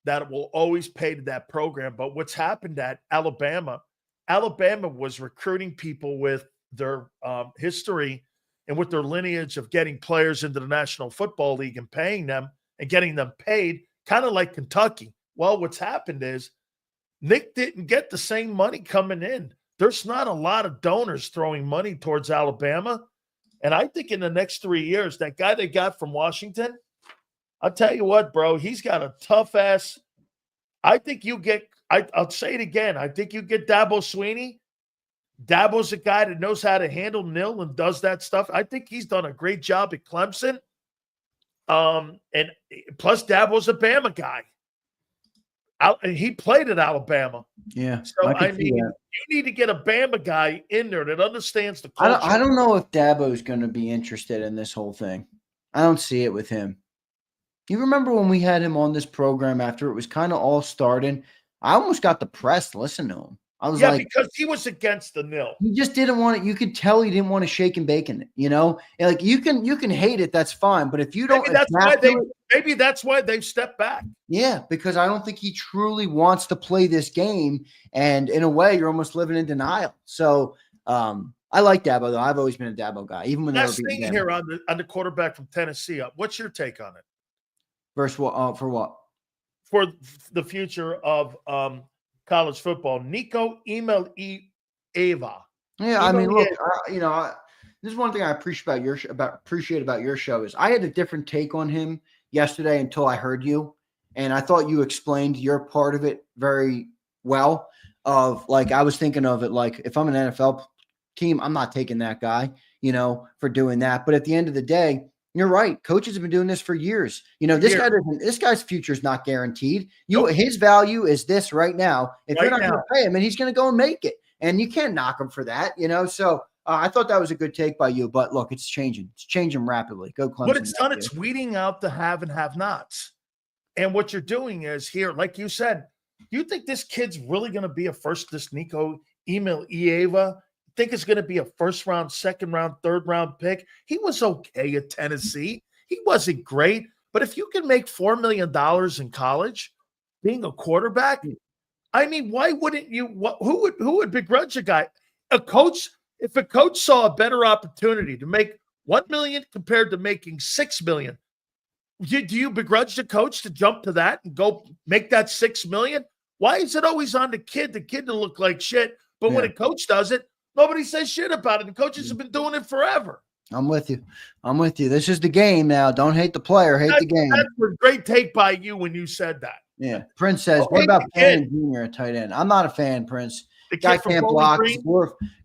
that will always pay to that program. But what's happened at Alabama was recruiting people with their history and with their lineage of getting players into the National Football League and paying them and getting them paid, kind of like Kentucky. Well, what's happened is Nick didn't get the same money coming in. There's not a lot of donors throwing money towards Alabama. And I think in the next 3 years, that guy they got from Washington, I'll tell you what, bro, he's got a tough ass. I think I'll say it again. I think you get Dabo Swinney. Dabo's a guy that knows how to handle nil and does that stuff. I think he's done a great job at Clemson. And plus Dabo's a Bama guy. And he played at Alabama. Yeah. So, I mean, you need to get a Bama guy in there that understands the culture. I don't know if Dabo's going to be interested in this whole thing. I don't see it with him. You remember when we had him on this program after it was kind of all starting? I almost got depressed listening to him. I was Yeah, like, because he was against the nil. he just didn't want it. You could tell he didn't want to shake and bake in it, you know? And like you can hate it, that's fine. But if you don't Maybe that's why they've stepped back. yeah, because I don't think he truly wants to play this game. And in a way, you're almost living in denial. So I like Dabo, though. I've always been a Dabo guy, even when they were Last beating thing here on the quarterback from Tennessee. What's your take on it? Versus what? For what? For the future of college football. Nico Eva. Yeah, I mean, look, this is one thing I appreciate about your show is I had a different take on him yesterday until I heard you, and I thought you explained your part of it very well. Of like, I was thinking of it like, if I'm an NFL team, I'm not taking that guy, for doing that. But at the end of the day, you're right. Coaches have been doing this for years. This guy's future is not guaranteed. His value is this right now. If you're not going to pay him, and he's going to go and make it, and you can't knock him for that. So I thought that was a good take by you. But look, it's changing. It's changing rapidly. Go Clemson. What it's done, it's weeding out the have and have-nots. And what you're doing is here, like you said, you think this kid's really going to be this Nico Eva? Think it's going to be a first round, second round, third round pick? He was okay at Tennessee. He wasn't great. But if you can make $4 million in college being a quarterback, I mean, why wouldn't you? Who would begrudge a guy? If a coach saw a better opportunity to make $1 million compared to making $6 million, do you begrudge the coach to jump to that and go make that $6 million? Why is it always on the kid to look like shit? But when a coach does it, nobody says shit about it. The coaches have been doing it forever. I'm with you. This is the game now. Don't hate the player. Hate the game. That's a great take by you when you said that. Yeah. Prince says, what about Fannin Jr. at tight end? I'm not a fan, Prince. The guy can't block.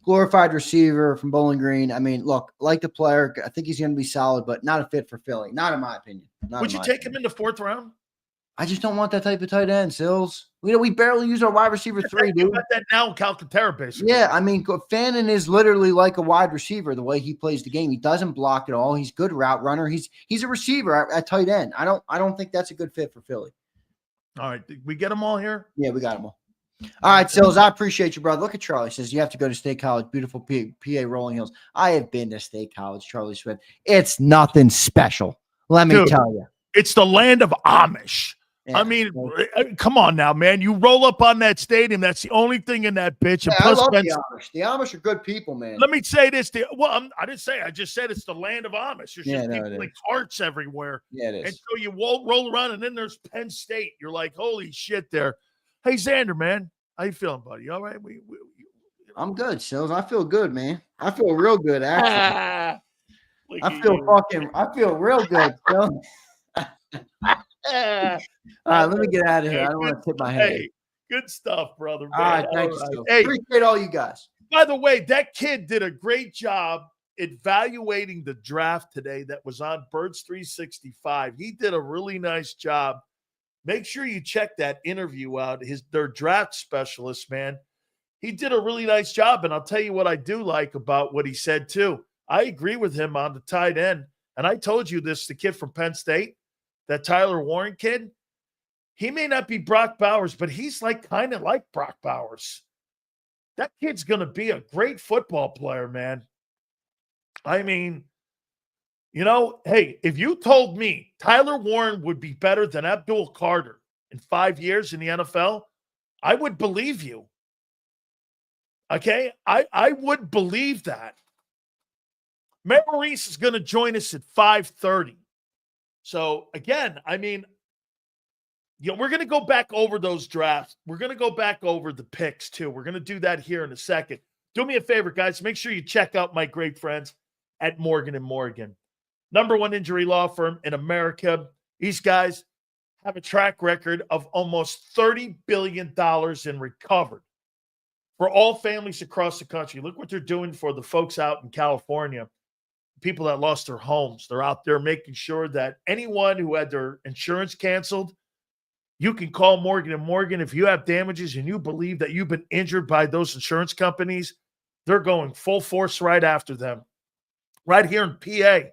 Glorified receiver from Bowling Green. I mean, look, like the player. I think he's going to be solid, but not a fit for Philly. Not in my opinion. Would you take him in the fourth round? I just don't want that type of tight end, Sills. We barely use our wide receiver 3, dude. Got that now in Calcaterra, basically. Yeah, I mean, Fannin is literally like a wide receiver the way he plays the game. He doesn't block at all. He's a good route runner. He's a receiver at tight end. I don't think that's a good fit for Philly. All right, we get them all here? Yeah, we got them all. All right, Sills, I appreciate you, brother. Look at Charlie. Says you have to go to State College, beautiful PA Rolling Hills. I have been to State College, Charlie Swift. It's nothing special. Let me tell you. It's the land of Amish. Yeah, I mean, come on now, man. You roll up on that stadium. That's the only thing in that bitch. Yeah, I love the Amish. The Amish are good people, man. Let me say this. I didn't say. I just said it's the land of Amish. There's just people like carts everywhere. Yeah, it is. And so you roll around, and then there's Penn State. You're like, holy shit there. Hey, Xander, man. How you feeling, buddy? You all right? I'm good, Sills. I feel good, man. I feel real good, actually. I feel real good, Sills. All right, let me get out of here. I don't want to tip my head. Hey, good stuff, brother. Man. All right, thanks. Hey, appreciate all you guys. By the way, that kid did a great job evaluating the draft today that was on Birds 365. He did a really nice job. Make sure you check that interview out. Their draft specialist, man. He did a really nice job, and I'll tell you what I do like about what he said, too. I agree with him on the tight end, and I told you this, the kid from Penn State, that Tyler Warren kid, he may not be Brock Bowers, but he's kind of like Brock Bowers. That kid's going to be a great football player, man. I mean, hey, if you told me Tyler Warren would be better than Abdul Carter in 5 years in the NFL, I would believe you. Okay? I would believe that. Matt Maurice is going to join us at 5:30. So, again, I mean, we're going to go back over those drafts. We're going to go back over the picks, too. We're going to do that here in a second. Do me a favor, guys. Make sure you check out my great friends at Morgan & Morgan. #1 injury law firm in America. These guys have a track record of almost $30 billion in recovered for all families across the country. Look what they're doing for the folks out in California. People that lost their homes. They're out there making sure that anyone who had their insurance canceled, you can call Morgan & Morgan. If you have damages and you believe that you've been injured by those insurance companies, they're going full force right after them. Right here in PA,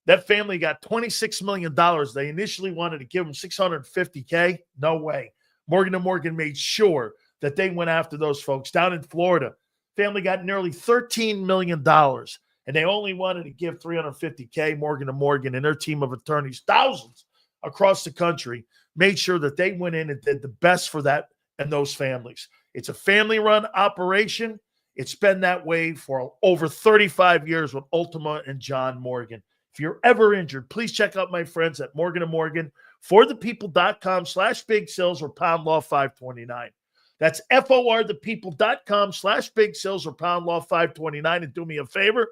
that family got $26 million. They initially wanted to give them $650K. No way. Morgan & Morgan made sure that they went after those folks. Down in Florida, family got nearly $13 million, and they only wanted to give $350K. Morgan & Morgan and their team of attorneys, thousands across the country, made sure that they went in and did the best for that and those families. It's a family-run operation. It's been that way for over 35 years with Ultima and John Morgan. If you're ever injured, please check out my friends at Morgan & Morgan, forthepeople.com/big sales or pound law 529. That's forthepeople.com/big sales or pound law 529. And do me a favor,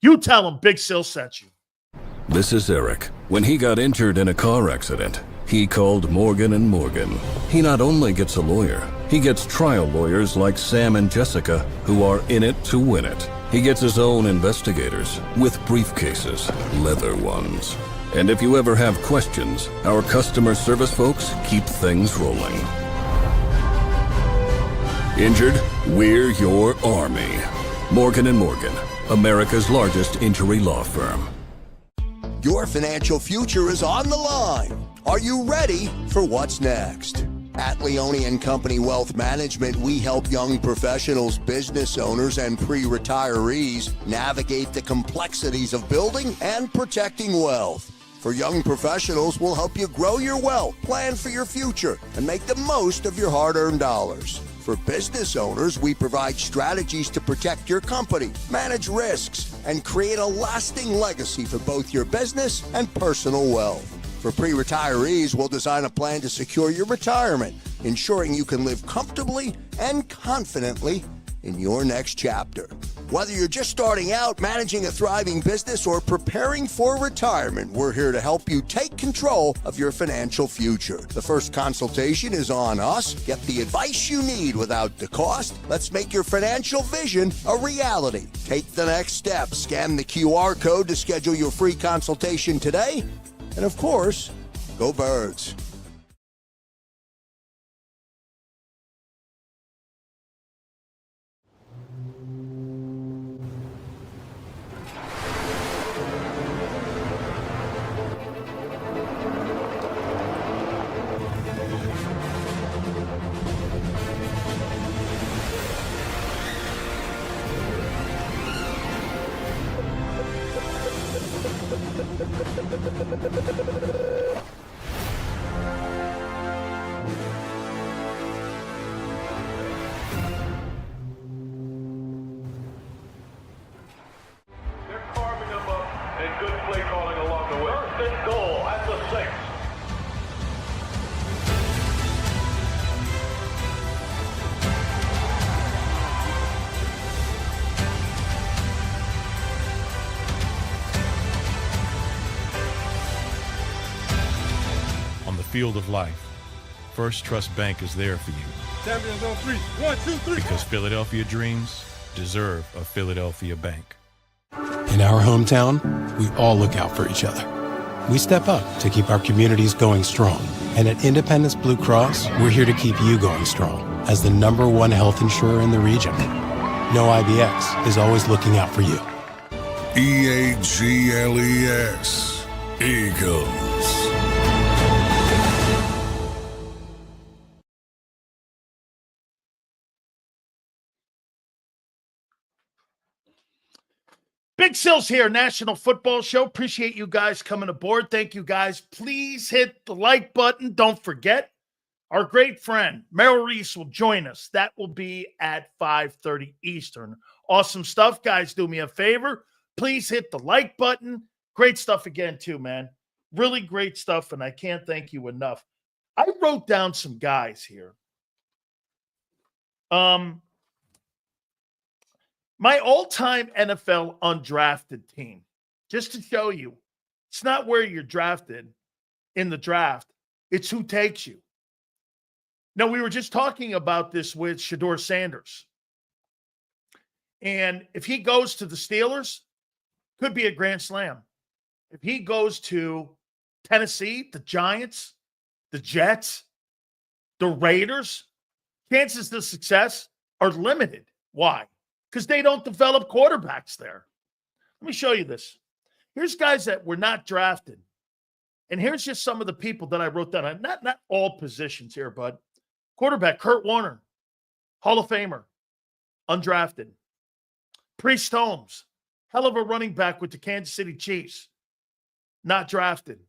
you tell them Big Sil sent you. This is Eric. When he got injured in a car accident, he called Morgan & Morgan. He not only gets a lawyer, he gets trial lawyers like Sam and Jessica, who are in it to win it. He gets his own investigators with briefcases, leather ones. And if you ever have questions, our customer service folks keep things rolling. Injured? We're your army. Morgan & Morgan, America's largest injury law firm. Your financial future is on the line. Are you ready for what's next? At Leone & Company Wealth Management, we help young professionals, business owners, and pre-retirees navigate the complexities of building and protecting wealth. For young professionals, we'll help you grow your wealth, plan for your future, and make the most of your hard-earned dollars. For business owners, we provide strategies to protect your company, manage risks, and create a lasting legacy for both your business and personal wealth. For pre-retirees, we'll design a plan to secure your retirement, ensuring you can live comfortably and confidently in your next chapter. Whether you're just starting out, managing a thriving business, or preparing for retirement, we're here to help you take control of your financial future. The first consultation is on us. Get the advice you need without the cost. Let's make your financial vision a reality. Take the next step. Scan the QR code to schedule your free consultation today. And of course, go Birds. Field of life, First Trust Bank is there for you. Champions on three. 1, 2, 3. Because Philadelphia dreams deserve a Philadelphia bank. In our hometown, we all look out for each other. We step up to keep our communities going strong. And at Independence Blue Cross, we're here to keep you going strong as the #1 health insurer in the region. No IBX is always looking out for you. EAGLES. Eagles. Big Sil's here, National Football Show. Appreciate you guys coming aboard. Thank you guys. Please hit the like button. Don't forget, our great friend, Merrill Reese, will join us. That will be at 5:30 Eastern. Awesome stuff. Guys, do me a favor. Please hit the like button. Great stuff again, too, man. Really great stuff, and I can't thank you enough. I wrote down some guys here. My all-time NFL undrafted team, just to show you, it's not where you're drafted in the draft. It's who takes you. Now, we were just talking about this with Shedeur Sanders. And if he goes to the Steelers, could be a grand slam. If he goes to Tennessee, the Giants, the Jets, the Raiders, chances of success are limited. Why? Because they don't develop quarterbacks there. Let me show you this. Here's guys that were not drafted. And here's just some of the people that I wrote down. Not all positions here, but quarterback, Kurt Warner. Hall of Famer, undrafted. Priest Holmes, hell of a running back with the Kansas City Chiefs, not drafted.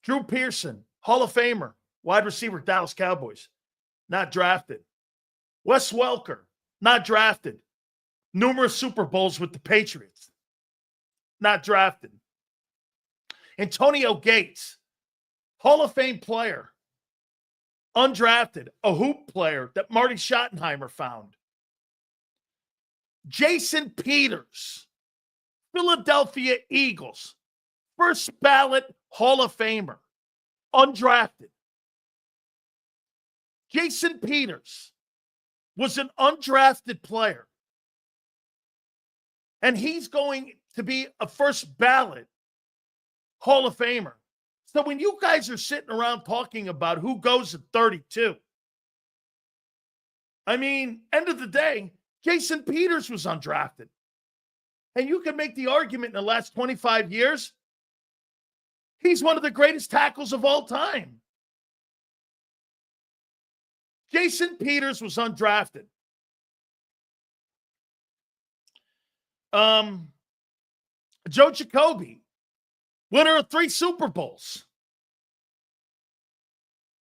Drew Pearson, Hall of Famer, wide receiver, Dallas Cowboys, not drafted. Wes Welker, not drafted. Numerous Super Bowls with the Patriots, not drafted. Antonio Gates, Hall of Fame player, undrafted, a hoop player that Marty Schottenheimer found. Jason Peters, Philadelphia Eagles, first ballot Hall of Famer, undrafted. Jason Peters was an undrafted player, and he's going to be a first ballot Hall of Famer. So when you guys are sitting around talking about who goes at 32, I mean, end of the day, Jason Peters was undrafted. And you can make the argument in the last 25 years, he's one of the greatest tackles of all time. Jason Peters was undrafted. Joe Jacoby, winner of 3 Super Bowls.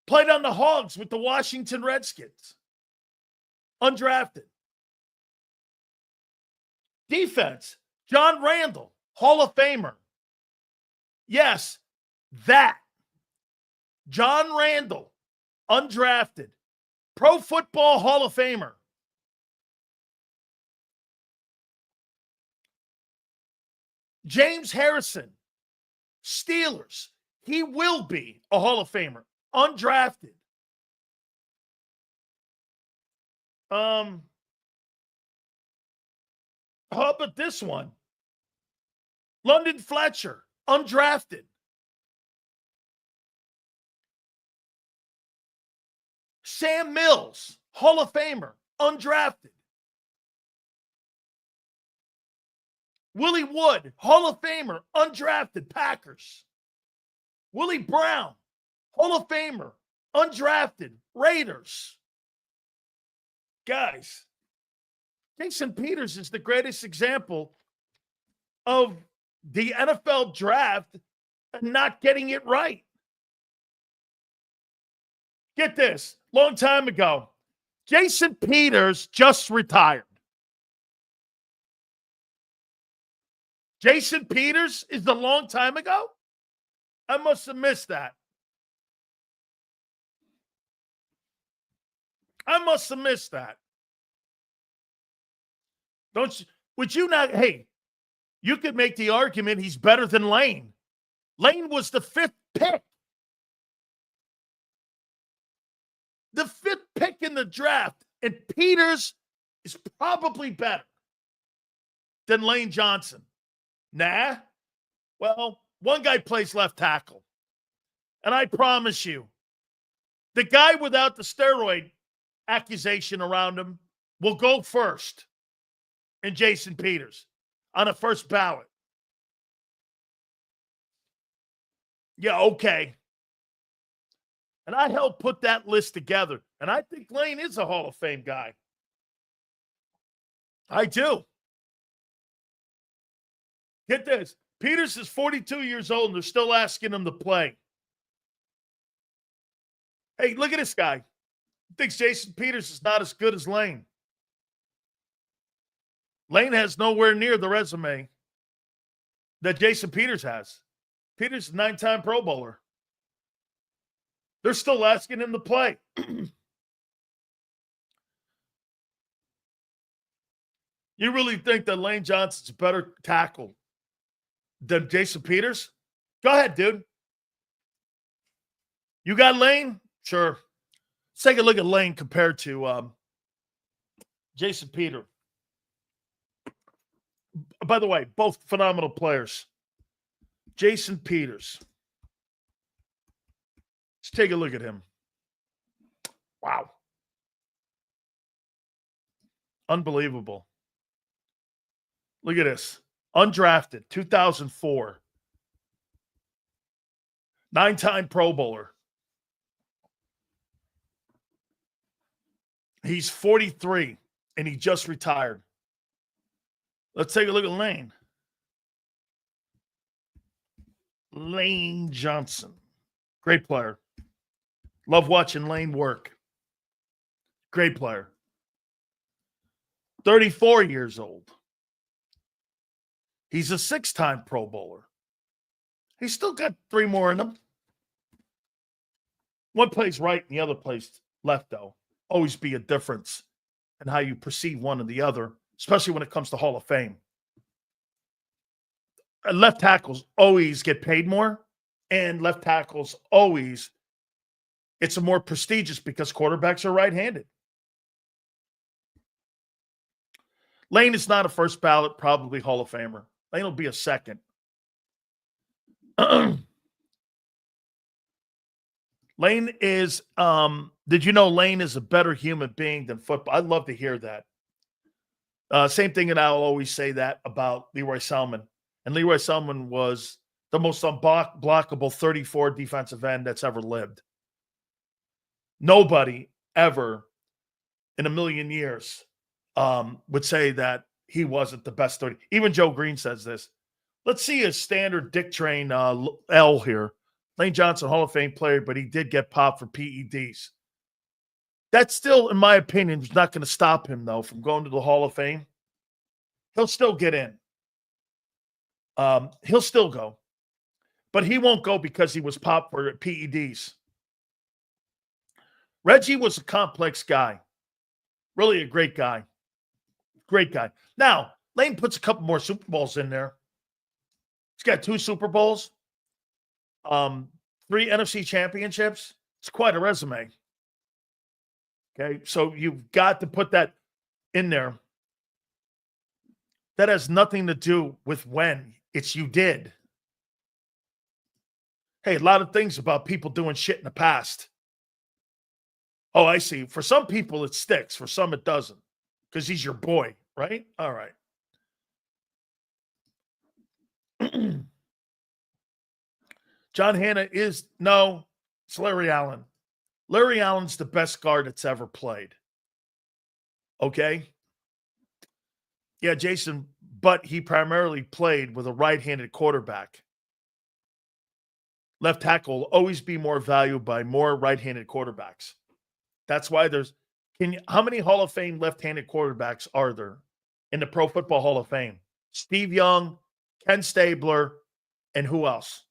Played on the Hogs with the Washington Redskins. Undrafted. Defense, John Randall, Hall of Famer. Yes, that. John Randall, undrafted. Pro Football Hall of Famer. James Harrison, Steelers. He will be a Hall of Famer. Undrafted. How about this one? London Fletcher, undrafted. Sam Mills, Hall of Famer, undrafted. Willie Wood, Hall of Famer, undrafted, Packers. Willie Brown, Hall of Famer, undrafted, Raiders. Guys, Jason Peters is the greatest example of the NFL draft not getting it right. Get this, long time ago, Jason Peters just retired. Jason Peters is a long time ago? I must have missed that. I must have missed that. Don't you, would you not, hey, you could make the argument he's better than Lane. Lane was the 5th pick. The 5th pick in the draft, and Peters is probably better than Lane Johnson. Nah. Well, one guy plays left tackle. And I promise you, the guy without the steroid accusation around him will go first in Jason Peters on a first ballot. Yeah, okay. And I helped put that list together. And I think Lane is a Hall of Fame guy. I do. Get this. Peters is 42 years old, and they're still asking him to play. Hey, look at this guy. He thinks Jason Peters is not as good as Lane. Lane has nowhere near the resume that Jason Peters has. Peters is a 9-time Pro Bowler. They're still asking him to play. You really think that Lane Johnson's a better tackle than Jason Peters? Go ahead, dude. You got Lane? Sure. Let's take a look at Lane compared to Jason Peters. By the way, both phenomenal players. Jason Peters. Let's take a look at him. Wow. Unbelievable. Look at this. Undrafted, 2004. 9-time Pro Bowler. He's 43, and he just retired. Let's take a look at Lane. Lane Johnson. Great player. Love watching Lane work. Great player. 34 years old. He's a 6-time Pro Bowler. He's still got 3 more in him. One plays right and the other plays left, though. Always be a difference in how you perceive one or the other, especially when it comes to Hall of Fame. Left tackles always get paid more, and left tackles always, it's a more prestigious because quarterbacks are right-handed. Lane is not a first ballot, probably Hall of Famer. Lane will be a second. Lane is, did you know Lane is a better human being than football? I'd love to hear that. Same thing, and I'll always say that about Leroy Selman. And Leroy Selman was the most unblockable 34 defensive end that's ever lived. Nobody ever in a million years would say that he wasn't the best 30. Even Joe Green says this. Let's see a standard Dick Train L here. Lane Johnson, Hall of Fame player, but he did get popped for PEDs. That still, in my opinion, is not going to stop him, though, from going to the Hall of Fame. He'll still get in. He'll still go. But he won't go because he was popped for PEDs. Reggie was a complex guy. Really a great guy. Great guy. Now, Lane puts a couple more Super Bowls in there. He's got 2 Super Bowls, 3 NFC championships. It's quite a resume. Okay, so you've got to put that in there. That has nothing to do with when. It's you did. Hey, a lot of things about people doing shit in the past. Oh, I see. For some people, it sticks. For some, it doesn't. Because he's your boy, right? All right. John Hanna is, no, it's Larry Allen. Larry Allen's the best guard that's ever played. Okay? Yeah, Jason, but he primarily played with a right-handed quarterback. Left tackle will always be more valued by more right-handed quarterbacks. That's why there's how many Hall of Fame left-handed quarterbacks are there in the Pro Football Hall of Fame? Steve Young, Ken Stabler, and who else?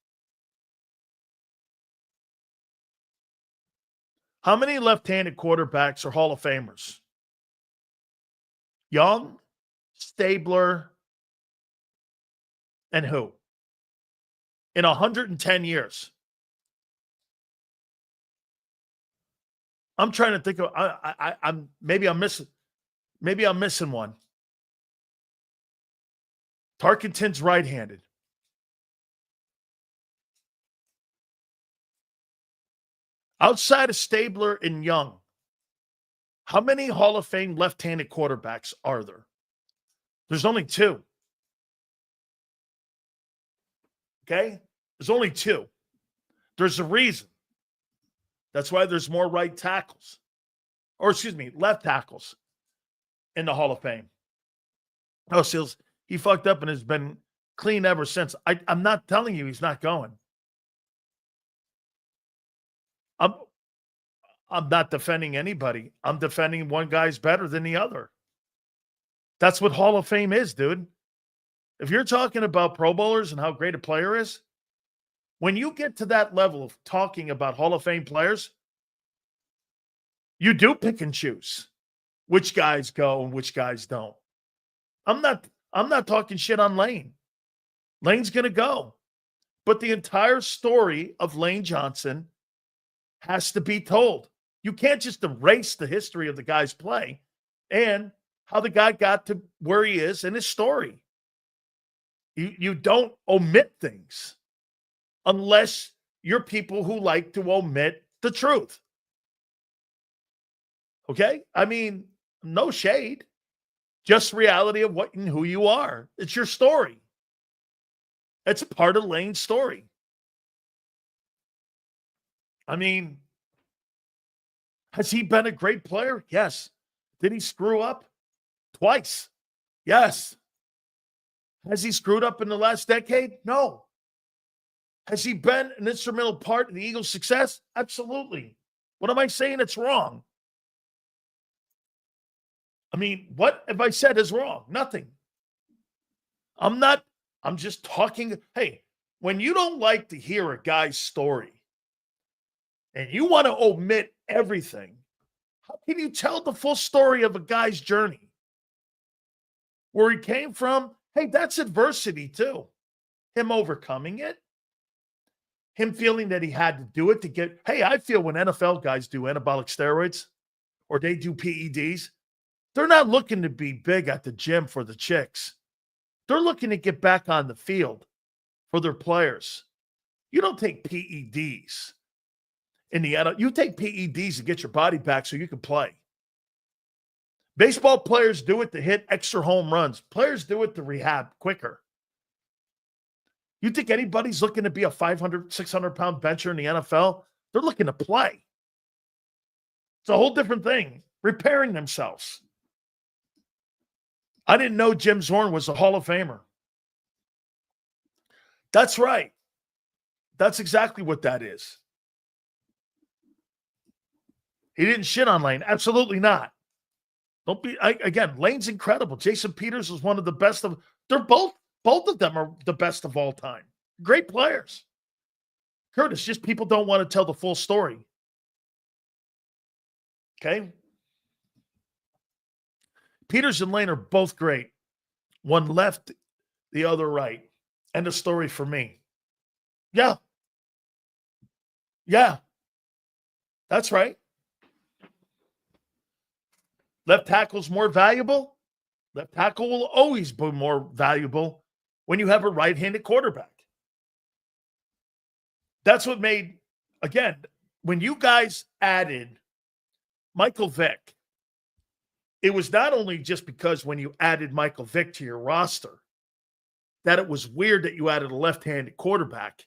How many left-handed quarterbacks are Hall of Famers? Young, Stabler, and who? In 110 years. I'm trying to think of. I'm maybe I'm missing one. Tarkenton's right-handed. Outside of Stabler and Young, how many Hall of Fame left-handed quarterbacks are there? There's only 2. Okay? There's only 2. There's a reason. That's why there's more right tackles. Or, excuse me, left tackles in the Hall of Fame. Oh, Seals, he fucked up and has been clean ever since. I'm not telling you he's not going. I'm not defending anybody. I'm defending one guy's better than the other. That's what Hall of Fame is, dude. If you're talking about Pro Bowlers and how great a player is, when you get to that level of talking about Hall of Fame players, you do pick and choose which guys go and which guys don't. I'm not talking shit on Lane. Lane's going to go. But the entire story of Lane Johnson has to be told. You can't just erase the history of the guy's play and how the guy got to where he is in his story. You don't omit things unless you're people who like to omit the truth. Okay? I mean, no shade. Just reality of what and who you are. It's your story. It's part of Lane's story. I mean, has he been a great player? Yes. Did he screw up? Twice. Yes. Has he screwed up in the last decade? No. Has he been an instrumental part in the Eagles' success? Absolutely. What am I saying that's wrong? I mean, what have I said is wrong? Nothing. I'm just talking. Hey, when you don't like to hear a guy's story and you want to omit everything, how can you tell the full story of a guy's journey? Where he came from? Hey, that's adversity too. Him overcoming it. Him feeling that he had to do it to get, hey, I feel when NFL guys do anabolic steroids or they do PEDs, they're not looking to be big at the gym for the chicks. They're looking to get back on the field for their players. You don't take PEDs in the NFL. You take PEDs to get your body back so you can play. Baseball players do it to hit extra home runs. Players do it to rehab quicker. You think anybody's looking to be a 500, 600-pound bencher in the NFL? They're looking to play. It's a whole different thing. Repairing themselves. I didn't know Jim Zorn was a Hall of Famer. That's right. That's exactly what that is. He didn't shit on Lane. Absolutely not. Don't be, again, Lane's incredible. Jason Peters is one of the best of, they're both of them are the best of all time. Great players. Curtis, just people don't want to tell the full story. Okay? Peters and Lane are both great. One left, the other right. End of story for me. Yeah. Yeah. That's right. Left tackle's more valuable. Left tackle will always be more valuable when you have a right-handed quarterback. That's what made, again, when you guys added Michael Vick, it was not only just because when you added Michael Vick to your roster that it was weird that you added a left-handed quarterback.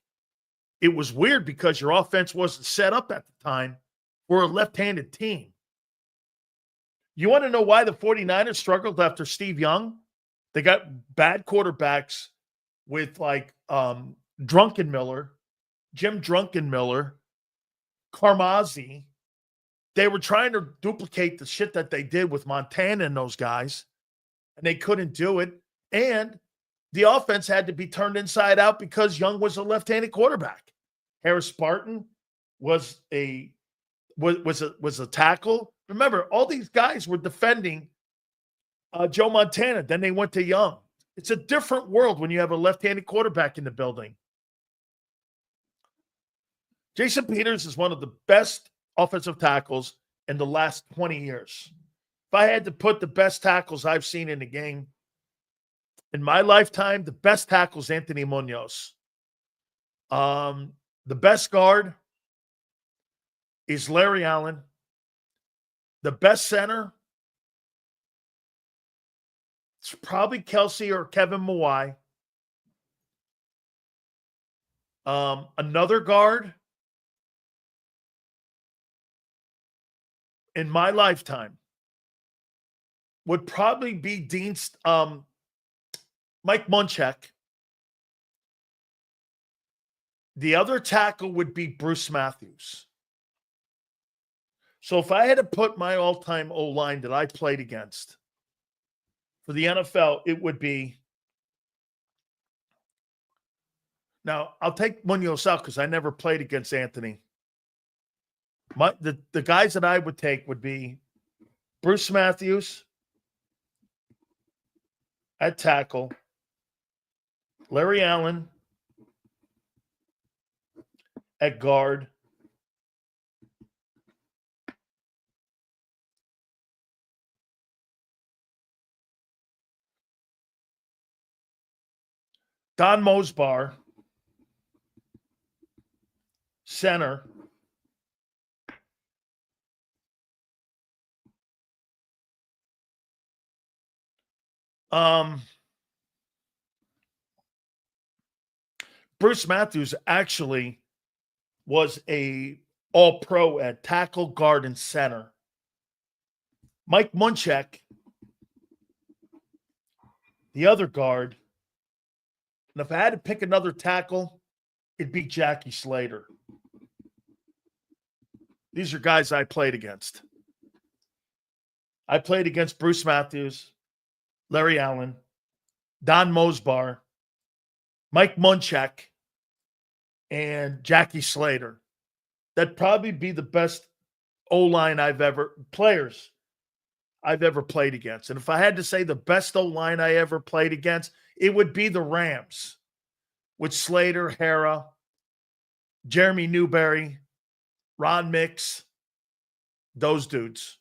It was weird because your offense wasn't set up at the time for a left-handed team. You want to know why the 49ers struggled after Steve Young? They got bad quarterbacks with like Drunkenmiller, Jim Drunkenmiller, Carmazzi. They were trying to duplicate the shit that they did with Montana and those guys, and they couldn't do it. And the offense had to be turned inside out because Young was a left-handed quarterback. Harris Spartan was a tackle. Remember, all these guys were defending Joe Montana. Then they went to Young. It's a different world when you have a left-handed quarterback in the building. Jason Peters is one of the best offensive tackles in the last 20 years. If I had to put the best tackles I've seen in the game in my lifetime, the best tackle is Anthony Munoz. The best guard is Larry Allen. The best center, it's probably Kelsey or Kevin Mawai. Another guard in my lifetime would probably be Mike Munchak. The other tackle would be Bruce Matthews. So if I had to put my all-time O-line that I played against for the NFL, it would be. Now, I'll take Munoz out because I never played against Anthony. The guys that I would take would be Bruce Matthews at tackle, Larry Allen at guard, Don Mosbar, center. Bruce Matthews actually was a all-pro at tackle, guard, and center. Mike Munchak, the other guard. And if I had to pick another tackle, it'd be Jackie Slater. These are guys I played against. I played against Bruce Matthews, Larry Allen, Don Mosbar, Mike Munchak, and Jackie Slater. That'd probably be the best O-line players I've ever played against. And if I had to say the best O-line I ever played against, it would be the Rams with Slater, Hara, Jeremy Newberry, Ron Mix, those dudes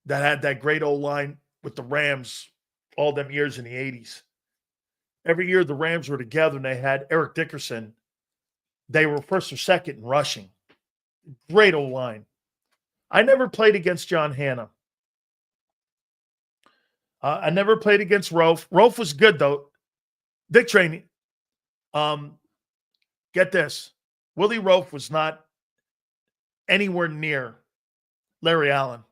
that had that great O-line with the Rams all them years in the 80s. Every year the Rams were together and they had Eric Dickerson. They were first or second in rushing. Great O-line. I never played against John Hanna. I never played against Rolf. Rolf was good, though. Dick Cheney. Get this. Willie Rolf was not anywhere near Larry Allen.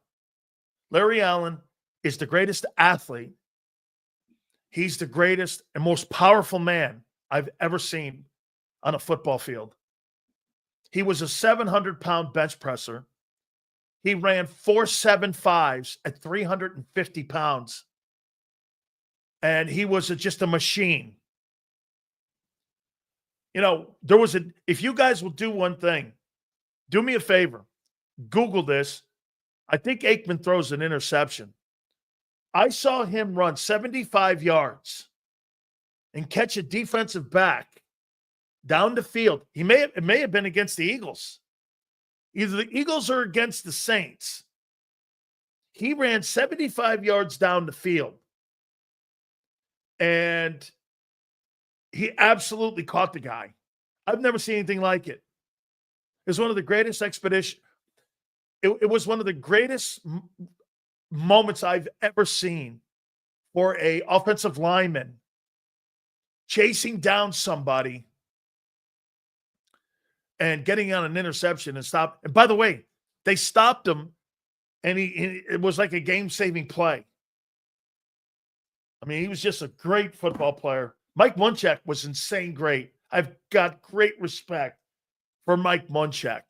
Larry Allen is the greatest athlete. He's the greatest and most powerful man I've ever seen on a football field. He was a 700-pound bench presser. He ran 4.75s at 350 pounds. And he was just a machine. You know, if you guys will do one thing, do me a favor, Google this. I think Aikman throws an interception. I saw him run 75 yards and catch a defensive back down the field. It may have been against the Eagles. Either the Eagles or against the Saints. He ran 75 yards down the field. And he absolutely caught the guy. I've never seen anything like it. It was one of the greatest expeditions. It was one of the greatest moments I've ever seen for an offensive lineman chasing down somebody and getting on an interception and stop. And by the way, they stopped him, and it was like a game-saving play. I mean, he was just a great football player. Mike Munchak was insane great. I've got great respect for Mike Munchak.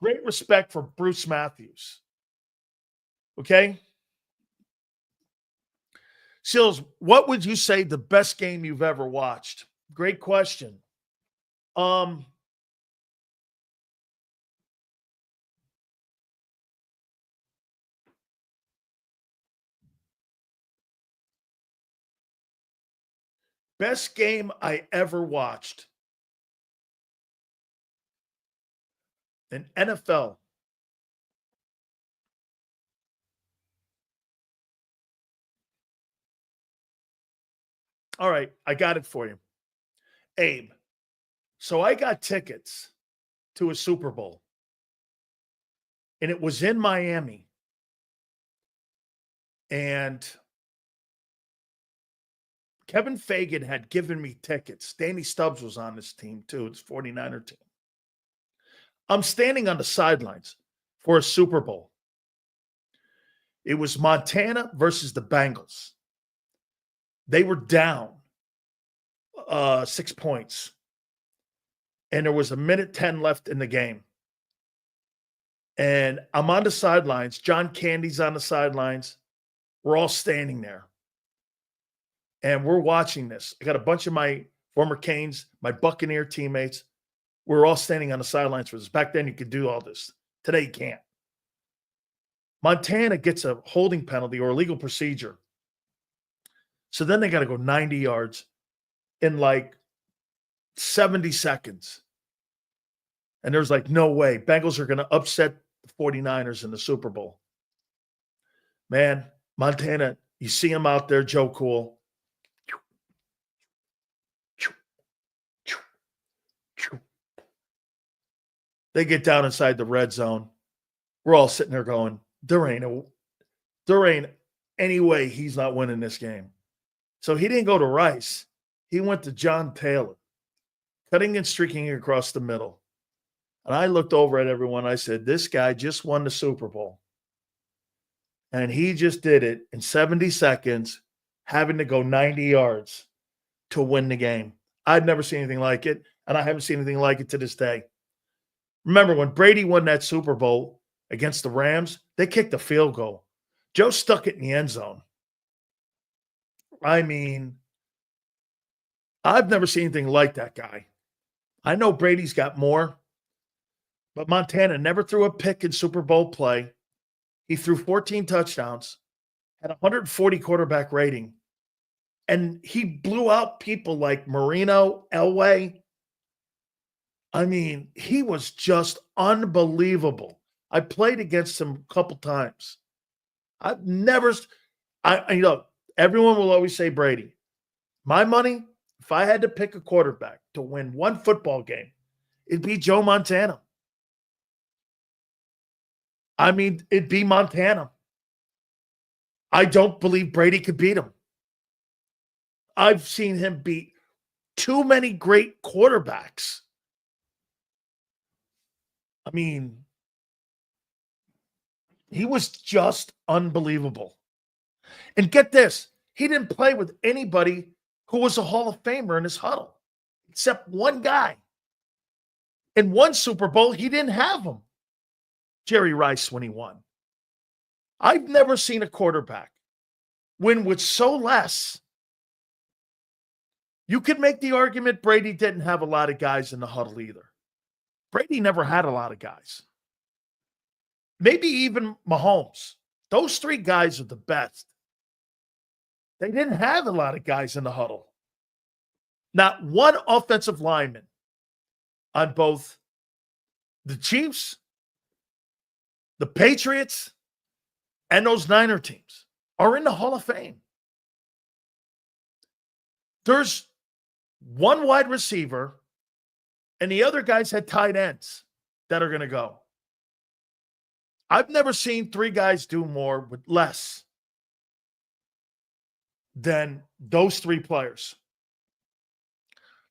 Great respect for Bruce Matthews. Okay? Sills, what would you say the best game you've ever watched? Great question. Best game I ever watched. An NFL. All right, I got it for you. Abe. So I got tickets to a Super Bowl. And it was in Miami. And Kevin Fagan had given me tickets. Danny Stubbs was on this team too. It's 49er team. I'm standing on the sidelines for a Super Bowl. It was Montana versus the Bengals. They were down 6 points. And there was 1:10 left in the game. And I'm on the sidelines. John Candy's on the sidelines. We're all standing there. And we're watching this. I got a bunch of my former Canes, my Buccaneer teammates. We're all standing on the sidelines for this. Back then, you could do all this. Today, you can't. Montana gets a holding penalty or illegal procedure. So then they got to go 90 yards in like 70 seconds. And there's like, no way. Bengals are going to upset the 49ers in the Super Bowl. Man, Montana, you see him out there, Joe Cool. They get down inside the red zone. We're all sitting there going, there ain't any way he's not winning this game. So he didn't go to Rice. He went to John Taylor, cutting and streaking across the middle. And I looked over at everyone. I said, this guy just won the Super Bowl. And he just did it in 70 seconds, having to go 90 yards to win the game. I've never seen anything like it, and I haven't seen anything like it to this day. Remember, when Brady won that Super Bowl against the Rams, they kicked a field goal. Joe stuck it in the end zone. I mean, I've never seen anything like that guy. I know Brady's got more, but Montana never threw a pick in Super Bowl play. He threw 14 touchdowns, had 140 quarterback rating, and he blew out people like Marino, Elway. I mean, he was just unbelievable. I played against him a couple times. I've never, everyone will always say Brady. My money, if I had to pick a quarterback to win one football game, it'd be Joe Montana. I mean, it'd be Montana. I don't believe Brady could beat him. I've seen him beat too many great quarterbacks. I mean, he was just unbelievable. And get this, he didn't play with anybody who was a Hall of Famer in his huddle, except one guy. In one Super Bowl, he didn't have him. Jerry Rice when he won. I've never seen a quarterback win with so less. You could make the argument Brady didn't have a lot of guys in the huddle either. Brady never had a lot of guys. Maybe even Mahomes. Those three guys are the best. They didn't have a lot of guys in the huddle. Not one offensive lineman on both the Chiefs, the Patriots, and those Niner teams are in the Hall of Fame. There's one wide receiver, and the other guys had tight ends that are going to go. I've never seen three guys do more with less than those three players.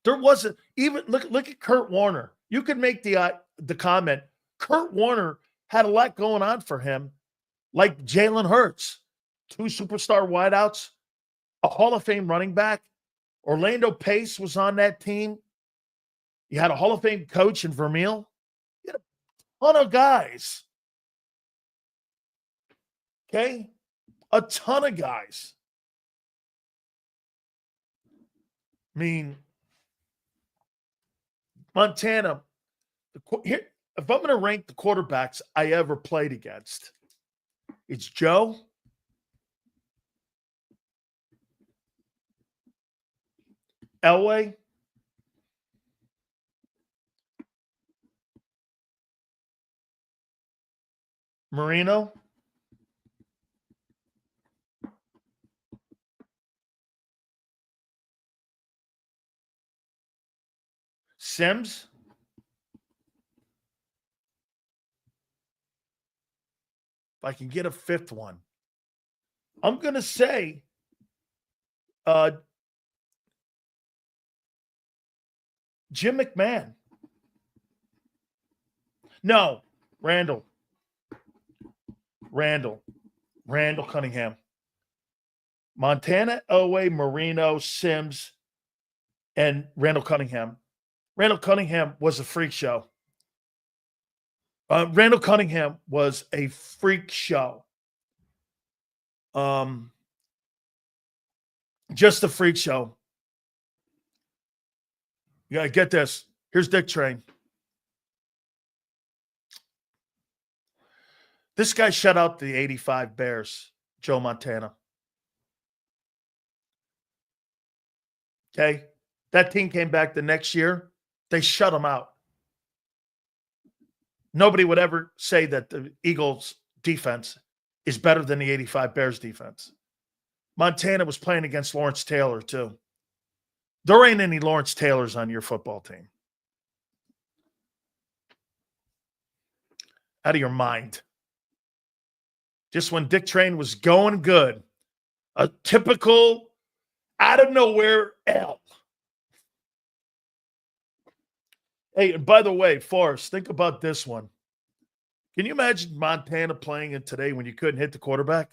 There wasn't even look at Kurt Warner. You could make the comment, Kurt Warner had a lot going on for him, like Jalen Hurts, 2 superstar wideouts, a Hall of Fame running back. Orlando Pace was on that team. You had a Hall of Fame coach in Vermeil. You had a ton of guys. Okay? A ton of guys. I mean, Montana, here, if I'm going to rank the quarterbacks I ever played against, it's Joe, Elway, Marino, Sims, if I can get a fifth one, I'm going to say Jim McMahon. No, Randall Cunningham. Montana, Elway, Marino, Sims, and Randall Cunningham. Randall Cunningham was a freak show. Randall Cunningham was a freak show. Just a freak show. You gotta get this. Here's Dick Train. This guy shut out the 85 Bears, Joe Montana. Okay? That team came back the next year. They shut him out. Nobody would ever say that the Eagles' defense is better than the 85 Bears defense. Montana was playing against Lawrence Taylor, too. There ain't any Lawrence Taylors on your football team. Out of your mind. Just when Dick Train was going good. A typical out of nowhere L. Hey, and by the way, Forrest, think about this one. Can you imagine Montana playing in today when you couldn't hit the quarterback?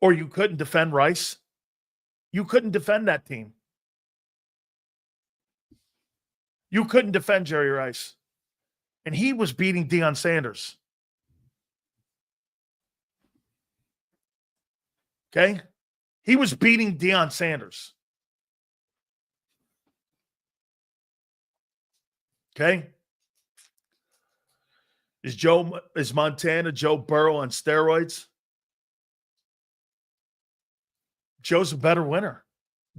Or you couldn't defend Rice? You couldn't defend that team. You couldn't defend Jerry Rice. And he was beating Deion Sanders. Okay? He was beating Deion Sanders. Okay? Is Montana Joe Burrow on steroids? Joe's a better winner.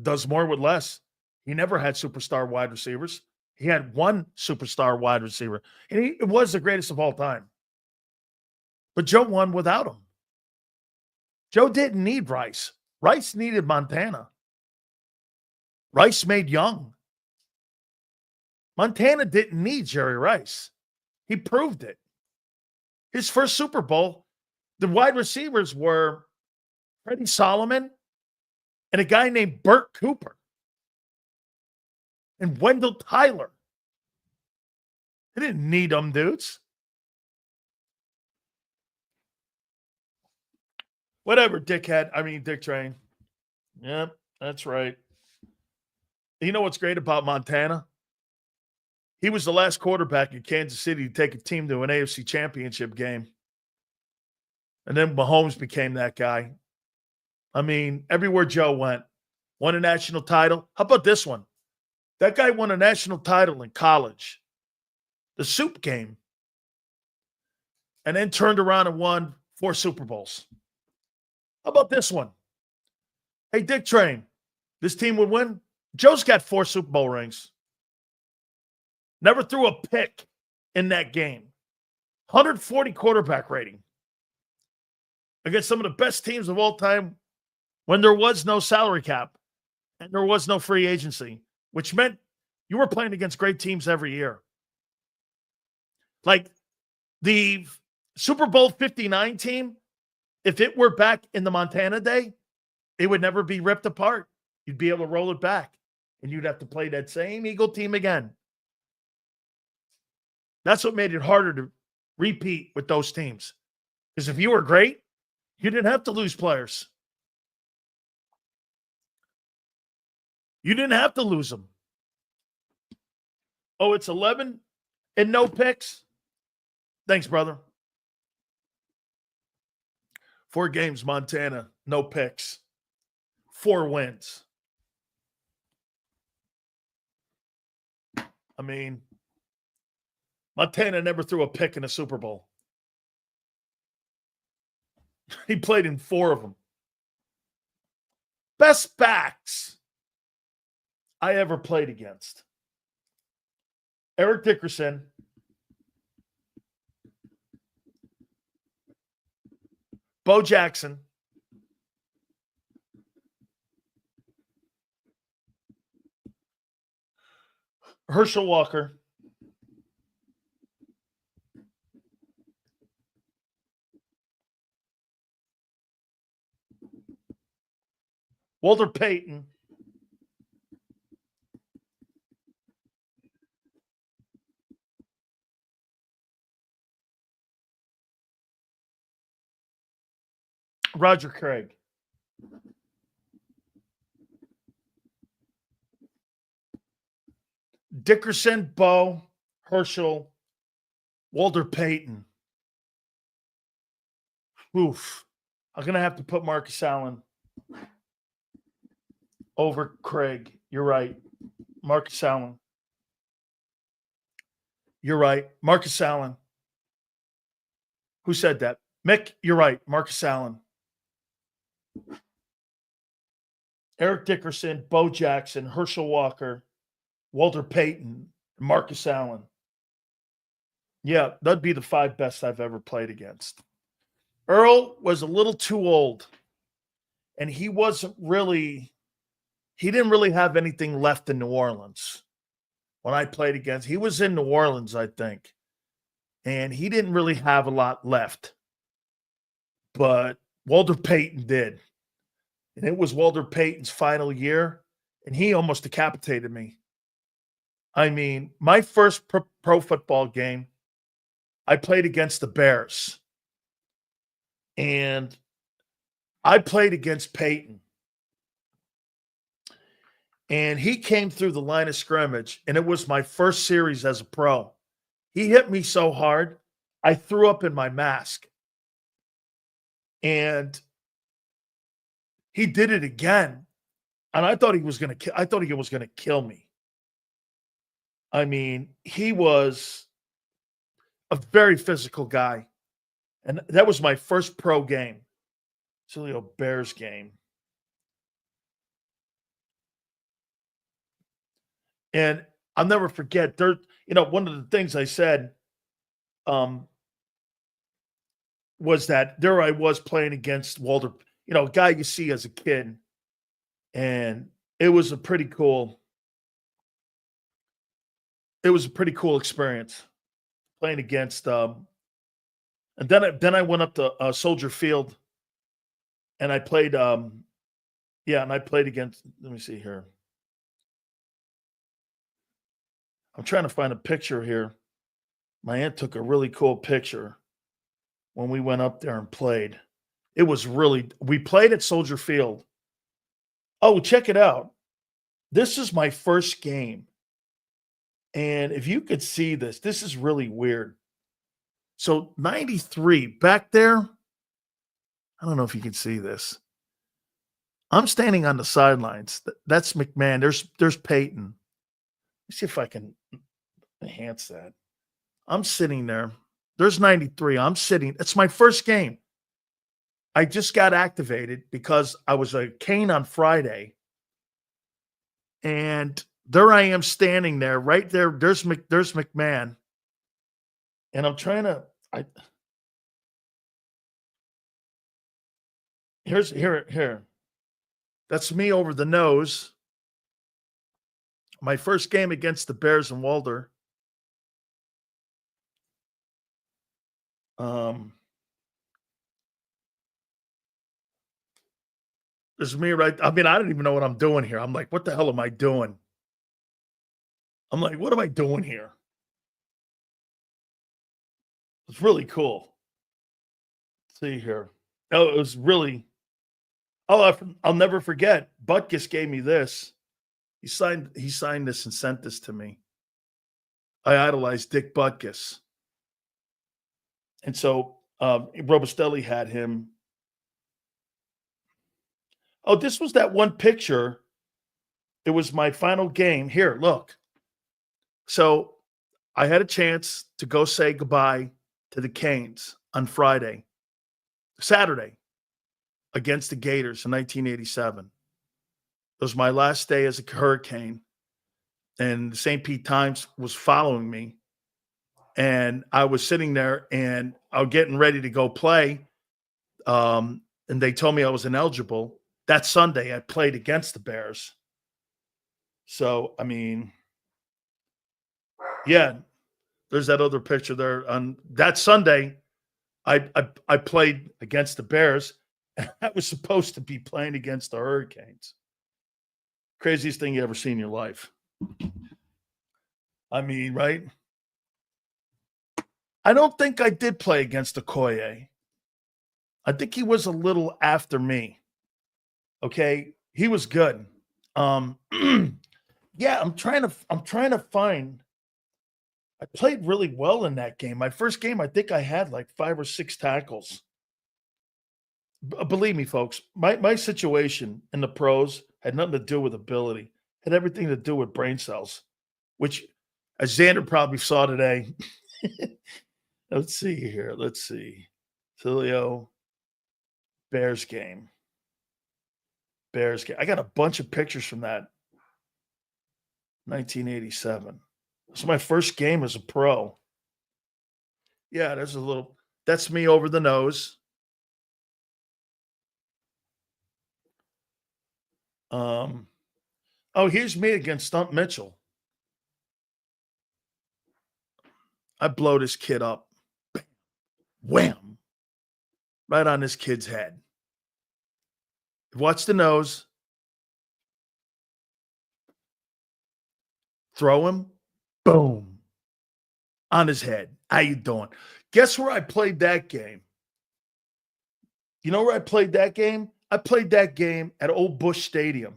Does more with less. He never had superstar wide receivers. He had one superstar wide receiver. And he was the greatest of all time. But Joe won without him. Joe didn't need Rice. Rice needed Montana. Rice made young. Montana didn't need Jerry Rice. He proved it. His first Super Bowl, the wide receivers were Freddie Solomon and a guy named Burt Cooper and Wendell Tyler. They didn't need them dudes. Whatever, Dick Train. Yep, that's right. You know what's great about Montana? He was the last quarterback in Kansas City to take a team to an AFC championship game. And then Mahomes became that guy. I mean, everywhere Joe went, won a national title. How about this one? That guy won a national title in college, the Soup game, and then turned around and won 4 Super Bowls. How about this one? Hey, Dick Train, this team would win. Joe's got 4 Super Bowl rings. Never threw a pick in that game. 140 quarterback rating against some of the best teams of all time when there was no salary cap and there was no free agency, which meant you were playing against great teams every year. Like the Super Bowl 59 team, if it were back in the Montana day, it would never be ripped apart. You'd be able to roll it back, and you'd have to play that same Eagle team again. That's what made it harder to repeat with those teams. Because if you were great, you didn't have to lose players. You didn't have to lose them. Oh, it's 11 and no picks? Thanks, brother. 4 games, Montana, no picks. 4 wins. I mean, Montana never threw a pick in a Super Bowl. He played in 4 of them. Best backs I ever played against. Eric Dickerson. Bo Jackson. Herschel Walker. Walter Payton. Roger Craig. Dickerson, Bo, Herschel, Walter Payton. Oof. I'm going to have to put Marcus Allen over Craig. You're right. Marcus Allen. You're right. Marcus Allen. Who said that? Mick, you're right. Marcus Allen. Eric Dickerson, Bo Jackson, Herschel Walker, Walter Payton, Marcus Allen. Yeah, that'd be the 5 best I've ever played against. Earl was a little too old, and he didn't really have anything left in New Orleans when I played against. He was in New Orleans, I think, and he didn't really have a lot left. But Walter Payton did. And it was Walter Payton's final year, and he almost decapitated me. I mean, my first pro football game, I played against the Bears. And I played against Peyton. And he came through the line of scrimmage, and it was my first series as a pro. He hit me so hard, I threw up in my mask. And he did it again. And I thought he was going to kill me. I mean, he was a very physical guy. And that was my first pro game. Sileo Bears game. And I'll never forget, one of the things I said was that there I was playing against Walter, a guy you see as a kid. And it was a pretty cool experience playing against and then I went up to Soldier Field and I played and I played against, let me see here. I'm trying to find a picture here. My aunt took a really cool picture when we went up there and played. It was we played at Soldier Field. Oh, check it out. This is my first game. And if you could see this, this is really weird. So 93, back there, I don't know if you can see this. I'm standing on the sidelines. That's McMahon. There's Peyton. Let's see if I can enhance that. I'm sitting there. There's 93. I'm sitting. It's my first game. I just got activated because I was a cane on Friday. And there I am standing there, right there. There's McMahon. And I'm trying to, here. That's me over the nose. My first game against the Bears and Walter. There's me right. I mean, I don't even know what I'm doing here. I'm like, what the hell am I doing? I'm like, what am I doing here? It's really cool. Let's see here. Oh, it was really. Oh, I'll never forget. Butkus gave me this. He signed this and sent this to me. I idolized Dick Butkus. And so Robustelli had him. Oh, this was that one picture. It was my final game. Here, look. So I had a chance to go say goodbye to the Canes on Saturday, against the Gators in 1987. It was my last day as a Hurricane. And the St. Pete Times was following me. And I was sitting there and I was getting ready to go play. And they told me I was ineligible. That Sunday, I played against the Bears. So, I mean, yeah, there's that other picture there. On that Sunday, I played against the Bears. And I was supposed to be playing against the Hurricanes. Craziest thing you ever seen in your life. I mean, right? I don't think I did play against Okoye. I think he was a little after me. Okay, he was good. Yeah, I'm trying to find. I played really well in that game. My first game, I think I had like 5 or 6 tackles. Believe me, folks, my situation in the pros had nothing to do with ability. It had everything to do with brain cells, which, as Xander probably saw today. Let's see here. Let's see. Sileo, Bears game. I got a bunch of pictures from that. 1987. It's my first game as a pro. Yeah, that's me over the nose. Oh, here's me against Stump Mitchell. I blow this kid up. Wham! Right on this kid's head. Watch the nose. Throw him. Boom. on his head. How you doing? Guess where I played that game? You know where I played that game? I played that game at Old Bush Stadium.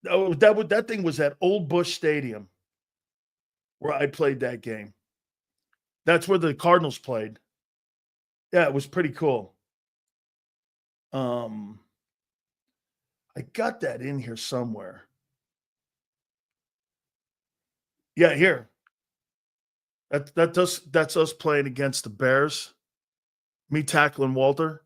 That thing was at Old Bush Stadium where I played that game. That's where the Cardinals played. Yeah, it was pretty cool. I got that in here somewhere. Yeah, here. That's us playing against the Bears. Me tackling Walter.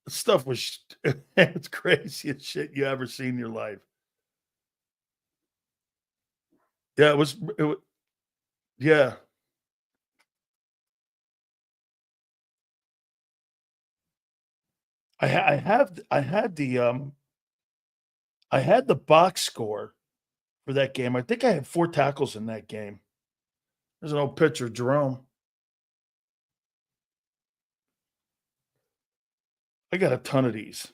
Stuff was it's craziest shit you ever seen in your life. Yeah, it was yeah. I had the box score for that game. I think I had 4 tackles in that game. There's an old picture of Jerome. I got a ton of these.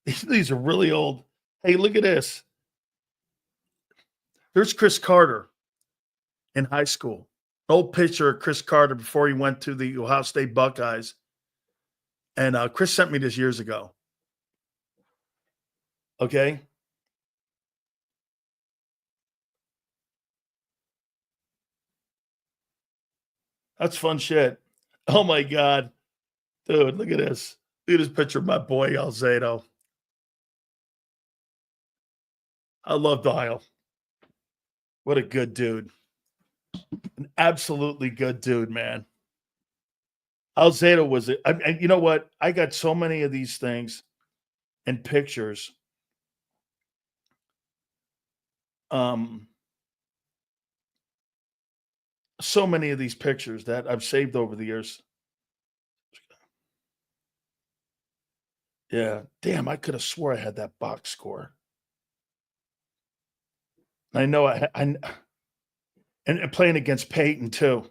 These are really old. Hey, look at this. There's Chris Carter in high school. Old picture of Chris Carter before he went to the Ohio State Buckeyes. And Chris sent me this years ago. Okay. That's fun shit. Oh my God. Dude, look at this. Look at this picture of my boy Alzado. I love Dial. What a good dude. An absolutely good dude, man. Alzado was it. And you know what? I got so many of these things and pictures. So many of these pictures that I've saved over the years. Yeah. Damn, I could have swore I had that box score. I know and playing against Peyton too.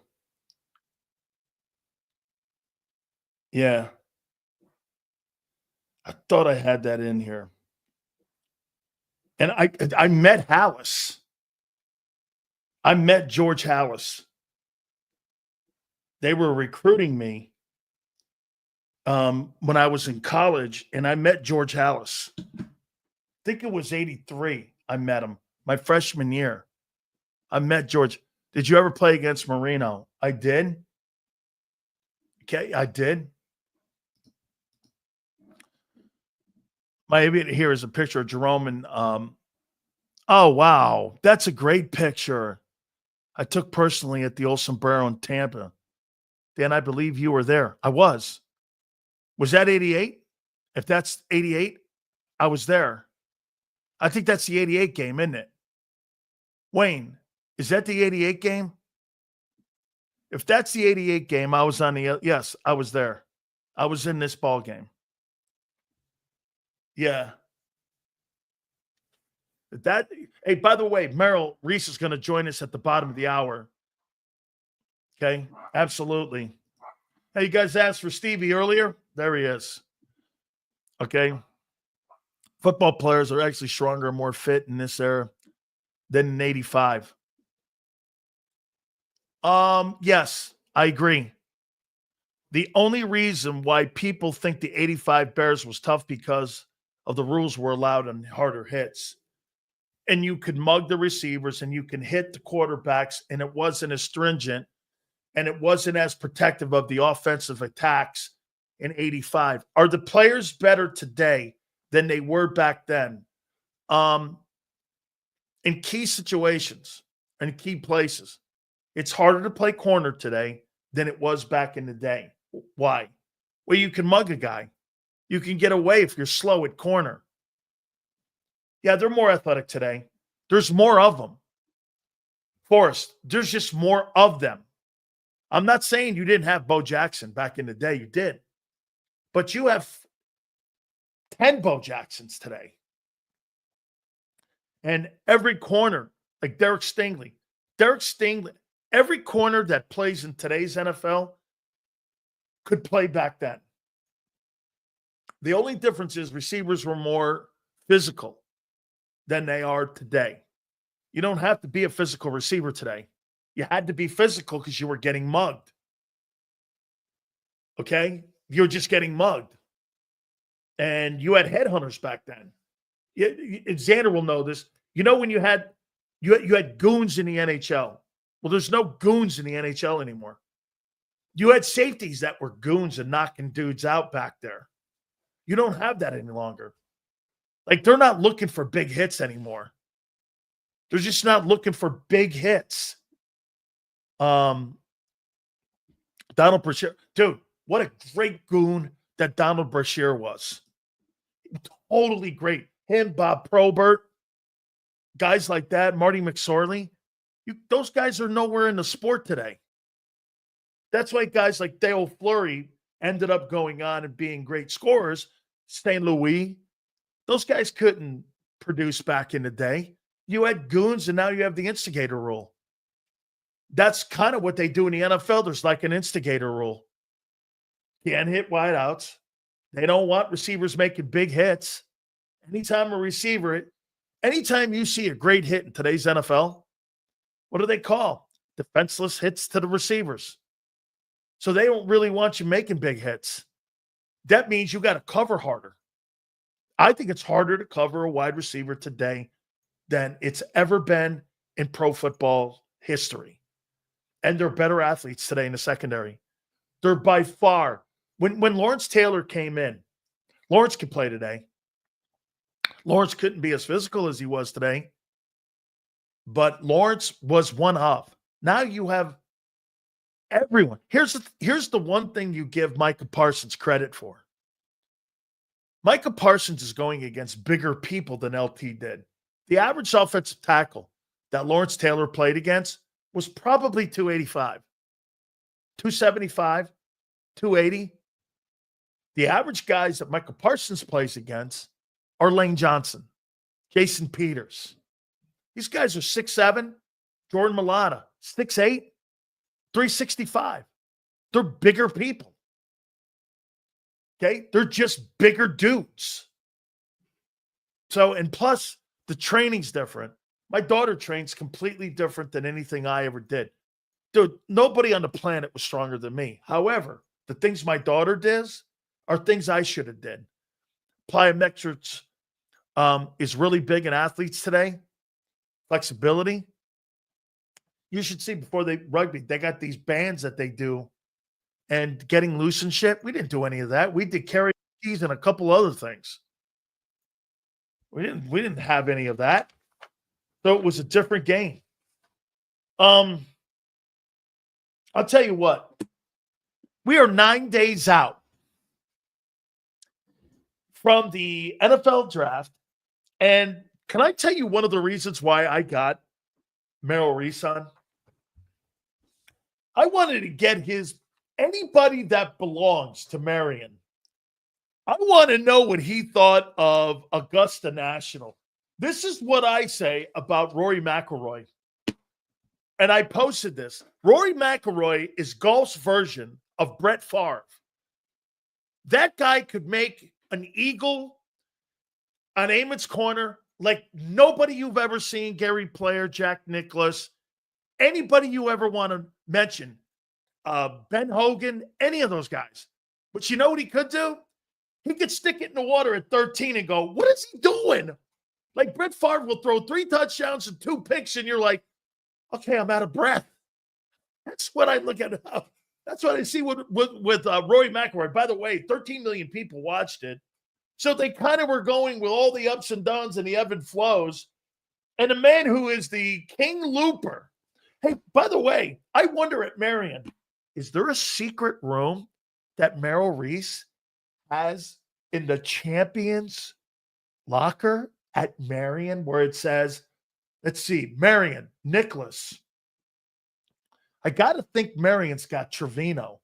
Yeah. I thought I had that in here. And I met Hallis. I met George Hallis. They were recruiting me when I was in college, and I met George Hallis. I think it was 83. I met him my freshman year. I met George. Did you ever play against Marino? I did. Okay, I did. Maybe here is a picture of Jerome and oh wow, that's a great picture. I took personally at the old Sombrero in Tampa. Dan, I believe you were there. I was. Was that 88? If that's 88, I was there. I think that's the 88 game, isn't it? Wayne, is that the 88 game? If that's the 88 game, I was on the yes, I was there. I was in this ball game. Yeah. Hey, by the way, Merrill Reese is going to join us at the bottom of the hour. Okay, absolutely. Hey, you guys asked for Stevie earlier? There he is. Okay. Football players are actually stronger and more fit in this era than in 85. Yes, I agree. The only reason why people think the 85 Bears was tough because of the rules were allowed on harder hits. And you could mug the receivers and you can hit the quarterbacks, and it wasn't as stringent and it wasn't as protective of the offensive attacks in 85. Are the players better today than they were back then? In key situations and key places, it's harder to play corner today than it was back in the day. Why? Well, you can mug a guy. You can get away if you're slow at corner. Yeah, they're more athletic today. There's more of them. Forrest, there's just more of them. I'm not saying you didn't have Bo Jackson back in the day. You did. But you have 10 Bo Jacksons today. And every corner, like Derek Stingley. Every corner that plays in today's NFL could play back then. The only difference is receivers were more physical than they are today. You don't have to be a physical receiver today. You had to be physical because you were getting mugged. Okay? You're just getting mugged. And you had headhunters back then. Xander will know this. You know when you had goons in the NHL. Well, there's no goons in the NHL anymore. You had safeties that were goons and knocking dudes out back there. You don't have that any longer. Like, they're not looking for big hits anymore. They're just not looking for big hits. Donald Brashear. Dude, what a great goon that Donald Brashear was. Totally great. Him, Bob Probert, guys like that, Marty McSorley. Those guys are nowhere in the sport today. That's why guys like Dale Fleury ended up going on and being great scorers. St. Louis, those guys couldn't produce back in the day. You had goons, and now you have the instigator rule. That's kind of what they do in the NFL. There's like an instigator rule. Can't hit wideouts. They don't want receivers making big hits. Anytime you see a great hit in today's NFL, what do they call? Defenseless hits to the receivers. So they don't really want you making big hits. That means you got to cover harder. I think it's harder to cover a wide receiver today than it's ever been in pro football history. And they're better athletes today in the secondary. They're by far. When Lawrence Taylor came in, Lawrence could play today. Lawrence couldn't be as physical as he was today. But Lawrence was one of. Now you have everyone. Here's the one thing you give Micah Parsons credit for. Micah Parsons is going against bigger people than LT did. The average offensive tackle that Lawrence Taylor played against was probably 285, 275, 280. The average guys that Micah Parsons plays against are Lane Johnson, Jason Peters. These guys are 6'7", Jordan Mailata, 6'8", 365. They're bigger people. Okay? They're just bigger dudes. So, and plus, the training's different. My daughter trains completely different than anything I ever did. Dude, nobody on the planet was stronger than me. However, the things my daughter does are things I should have did. Plyometrics is really big in athletes today. Flexibility. You should see before rugby, they got these bands that they do and getting loose and shit. We didn't do any of that. We did carry keys and a couple other things. We didn't have any of that. So it was a different game. I'll tell you what. We are 9 days out from the NFL draft. And can I tell you one of the reasons why I got Merrill Reese on? I wanted to get anybody that belongs to Marion. I want to know what he thought of Augusta National. This is what I say about Rory McIlroy. And I posted this. Rory McIlroy is golf's version of Brett Favre. That guy could make an eagle on Amon's Corner like nobody you've ever seen. Gary Player, Jack Nicklaus, anybody you ever want to mention. Ben Hogan, any of those guys. But you know what he could do? He could stick it in the water at 13 and go, what is he doing? Like Brett Favre will throw 3 touchdowns and 2 picks, and you're like, okay, I'm out of breath. That's what I look at. That's what I see with Rory McIlroy. By the way, 13 million people watched it. So they kind of were going with all the ups and downs and the ebb and flows. And a man who is the king looper. Hey, by the way, I wonder at Marion, is there a secret room that Merrill Reese has in the champions locker at Marion where it says, let's see, Marion, Nicholas. I got to think Marion's got Trevino.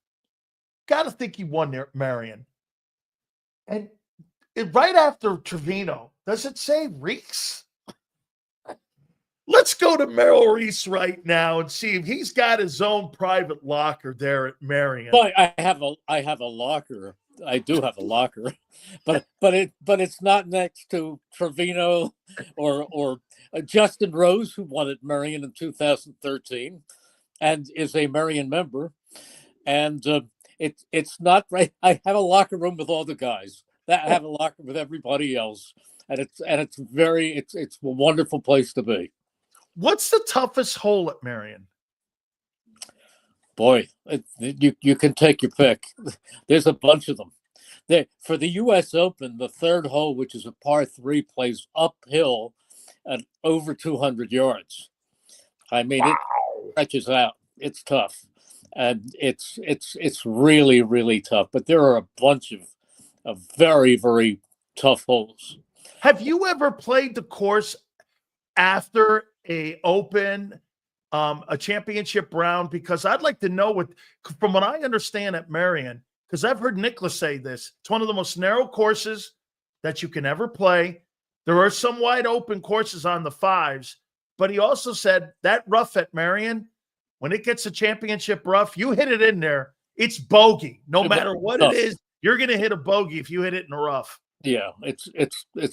Got to think he won there, Marion. And right after Trevino, does it say Reese? Let's go to Merrill Reese right now and see if he's got his own private locker there at Marion. But I have a locker. I do have a locker, but it's not next to Trevino or Justin Rose, who won at Marion in 2013 and is a Marion member. And it's not right. I have a locker room with all the guys. I have a locker with everybody else, and it's a wonderful place to be. What's the toughest hole at Marion? Boy, you can take your pick. There's a bunch of them. For the U.S. Open, the third hole, which is a par 3, plays uphill at over 200 yards. I mean, It stretches out. It's tough, and it's really, really tough. But there are a bunch of very, very tough holes. Have you ever played the course after a Open, a championship round? Because I'd like to know from what I understand at Marion, because I've heard Nicholas say this, it's one of the most narrow courses that you can ever play. There are some wide open courses on the 5s, but he also said that rough at Marion, when it gets a championship rough, you hit it in there, it's bogey. No matter what it is, you're going to hit a bogey if you hit it in the rough. Yeah, it's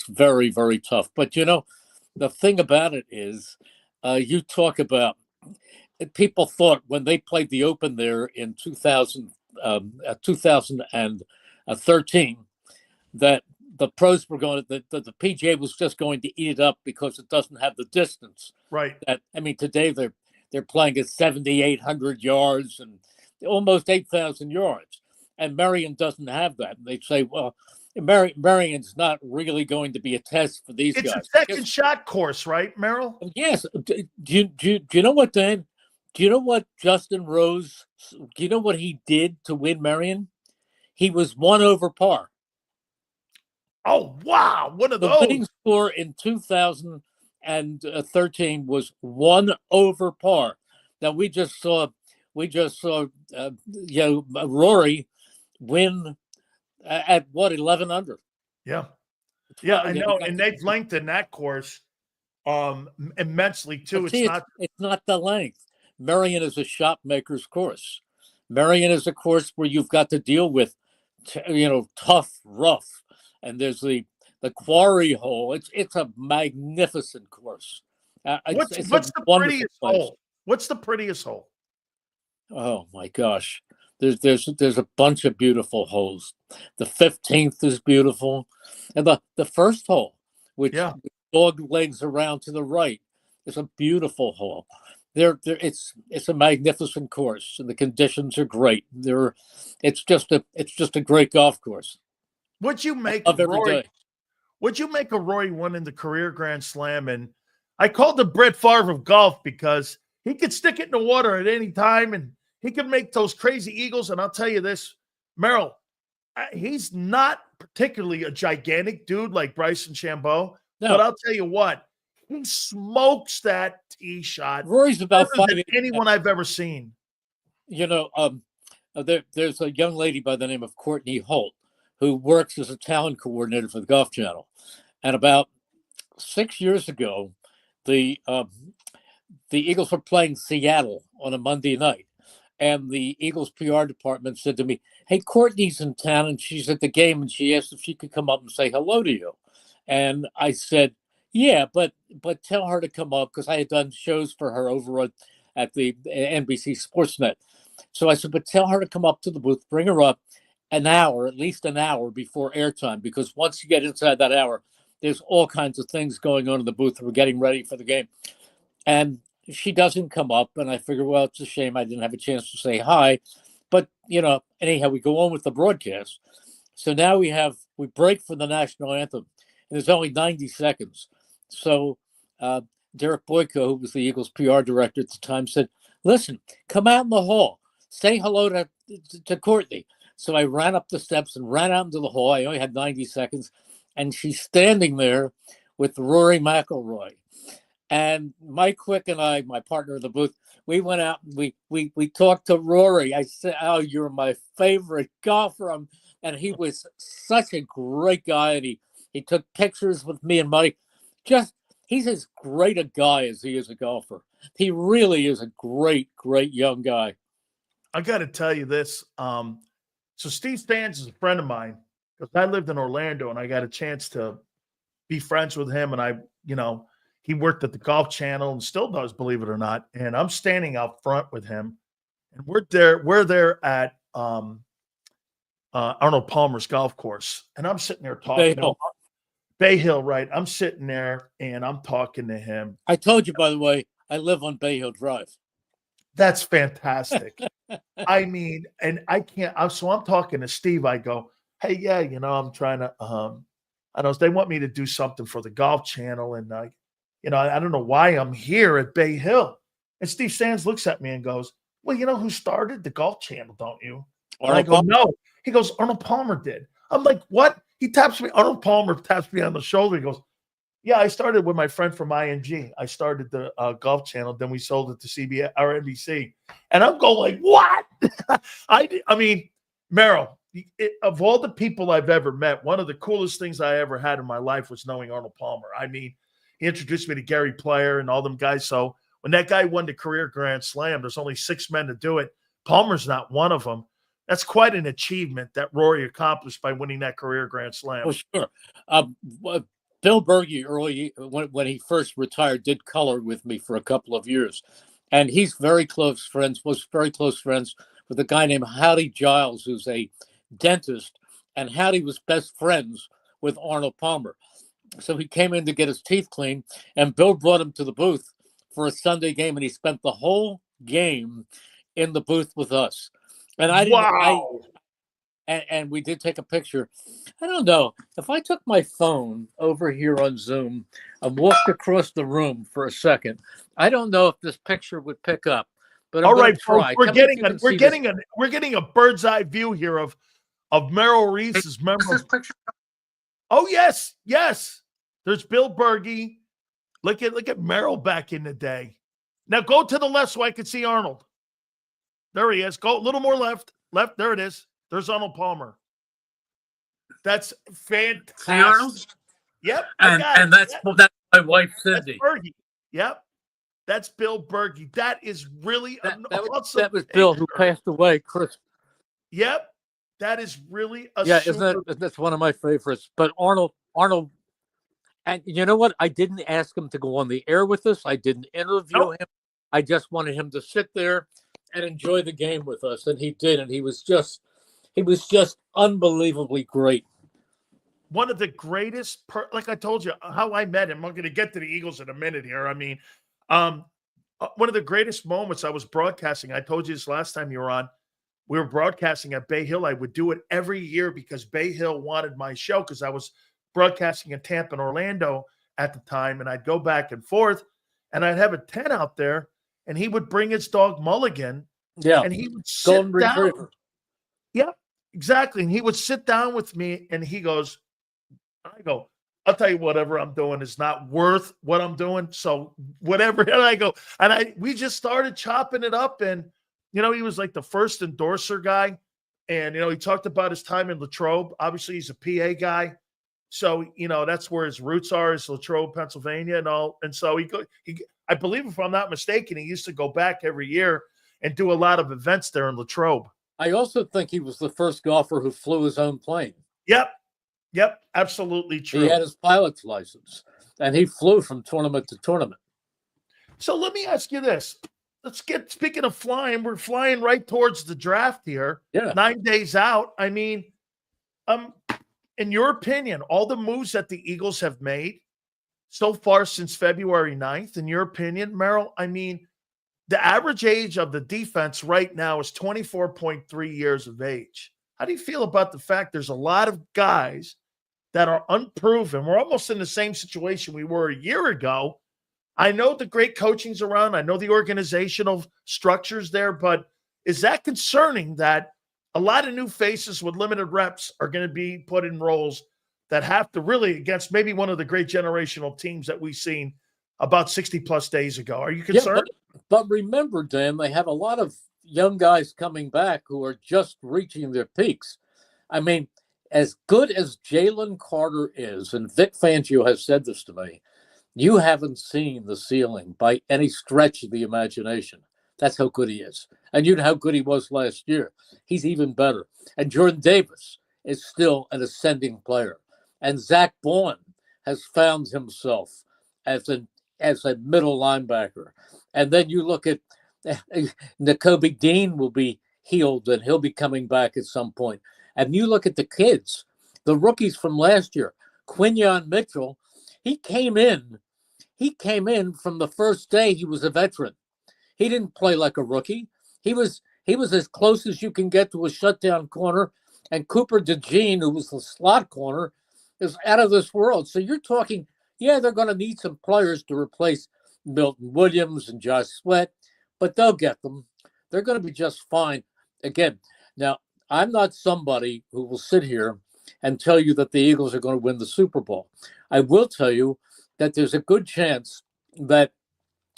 very, very tough. But the thing about it is, you talk about people thought when they played the Open there in 2013 that the pros were going to, the PGA was just going to eat it up because it doesn't have the distance. Right. Today they're playing at 7,800 yards and almost 8,000 yards, and Marion doesn't have that. And they say, well, Marion's not really going to be a test for these guys. It's a second shot course, right, Merrill? Yes. Do you know what, Dan? Do you know what Justin Rose, do you know what he did to win Marion? He was 1 over par. Oh, wow. One of those. The winning score in 2013 was 1 over par. Now we just saw Lurie win at what, 11 under. Yeah. Yeah, I know. And they've lengthened that course immensely too. It's not the length. Marion is a shot maker's course. Marion is a course where you've got to deal with, tough, rough, and there's the quarry hole. It's a magnificent course. What's the prettiest hole? What's the prettiest hole? Oh my gosh, there's a bunch of beautiful holes. The 15th is beautiful, and the first hole, which dog legs around to the right, is a beautiful hole. It's a magnificent course, and the conditions are great. It's just a great golf course. What'd you make of Rory? What'd you make of Rory winning the career Grand Slam? And I called the Brett Favre of golf because he could stick it in the water at any time, and he could make those crazy eagles. And I'll tell you this, Merrill, he's not particularly a gigantic dude like Bryson DeChambeau, but I'll tell you what. He smokes that tee shot. Rory's about 5 than anyone I've ever seen. There's a young lady by the name of Courtney Holt who works as a talent coordinator for the Golf Channel. And about 6 years ago, the Eagles were playing Seattle on a Monday night. And the Eagles PR department said to me, hey, Courtney's in town and she's at the game, and she asked if she could come up and say hello to you. And I said, yeah, but tell her to come up, because I had done shows for her over at the NBC Sportsnet. So I said, but tell her to come up to the booth, bring her up at least an hour before airtime, because once you get inside that hour, there's all kinds of things going on in the booth. We're getting ready for the game. And she doesn't come up, and I figure, well, it's a shame I didn't have a chance to say hi. But, anyhow, we go on with the broadcast. So now we break for the national anthem, and there's only 90 seconds. So Derek Boyko, who was the Eagles PR director at the time, said, listen, come out in the hall. Say hello to Courtney. So I ran up the steps and ran out into the hall. I only had 90 seconds. And she's standing there with Rory McIlroy. And Mike Quick and I, my partner in the booth, we went out and we talked to Rory. I said, oh, you're my favorite golfer. And he was such a great guy. And he took pictures with me and Mike. he's as great a guy as he is a golfer. He really is a great, great young guy. I got to tell you this. So Steve Stans is a friend of mine because I lived in Orlando and I got a chance to be friends with him. And he worked at the Golf Channel and still does, believe it or not. And I'm standing out front with him, and we're there at Arnold Palmer's golf course, and I'm sitting there talking to him. Bay Hill, right? I'm sitting there and I'm talking to him. I told you, by the way, I live on Bay Hill Drive. That's fantastic. I mean, and I can't. So I'm talking to Steve. I go, hey, yeah, I'm trying to. I know they want me to do something for the Golf Channel, and I don't know why I'm here at Bay Hill. And Steve Sands looks at me and goes, well, you know who started the Golf Channel, don't you? And I go, no. He goes, Arnold Palmer did. I'm like, what? He taps me. Arnold Palmer taps me on the shoulder. He goes, yeah, I started with my friend from ING. I started the Golf Channel. Then we sold it to CBS or NBC. And I'm going like, what? I mean, Merrill, of all the people I've ever met, one of the coolest things I ever had in my life was knowing Arnold Palmer. I mean, he introduced me to Gary Player and all them guys. So when that guy won the career Grand Slam, there's only 6 men to do it. Palmer's not one of them. That's quite an achievement that Rory accomplished by winning that career Grand Slam. Oh, sure. Bill Berge, early when he first retired, did color with me for a couple of years. And he's was very close friends with a guy named Howdy Giles, who's a dentist. And Howdy was best friends with Arnold Palmer. So he came in to get his teeth cleaned, and Bill brought him to the booth for a Sunday game, and he spent the whole game in the booth with us. And I didn't. Wow. And we did take a picture. I don't know if I took my phone over here on Zoom and walked across the room for a second. I don't know if this picture would pick up. But all right, folks, we're getting a bird's eye view here of Merrill Reese's memorable picture. Oh yes. There's Bill Berge. Look at Merrill back in the day. Now go to the left so I can see Arnold. There he is. Go a little more left. Left. There it is. There's Arnold Palmer. That's fantastic. See Arnold? Yep. And that's my wife, Cindy. That's Berge. Yep. That's Bill Berge. That is really awesome. That was Bill who passed away, Chris. Yep. That is really that's one of my favorites. But Arnold, and you know what? I didn't ask him to go on the air with us. I didn't interview him. I just wanted him to sit there and enjoy the game with us, and he did. And he was just unbelievably great. One of the greatest, like I told you, how I met him. I'm going to get to the Eagles in a minute here. I mean, one of the greatest moments I was broadcasting. I told you this last time you were on. We were broadcasting at Bay Hill. I would do it every year because Bay Hill wanted my show because I was broadcasting in Tampa and Orlando at the time, and I'd go back and forth, and I'd have a tent out there, and he would bring his dog Mulligan, and he would sit down. Yep, exactly. And he would sit down with me, and he goes, I go, I'll tell you whatever I'm doing is not worth what I'm doing. So whatever. And I go, we just started chopping it up. And, he was like the first endorser guy. And, he talked about his time in Latrobe. Obviously, he's a PA guy. So, that's where his roots are, is Latrobe, Pennsylvania and all. And so I believe, if I'm not mistaken, he used to go back every year and do a lot of events there in Latrobe. I also think he was the first golfer who flew his own plane. Yep, absolutely true. He had his pilot's license, and he flew from tournament to tournament. So let me ask you this. Speaking of flying, we're flying right towards the draft here. Yeah. 9 days out. I mean, in your opinion, all the moves that the Eagles have made so far since February 9th, in your opinion, Merrill, I mean, the average age of the defense right now is 24.3 years of age. How do you feel about the fact there's a lot of guys that are unproven? We're almost in the same situation we were a year ago. I know the great coaching's around. I know the organizational structure's there, but is that concerning that a lot of new faces with limited reps are going to be put in roles that have to really against maybe one of the great generational teams that we've seen about 60-plus days ago? Are you concerned? Yeah, but remember, Dan, they have a lot of young guys coming back who are just reaching their peaks. I mean, as good as Jalen Carter is, and Vic Fangio has said this to me, You haven't seen the ceiling by any stretch of the imagination. That's how good he is. And you know how good he was last year. He's even better. And Jordan Davis is still an ascending player. And Zach Bourne has found himself as a middle linebacker. And then you look at Nakobe Dean will be healed and he'll be coming back at some point. And you look at the kids, the rookies from last year, Quinyon Mitchell, he came in from the first day he was a veteran. He didn't play like a rookie. He was as close as you can get to a shutdown corner. And Cooper DeJean, who was the slot corner, is out of this world. So you're talking, yeah, they're going to need some players to replace Milton Williams and Josh Sweat, but they'll get them. They're going to be just fine. Again, now, I'm not somebody who will sit here and tell you that the Eagles are going to win the Super Bowl. I will tell you that there's a good chance that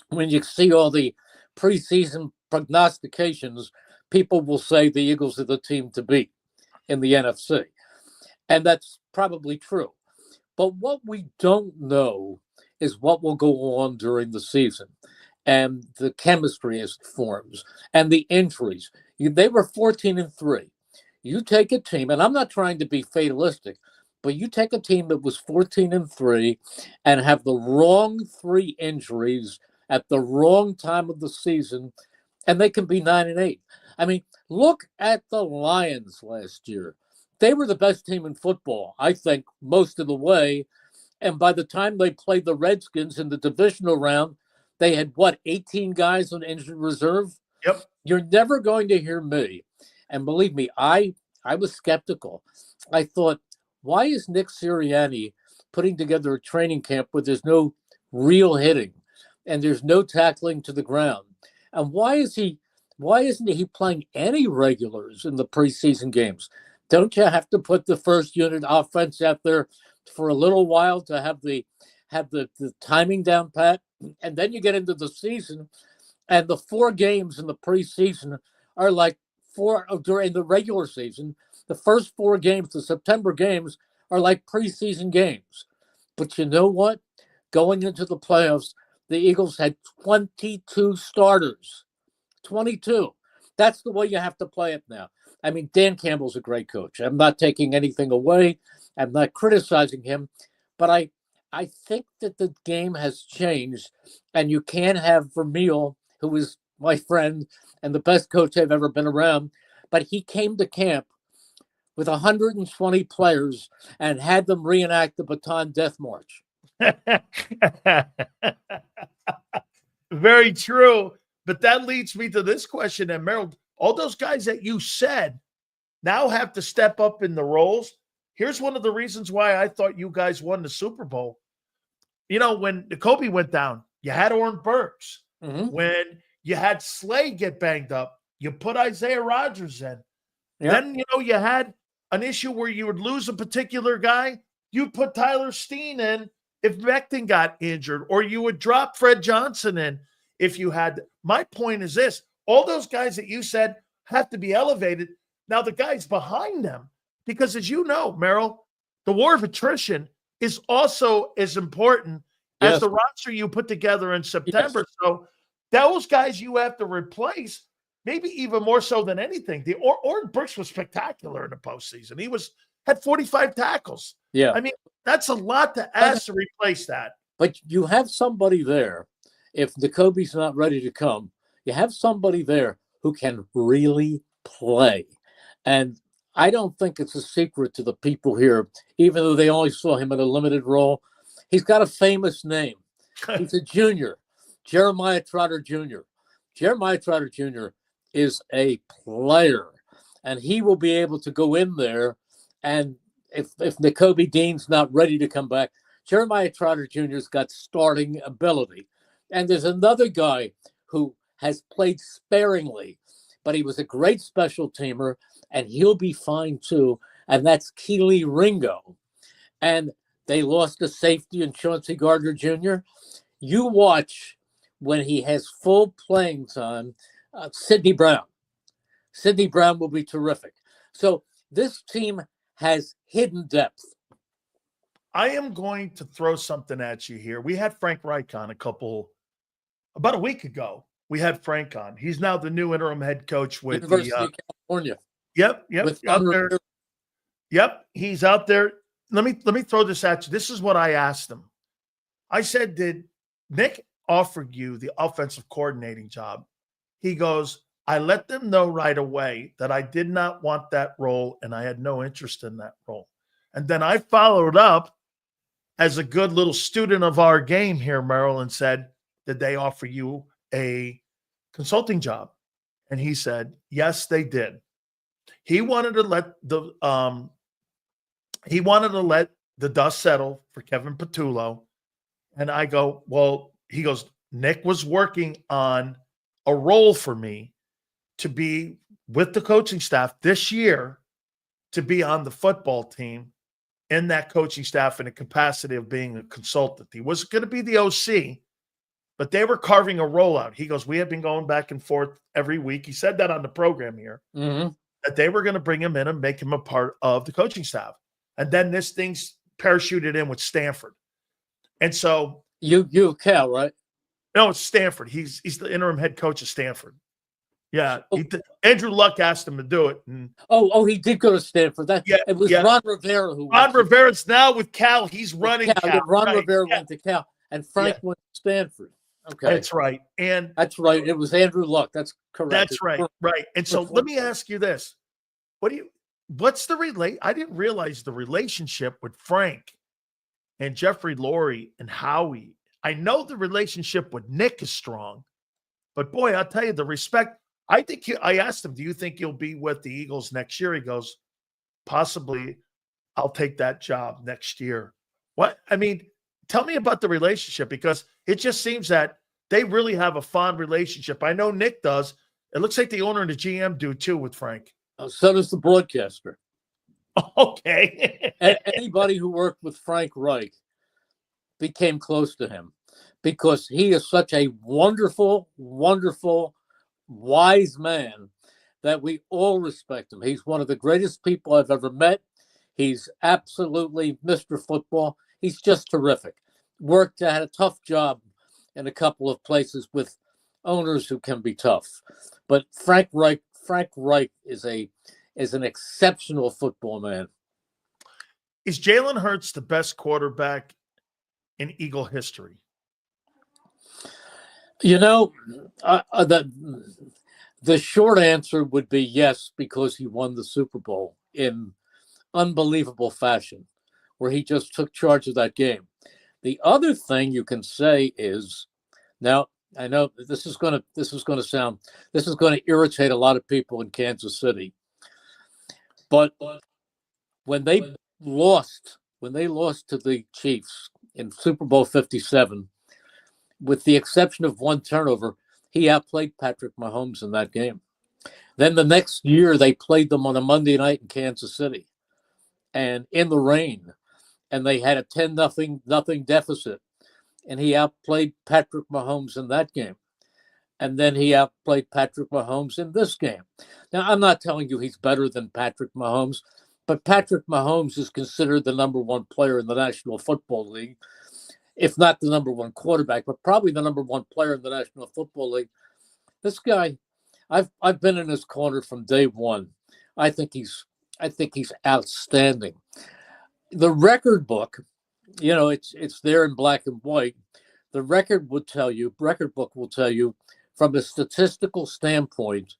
when you see all the preseason prognostications, people will say the Eagles are the team to beat in the NFC. And that's probably true. But what we don't know is what will go on during the season and the chemistry as it forms and the injuries. They were 14-3. You take a team, and I'm not trying to be fatalistic, but you take a team that was 14-3 and have the wrong 3 injuries at the wrong time of the season, and they can be 9-8. I mean, look at the Lions last year. They were the best team in football, I think, most of the way. And by the time they played the Redskins in the divisional round, they had, 18 guys on injured reserve? Yep. You're never going to hear me. And believe me, I was skeptical. I thought, why is Nick Sirianni putting together a training camp where there's no real hitting and there's no tackling to the ground? And why isn't he playing any regulars in the preseason games? Don't you have to put the first unit offense out there for a little while to have the timing down pat? And then you get into the season, and the 4 games in the preseason are like 4 during the regular season. The first 4 games, the September games, are like preseason games. But you know what? Going into the playoffs, the Eagles had 22 starters. 22. That's the way you have to play it now. I mean, Dan Campbell's a great coach. I'm not taking anything away. I'm not criticizing him. But I think that the game has changed, and you can't have Vermeil, who is my friend and the best coach I've ever been around, but he came to camp with 120 players and had them reenact the Baton Death March. Very true. But that leads me to this question. And Merrill, all those guys that you said now have to step up in the roles. Here's one of the reasons why I thought you guys won the Super Bowl. You know, when Kobe went down, you had Oren Burks. Mm-hmm. When you had Slay get banged up, you put Isaiah Rodgers in. Yep. Then, you had an issue where you would lose a particular guy. You'd put Tyler Steen in if Becton got injured, or you would drop Fred Johnson in if you had. My point is this. All those guys that you said have to be elevated. Now the guys behind them, because as you know, Merrill, the war of attrition is also as important as the roster you put together in September. Yes. So those guys you have to replace, maybe even more so than anything. The Oren Burks was spectacular in the postseason. He had 45 tackles. Yeah. I mean, that's a lot to ask to replace that. But you have somebody there. If Nakobe's not ready to come, you have somebody there who can really play. And I don't think it's a secret to the people here, even though they only saw him in a limited role. He's got a famous name. He's a junior, Jeremiah Trotter Jr. Jeremiah Trotter Jr. is a player, and he will be able to go in there. And if Nakobe Dean's not ready to come back, Jeremiah Trotter Jr.'s got starting ability. And there's another guy who has played sparingly, but he was a great special teamer, and he'll be fine too. And that's Keely Ringo. And they lost a safety in Chauncey Gardner Jr. You watch when he has full playing time, Sidney Brown. Sidney Brown will be terrific. So this team has hidden depth. I am going to throw something at you here. We had Frank Reich on about a week ago. We had Frank on. He's now the new interim head coach with University of California. Yep, With out there. Yep, he's out there. Let me throw this at you. This is what I asked him. I said, did Nick offer you the offensive coordinating job? He goes, I let them know right away that I did not want that role and I had no interest in that role. And then I followed up as a good little student of our game here, Merrill, and said, did they offer you a consulting job? And he said, yes, they did. He wanted to let the dust settle for Kevin Patullo. And I go, well, he goes, Nick was working on a role for me to be with the coaching staff this year, to be on the football team in that coaching staff in a capacity of being a consultant. He was going to be the OC, but they were carving a role out. He goes, we have been going back and forth every week. He said that on the program here, that they were going to bring him in and make him a part of the coaching staff. And then this thing's parachuted in with Stanford. And so Cal, right? No, it's Stanford. He's the interim head coach of Stanford. Yeah. Andrew Luck asked him to do it. And he did go to Stanford. It was Ron Rivera who Ron Rivera's now with Cal. He's running Cal. Ron Rivera went to Cal, and Frank went to Stanford. Okay. That's right. And that's right. It was Andrew Luck. That's correct. That's right. Right. And so let me ask you this. What's the I didn't realize the relationship with Frank and Jeffrey Lurie and Howie. I know the relationship with Nick is strong, but boy, I'll tell you the respect. I asked him, do you think you'll be with the Eagles next year? He goes, possibly. I'll take that job next year. What? I mean, tell me about the relationship, because it just seems that they really have a fond relationship. I know Nick does. It looks like the owner and the GM do too with Frank. So does the broadcaster. Okay. Anybody who worked with Frank Reich became close to him because he is such a wonderful, wonderful, wise man that we all respect him. He's one of the greatest people I've ever met. He's absolutely Mr. Football. He's just terrific. Had a tough job in a couple of places with owners who can be tough. But Frank Reich is an exceptional football man. Is Jalen Hurts the best quarterback in Eagle history? You know, the short answer would be yes, because he won the Super Bowl in unbelievable fashion, where he just took charge of that game. The other thing you can say is, now I know this is going to irritate a lot of people in Kansas City, but when they lost to the Chiefs in Super Bowl 57, with the exception of one turnover, he outplayed Patrick Mahomes in that game. Then the next year, they played them on a Monday night in Kansas City, and in the rain, and they had a 10-0 deficit, and he outplayed Patrick Mahomes in that game. And then he outplayed Patrick Mahomes in this game. Now, I'm not telling you he's better than Patrick Mahomes, but Patrick Mahomes is considered the number one player in the National Football League, if not the number one quarterback, but probably the number one player in the National Football League. This guy, I've been in his corner from day one. I think he's outstanding. The record book, it's there in black and white. The record book will tell you, from a statistical standpoint,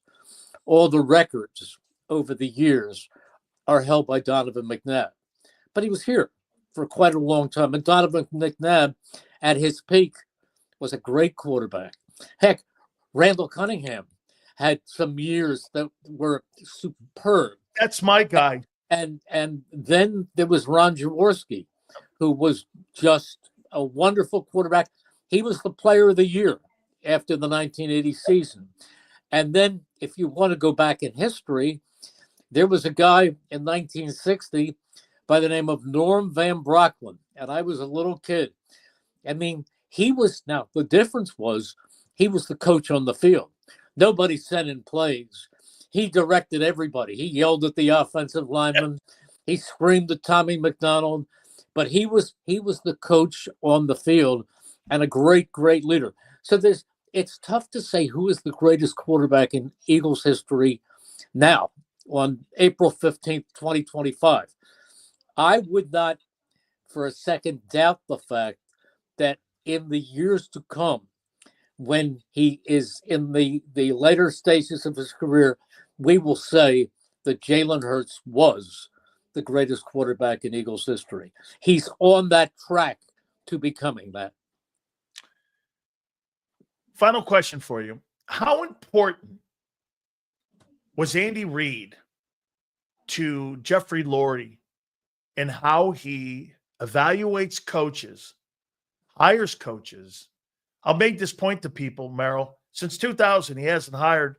all the records over the years are held by Donovan McNabb. But he was here for quite a long time. And Donovan McNabb, at his peak, was a great quarterback. Heck, Randall Cunningham had some years that were superb. That's my guy. And then there was Ron Jaworski, who was just a wonderful quarterback. He was the player of the year after the 1980 season. And then if you want to go back in history, there was a guy in 1960 by the name of Norm Van Brocklin, and I was a little kid. I mean, the difference was he was the coach on the field. Nobody sent in plays. He directed everybody. He yelled at the offensive lineman. He screamed at Tommy McDonald. but he was the coach on the field and a great leader. So it's tough to say who is the greatest quarterback in Eagles history now on April 15th, 2025. I would not for a second doubt the fact that in the years to come, when he is in the later stages of his career, we will say that Jalen Hurts was the greatest quarterback in Eagles history. He's on that track to becoming that. Final question for you. How important was Andy Reid to Jeffrey Lurie and how he evaluates coaches, hires coaches? I'll make this point to people, Merrill. Since 2000, he hasn't hired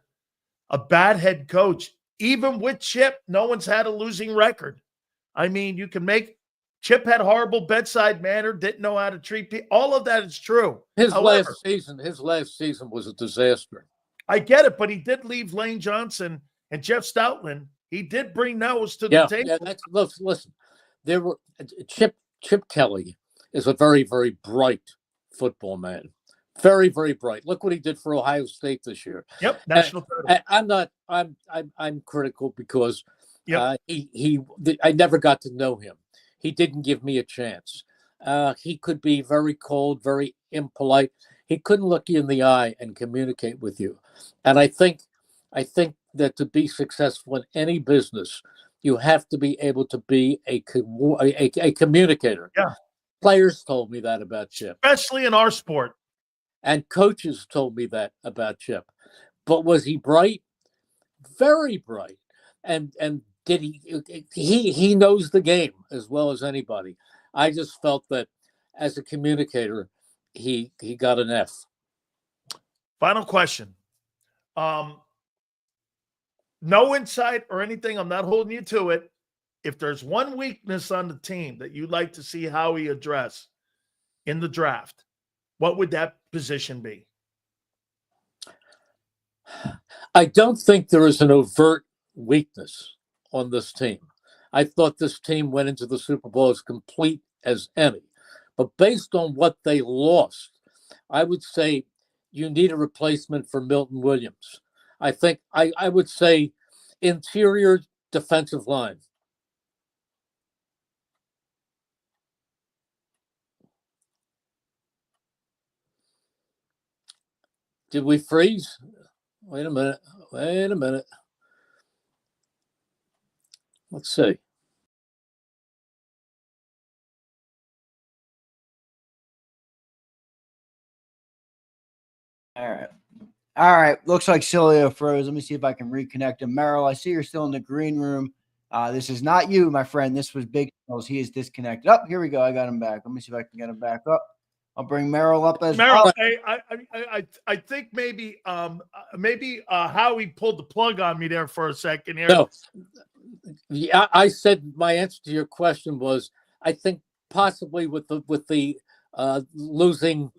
a bad head coach. Even with Chip, no one's had a losing record. I mean, you can make Chip had horrible bedside manner, didn't know how to treat people. All of that is true. His However, last season was a disaster. I get it, but he did leave Lane Johnson and Jeff Stoutland. He did bring those to the table. Yeah, listen. There were Chip Kelly is a very, very bright football man. Very, very bright. Look what he did for Ohio State this year. Yep, national title. I'm critical because I never got to know him. He didn't give me a chance. He could be very cold, very impolite. He couldn't look you in the eye and communicate with you. And I think that to be successful in any business, you have to be able to be a communicator. Yeah. Players told me that about Chip. Especially in our sport. And coaches told me that about Chip. But was he bright? Very bright. And did he knows the game as well as anybody. I just felt that as a communicator, he got an F. Final question. No insight or anything. I'm not holding you to it. If there's one weakness on the team that you'd like to see Howie address in the draft, what would that position be? I don't think there is an overt weakness on this team. I thought this team went into the Super Bowl as complete as any. But based on what they lost, I would say you need a replacement for Milton Williams. I think I would say interior defensive line. Did we freeze? Wait a minute. Let's see. All right. Looks like Sileo froze. Let me see if I can reconnect him. Merrill, I see you're still in the green room. This is not you, my friend. This was Big Mills. He is disconnected. Oh, here we go. I got him back. Let me see if I can get him back up. I'll bring Merrill up as Merrill, well. I think maybe Howie pulled the plug on me there for a second here. No. Yeah, I said my answer to your question was I think possibly with the losing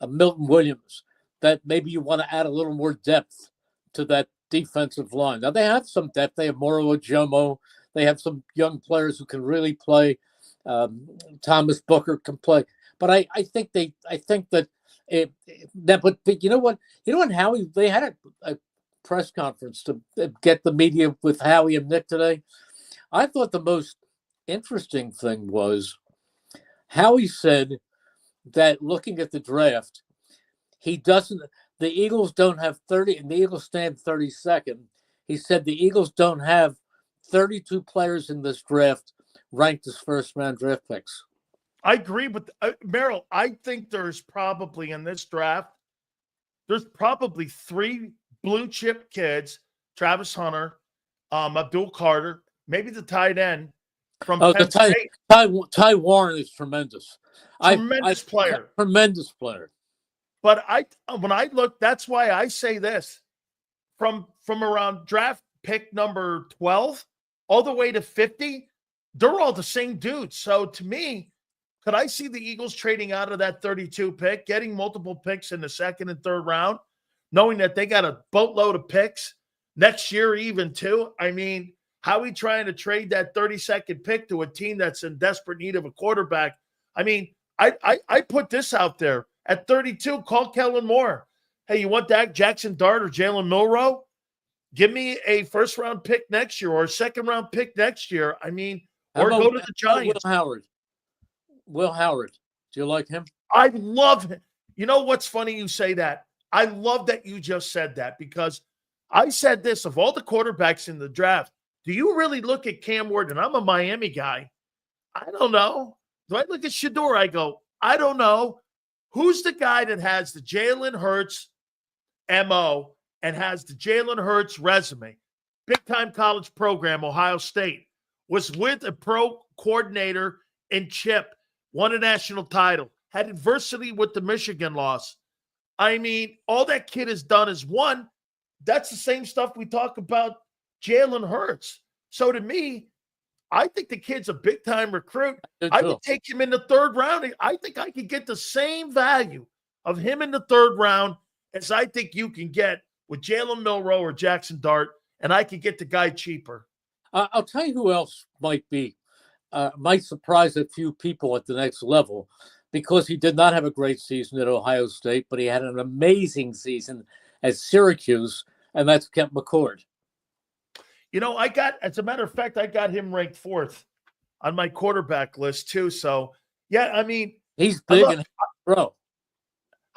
Milton Williams that maybe you want to add a little more depth to that defensive line. Now they have some depth. They have Moro Ojomo. They have some young players who can really play. Thomas Booker can play. But I think that but you know what? Howie, they had a press conference to get the media with Howie and Nick today. I thought the most interesting thing was Howie said that looking at the draft, the Eagles don't have 30, and the Eagles stand 32nd. He said the Eagles don't have 32 players in this draft ranked as first-round draft picks. I agree with Merrill. I think there's probably in this draft, there's probably 3 blue chip kids: Travis Hunter, Abdul Carter, maybe the tight end from Penn State. Ty Warren is tremendous. Tremendous player. Tremendous player. But when I look, that's why I say this: from around draft pick number 12 all the way to 50, they're all the same dudes. So to me, could I see the Eagles trading out of that 32 pick, getting multiple picks in the second and third round, knowing that they got a boatload of picks next year even too? I mean, how he trying to trade that 32nd pick to a team that's in desperate need of a quarterback. I mean, I put this out there. At 32, call Kellen Moore. Hey, you want that Jackson Dart or Jalen Milroe? Give me a first-round pick next year or a second-round pick next year. I mean, or go to the Giants. Will Howard. Will Howard. Do you like him? I love him. You know what's funny you say that? I love that you just said that because I said this, of all the quarterbacks in the draft, do you really look at Cam Ward? And I'm a Miami guy. I don't know. Do I look at Shador? I go, I don't know. Who's the guy that has the Jalen Hurts MO and has the Jalen Hurts resume? Big-time college program, Ohio State. Was with a pro coordinator in Chip. Won a national title. Had adversity with the Michigan loss. I mean, all that kid has done is one. That's the same stuff we talk about Jalen Hurts. So to me, I think the kid's a big-time recruit. I would take him in the third round. I think I could get the same value of him in the third round as I think you can get with Jalen Milroe or Jackson Dart, and I could get the guy cheaper. I'll tell you who else might surprise a few people at the next level because he did not have a great season at Ohio State, but he had an amazing season at Syracuse, and that's Kent McCord. You know, as a matter of fact, I got him ranked 4th on my quarterback list too. So, yeah, I mean, he's big and bro.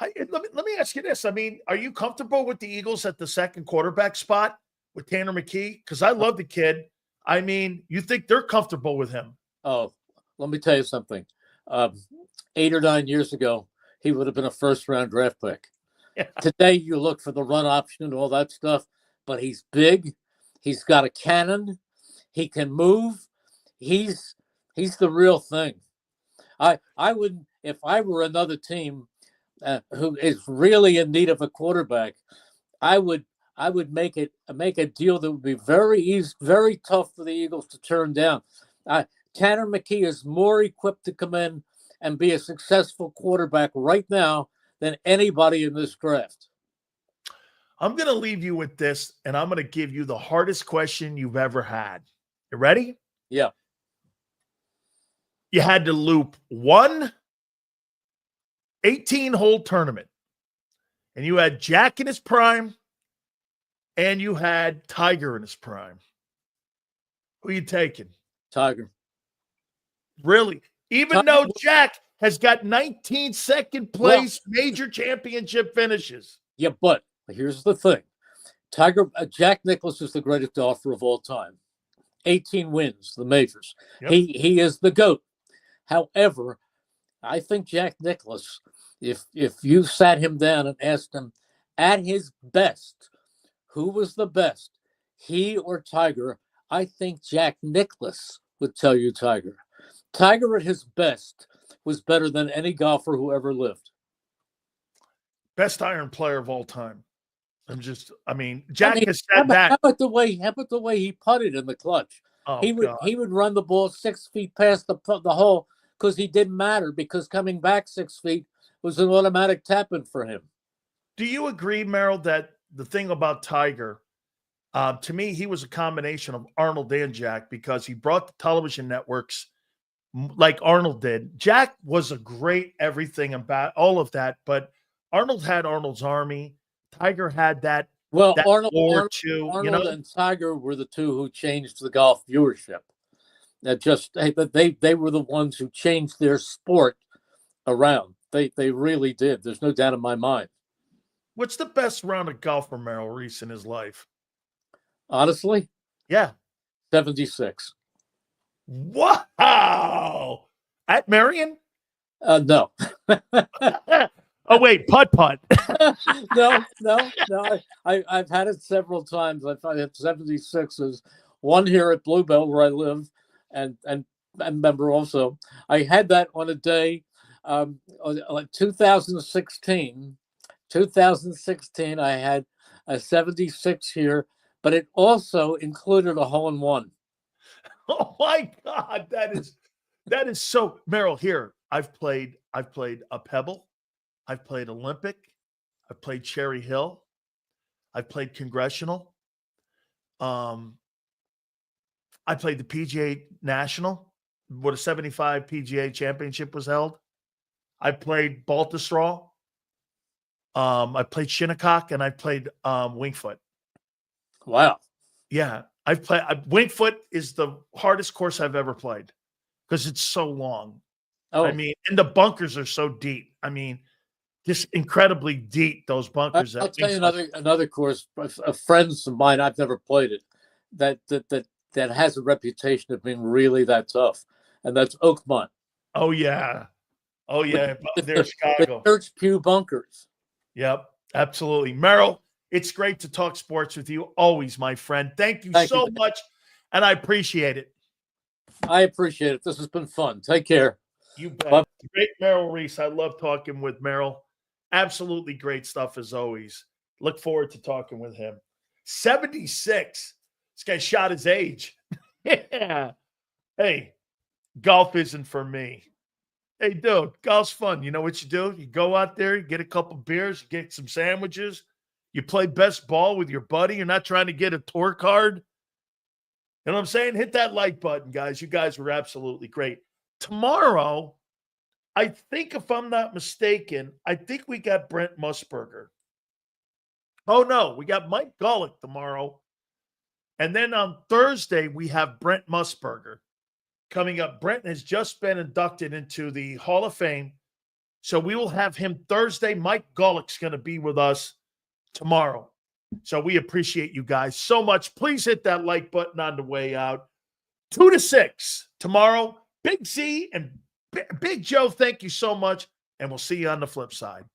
Let me ask you this. I mean, are you comfortable with the Eagles at the second quarterback spot with Tanner McKee? Because I love the kid. I mean, you think they're comfortable with him? Oh, let me tell you something. 8 or 9 years ago, he would have been a first-round draft pick. Yeah. Today, you look for the run option and all that stuff, but he's big. He's got a cannon. He can move. He's the real thing. I would, if I were another team who is really in need of a quarterback, I would make a deal that would be very easy, very tough for the Eagles to turn down. Tanner McKee is more equipped to come in and be a successful quarterback right now than anybody in this draft. I'm going to leave you with this, and I'm going to give you the hardest question you've ever had. You ready? Yeah. You had to loop one 18-hole tournament, and you had Jack in his prime, and you had Tiger in his prime. Who are you taking? Tiger. Really? Even though Jack has got 19 second place major championship finishes. Yeah, but here's the thing. Jack Nicklaus is the greatest golfer of all time. 18 wins, the majors. Yep. He is the GOAT. However, I think Jack Nicklaus, if you sat him down and asked him at his best, who was the best, he or Tiger, I think Jack Nicklaus would tell you Tiger. Tiger at his best was better than any golfer who ever lived. Best iron player of all time. Jack has said that. How about the way he putted in the clutch? Oh, he would run the ball 6 feet past the hole because he didn't matter, because coming back 6 feet was an automatic tap-in for him. Do you agree, Merrill, that the thing about Tiger, to me, he was a combination of Arnold and Jack because he brought the television networks like Arnold did. Jack was a great everything about all of that, but Arnold had Arnold's Army. Tiger had that. Well, that Arnold and Tiger were the two who changed the golf viewership. They were the ones who changed their sport around. They really did. There's no doubt in my mind. What's the best round of golf for Merrill Reese in his life? Honestly? Yeah. 76. Wow. At Marion? No. Oh, wait, putt. No. I've had it several times. I've had 76s. One here at Bluebell where I live, and remember also, I had that on a day, like 2016. 2016, I had a 76 here, but it also included a hole-in-one. Oh my God, that is so. Merrill, here I've played a Pebble, I've played Olympic, I've played Cherry Hill, I've played Congressional. I played the PGA National, where the 75 PGA Championship was held. I played Baltusrol. I played Shinnecock, and I played Wingfoot. Wow. Yeah, I've played. Wingfoot is the hardest course I've ever played because it's so long. Oh, I mean, and the bunkers are so deep. I mean, just incredibly deep, those bunkers. I'll tell you another course. Friends of mine, I've never played it, that has a reputation of being really that tough, and that's Oakmont. Oh yeah, there's The Chicago. Church Pew bunkers. Yep, absolutely. Merrill, it's great to talk sports with you. Always, my friend. Thank you so much, and I appreciate it. I appreciate it. This has been fun. Take care. You bet. Bye. Great Merrill Reese. I love talking with Merrill. Absolutely great stuff as always. Look forward to talking with him. 76. This guy shot his age. Yeah. Hey, golf isn't for me. Hey, dude, golf's fun. You know what you do? You go out there, you get a couple beers, you get some sandwiches, you play best ball with your buddy. You're not trying to get a tour card. You know what I'm saying? Hit that like button, guys. You guys were absolutely great. Tomorrow, I think, if I'm not mistaken, I think we got Brent Musburger. Oh, no, we got Mike Golick tomorrow. And then on Thursday, we have Brent Musburger coming up. Brent has just been inducted into the Hall of Fame. So we will have him Thursday. Mike Golick's going to be with us tomorrow. So we appreciate you guys so much. Please hit that like button on the way out. 2 to 6 tomorrow. Big Z and Big Joe, thank you so much. And we'll see you on the flip side.